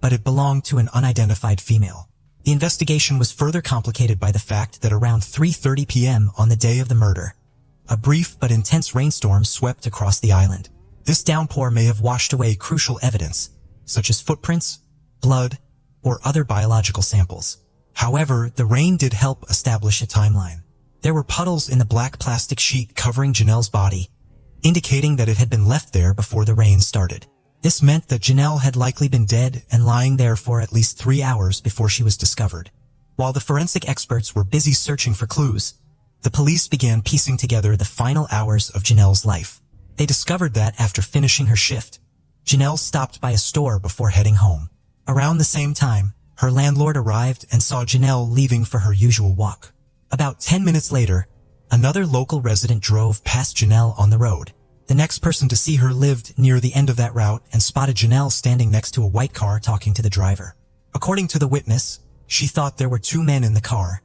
but it belonged to an unidentified female. The investigation was further complicated by the fact that around 3:30 p.m. on the day of the murder, a brief but intense rainstorm swept across the island. This downpour may have washed away crucial evidence, such as footprints, blood, or other biological samples. However, the rain did help establish a timeline. There were puddles in the black plastic sheet covering Janelle's body, indicating that it had been left there before the rain started. This meant that Janelle had likely been dead and lying there for at least 3 hours before she was discovered. While the forensic experts were busy searching for clues, the police began piecing together the final hours of Janelle's life. They discovered that after finishing her shift, Janelle stopped by a store before heading home. Around the same time, her landlord arrived and saw Janelle leaving for her usual walk. About 10 minutes later, another local resident drove past Janelle on the road. The next person to see her lived near the end of that route and spotted Janelle standing next to a white car talking to the driver. According to the witness, she thought there were 2 men in the car,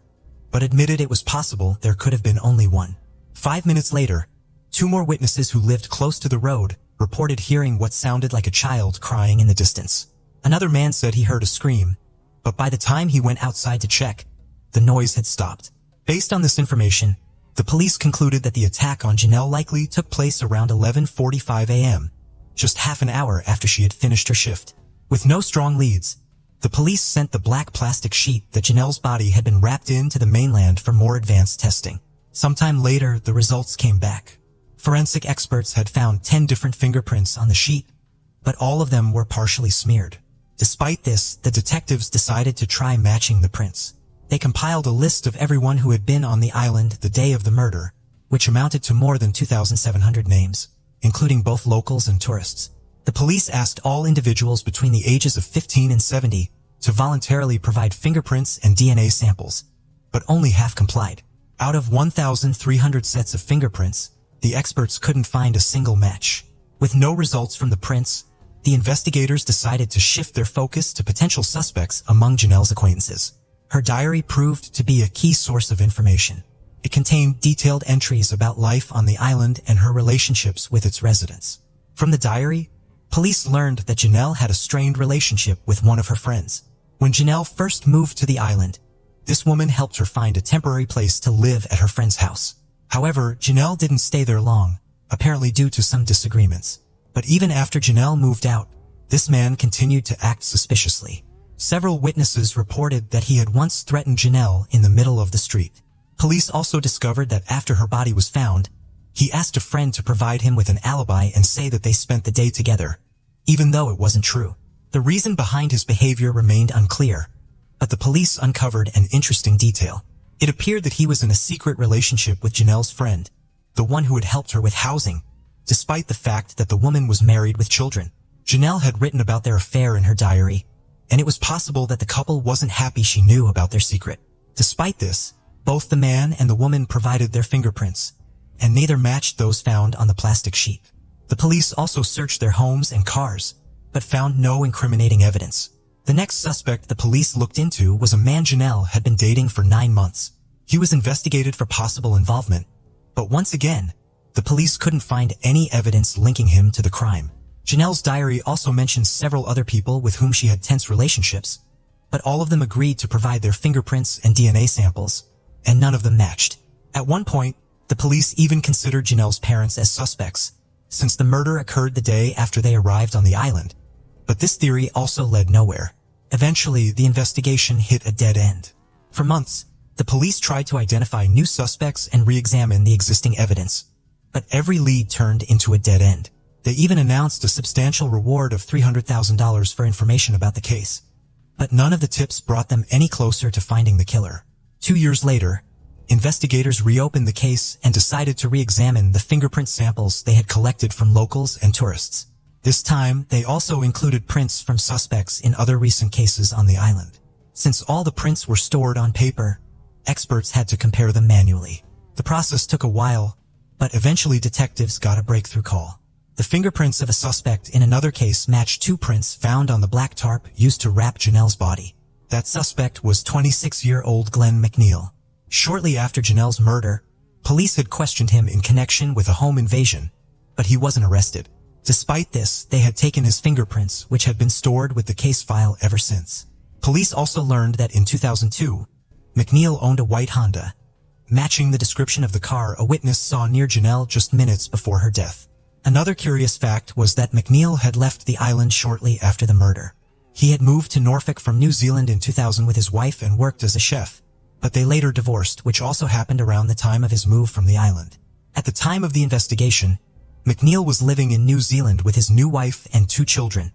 but admitted it was possible there could have been only one. 5 minutes later, 2 more witnesses who lived close to the road reported hearing what sounded like a child crying in the distance. Another man said he heard a scream, but by the time he went outside to check, the noise had stopped. Based on this information, the police concluded that the attack on Janelle likely took place around 11:45 a.m., just half an hour after she had finished her shift. With no strong leads, the police sent the black plastic sheet that Janelle's body had been wrapped in to the mainland for more advanced testing. Sometime later, the results came back. Forensic experts had found 10 different fingerprints on the sheet, but all of them were partially smeared. Despite this, the detectives decided to try matching the prints. They compiled a list of everyone who had been on the island the day of the murder, which amounted to more than 2,700 names, including both locals and tourists. The police asked all individuals between the ages of 15 and 70 to voluntarily provide fingerprints and DNA samples, but only half complied. Out of 1,300 sets of fingerprints, the experts couldn't find a single match. With no results from the prints, the investigators decided to shift their focus to potential suspects among Janelle's acquaintances. Her diary proved to be a key source of information. It contained detailed entries about life on the island and her relationships with its residents. From the diary, police learned that Janelle had a strained relationship with one of her friends. When Janelle first moved to the island, this woman helped her find a temporary place to live at her friend's house. However, Janelle didn't stay there long, apparently due to some disagreements. But even after Janelle moved out, this man continued to act suspiciously. Several witnesses reported that he had once threatened Janelle in the middle of the street. Police also discovered that after her body was found, he asked a friend to provide him with an alibi and say that they spent the day together, even though it wasn't true. The reason behind his behavior remained unclear, but the police uncovered an interesting detail. It appeared that he was in a secret relationship with Janelle's friend, the one who had helped her with housing, despite the fact that the woman was married with children. Janelle had written about their affair in her diary, and it was possible that the couple wasn't happy she knew about their secret. Despite this, both the man and the woman provided their fingerprints, and neither matched those found on the plastic sheet. The police also searched their homes and cars, but found no incriminating evidence. The next suspect the police looked into was a man Janelle had been dating for 9 months. He was investigated for possible involvement, but once again, the police couldn't find any evidence linking him to the crime. Janelle's diary also mentions several other people with whom she had tense relationships, but all of them agreed to provide their fingerprints and DNA samples, and none of them matched. At one point, the police even considered Janelle's parents as suspects, since the murder occurred the day after they arrived on the island. But this theory also led nowhere. Eventually, the investigation hit a dead end. For months, the police tried to identify new suspects and re-examine the existing evidence, but every lead turned into a dead end. They even announced a substantial reward of $300,000 for information about the case. But none of the tips brought them any closer to finding the killer. 2 years later, investigators reopened the case and decided to re-examine the fingerprint samples they had collected from locals and tourists. This time, they also included prints from suspects in other recent cases on the island. Since all the prints were stored on paper, experts had to compare them manually. The process took a while, but eventually detectives got a breakthrough call. The fingerprints of a suspect in another case matched 2 prints found on the black tarp used to wrap Janelle's body. That suspect was 26-year-old Glenn McNeil. Shortly after Janelle's murder, police had questioned him in connection with a home invasion, but he wasn't arrested. Despite this, they had taken his fingerprints, which had been stored with the case file ever since. Police also learned that in 2002, McNeil owned a white Honda, matching the description of the car a witness saw near Janelle just minutes before her death. Another curious fact was that McNeil had left the island shortly after the murder. He had moved to Norfolk from New Zealand in 2000 with his wife and worked as a chef, but they later divorced, which also happened around the time of his move from the island. At the time of the investigation, McNeil was living in New Zealand with his new wife and 2 children,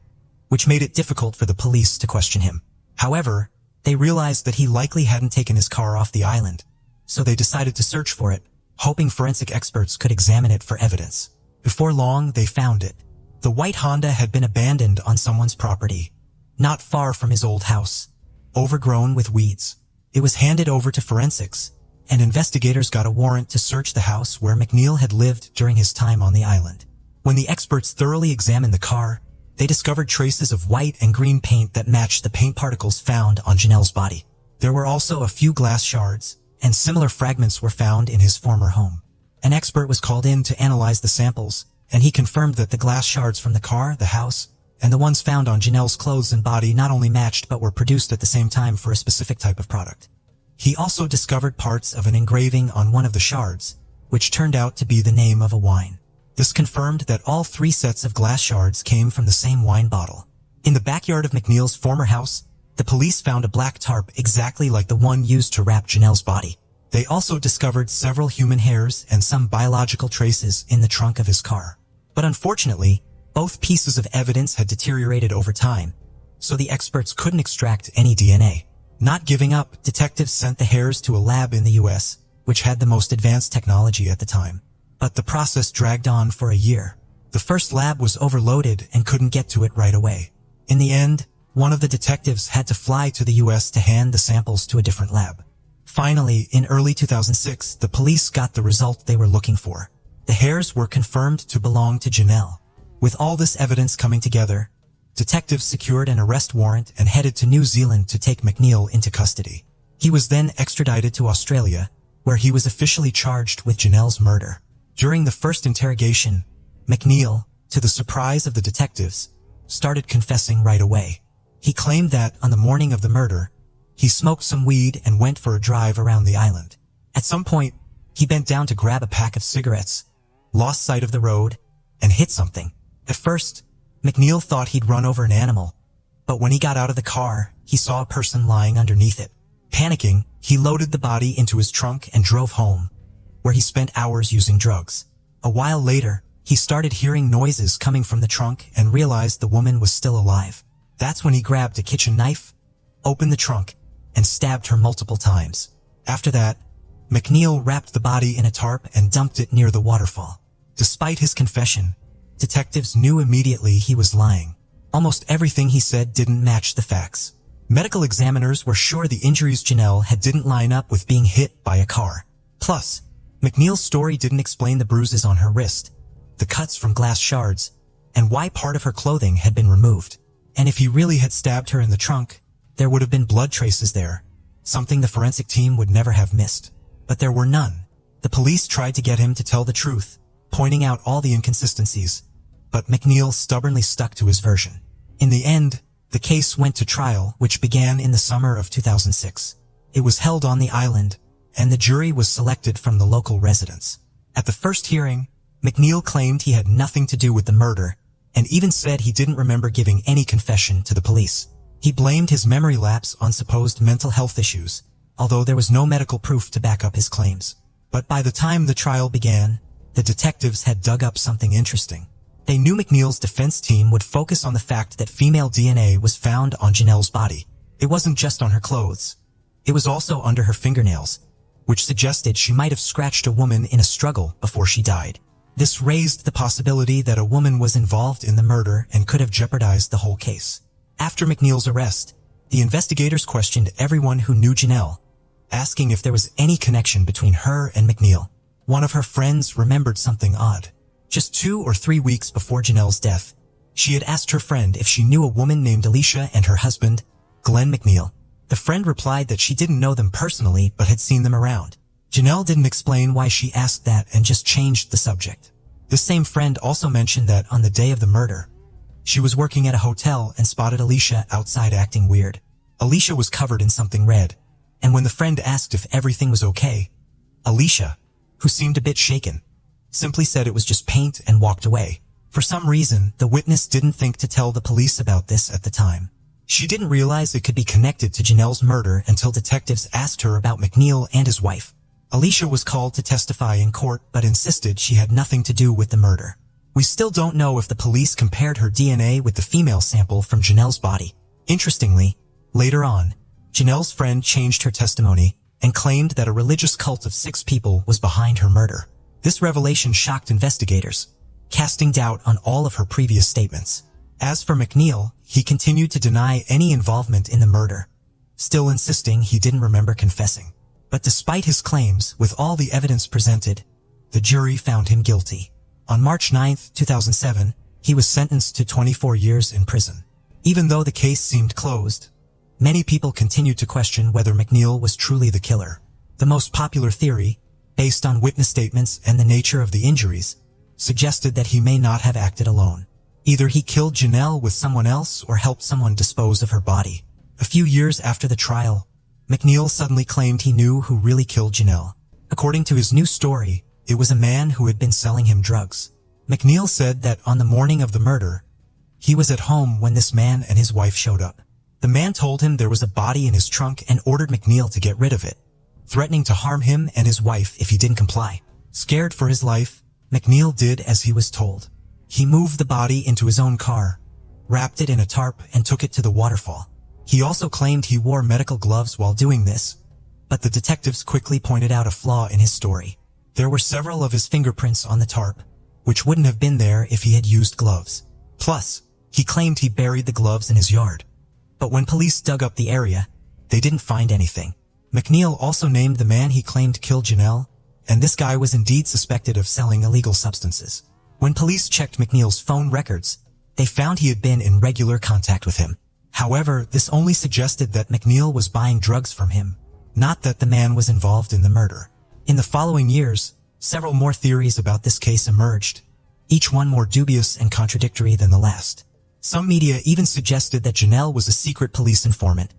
which made it difficult for the police to question him. However, they realized that he likely hadn't taken his car off the island, so they decided to search for it, hoping forensic experts could examine it for evidence. Before long, they found it. The white Honda had been abandoned on someone's property, not far from his old house, overgrown with weeds. It was handed over to forensics, and investigators got a warrant to search the house where McNeil had lived during his time on the island. When the experts thoroughly examined the car, they discovered traces of white and green paint that matched the paint particles found on Janelle's body. There were also a few glass shards, and similar fragments were found in his former home. An expert was called in to analyze the samples, and he confirmed that the glass shards from the car, the house, and the ones found on Janelle's clothes and body not only matched but were produced at the same time for a specific type of product. He also discovered parts of an engraving on one of the shards, which turned out to be the name of a wine. This confirmed that all 3 sets of glass shards came from the same wine bottle. In the backyard of McNeil's former house, the police found a black tarp exactly like the one used to wrap Janelle's body. They also discovered several human hairs and some biological traces in the trunk of his car. But unfortunately, both pieces of evidence had deteriorated over time, so the experts couldn't extract any DNA. Not giving up, detectives sent the hairs to a lab in the US, which had the most advanced technology at the time. But the process dragged on for a year. The first lab was overloaded and couldn't get to it right away. In the end, one of the detectives had to fly to the US to hand the samples to a different lab. Finally, in early 2006, the police got the result they were looking for. The hairs were confirmed to belong to Janelle. With all this evidence coming together, detectives secured an arrest warrant and headed to New Zealand to take McNeil into custody. He was then extradited to Australia, where he was officially charged with Janelle's murder. During the first interrogation, McNeil, to the surprise of the detectives, started confessing right away. He claimed that, on the morning of the murder, he smoked some weed and went for a drive around the island. At some point, he bent down to grab a pack of cigarettes, lost sight of the road, and hit something. At first, McNeil thought he'd run over an animal, but when he got out of the car, he saw a person lying underneath it. Panicking, he loaded the body into his trunk and drove home, where he spent hours using drugs. A while later, he started hearing noises coming from the trunk and realized the woman was still alive. That's when he grabbed a kitchen knife, opened the trunk, and stabbed her multiple times. After that, McNeil wrapped the body in a tarp and dumped it near the waterfall. Despite his confession, detectives knew immediately he was lying. Almost everything he said didn't match the facts. Medical examiners were sure the injuries Janelle had didn't line up with being hit by a car. Plus, McNeil's story didn't explain the bruises on her wrist, the cuts from glass shards, and why part of her clothing had been removed. And if he really had stabbed her in the trunk, there would have been blood traces there, something the forensic team would never have missed. But there were none. The police tried to get him to tell the truth, pointing out all the inconsistencies, but McNeil stubbornly stuck to his version. In the end, the case went to trial, which began in the summer of 2006. It was held on the island, and the jury was selected from the local residents. At the first hearing, McNeil claimed he had nothing to do with the murder, and even said he didn't remember giving any confession to the police. He blamed his memory lapse on supposed mental health issues, although there was no medical proof to back up his claims. But by the time the trial began, the detectives had dug up something interesting. They knew McNeil's defense team would focus on the fact that female DNA was found on Janelle's body. It wasn't just on her clothes. It was also under her fingernails, which suggested she might have scratched a woman in a struggle before she died. This raised the possibility that a woman was involved in the murder and could have jeopardized the whole case. After McNeil's arrest, the investigators questioned everyone who knew Janelle, asking if there was any connection between her and McNeil. One of her friends remembered something odd. Just 2 or 3 weeks before Janelle's death, she had asked her friend if she knew a woman named Alicia and her husband, Glenn McNeil. The friend replied that she didn't know them personally but had seen them around. Janelle didn't explain why she asked that and just changed the subject. The same friend also mentioned that on the day of the murder, she was working at a hotel and spotted Alicia outside acting weird. Alicia was covered in something red, and when the friend asked if everything was okay, Alicia, who seemed a bit shaken, simply said it was just paint and walked away. For some reason, the witness didn't think to tell the police about this at the time. She didn't realize it could be connected to Janelle's murder until detectives asked her about McNeil and his wife. Alicia was called to testify in court but insisted she had nothing to do with the murder. We still don't know if the police compared her DNA with the female sample from Janelle's body. Interestingly, later on, Janelle's friend changed her testimony and claimed that a religious cult of 6 people was behind her murder. This revelation shocked investigators, casting doubt on all of her previous statements. As for McNeil, he continued to deny any involvement in the murder, still insisting he didn't remember confessing. But despite his claims, with all the evidence presented, the jury found him guilty. On March 9, 2007, he was sentenced to 24 years in prison. Even though the case seemed closed, many people continued to question whether McNeil was truly the killer. The most popular theory, based on witness statements and the nature of the injuries, suggested that he may not have acted alone. Either he killed Janelle with someone else or helped someone dispose of her body. A few years after the trial, McNeil suddenly claimed he knew who really killed Janelle. According to his new story, it was a man who had been selling him drugs. McNeil said that on the morning of the murder, he was at home when this man and his wife showed up. The man told him there was a body in his trunk and ordered McNeil to get rid of it, threatening to harm him and his wife if he didn't comply. Scared for his life, McNeil did as he was told. He moved the body into his own car, wrapped it in a tarp, and took it to the waterfall. He also claimed he wore medical gloves while doing this, but the detectives quickly pointed out a flaw in his story. There were several of his fingerprints on the tarp, which wouldn't have been there if he had used gloves. Plus, he claimed he buried the gloves in his yard. But when police dug up the area, they didn't find anything. McNeil also named the man he claimed killed Janelle, and this guy was indeed suspected of selling illegal substances. When police checked McNeil's phone records, they found he had been in regular contact with him. However, this only suggested that McNeil was buying drugs from him, not that the man was involved in the murder. In the following years, several more theories about this case emerged, each one more dubious and contradictory than the last. Some media even suggested that Janelle was a secret police informant,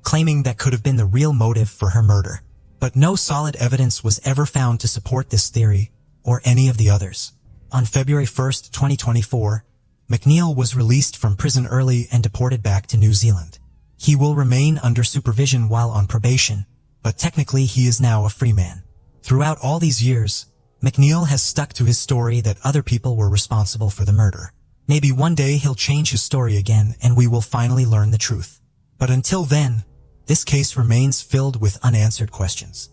claiming that could have been the real motive for her murder. But no solid evidence was ever found to support this theory, or any of the others. On February 1, 2024, McNeil was released from prison early and deported back to New Zealand. He will remain under supervision while on probation, but technically he is now a free man. Throughout all these years, McNeil has stuck to his story that other people were responsible for the murder. Maybe one day he'll change his story again and we will finally learn the truth. But until then, this case remains filled with unanswered questions.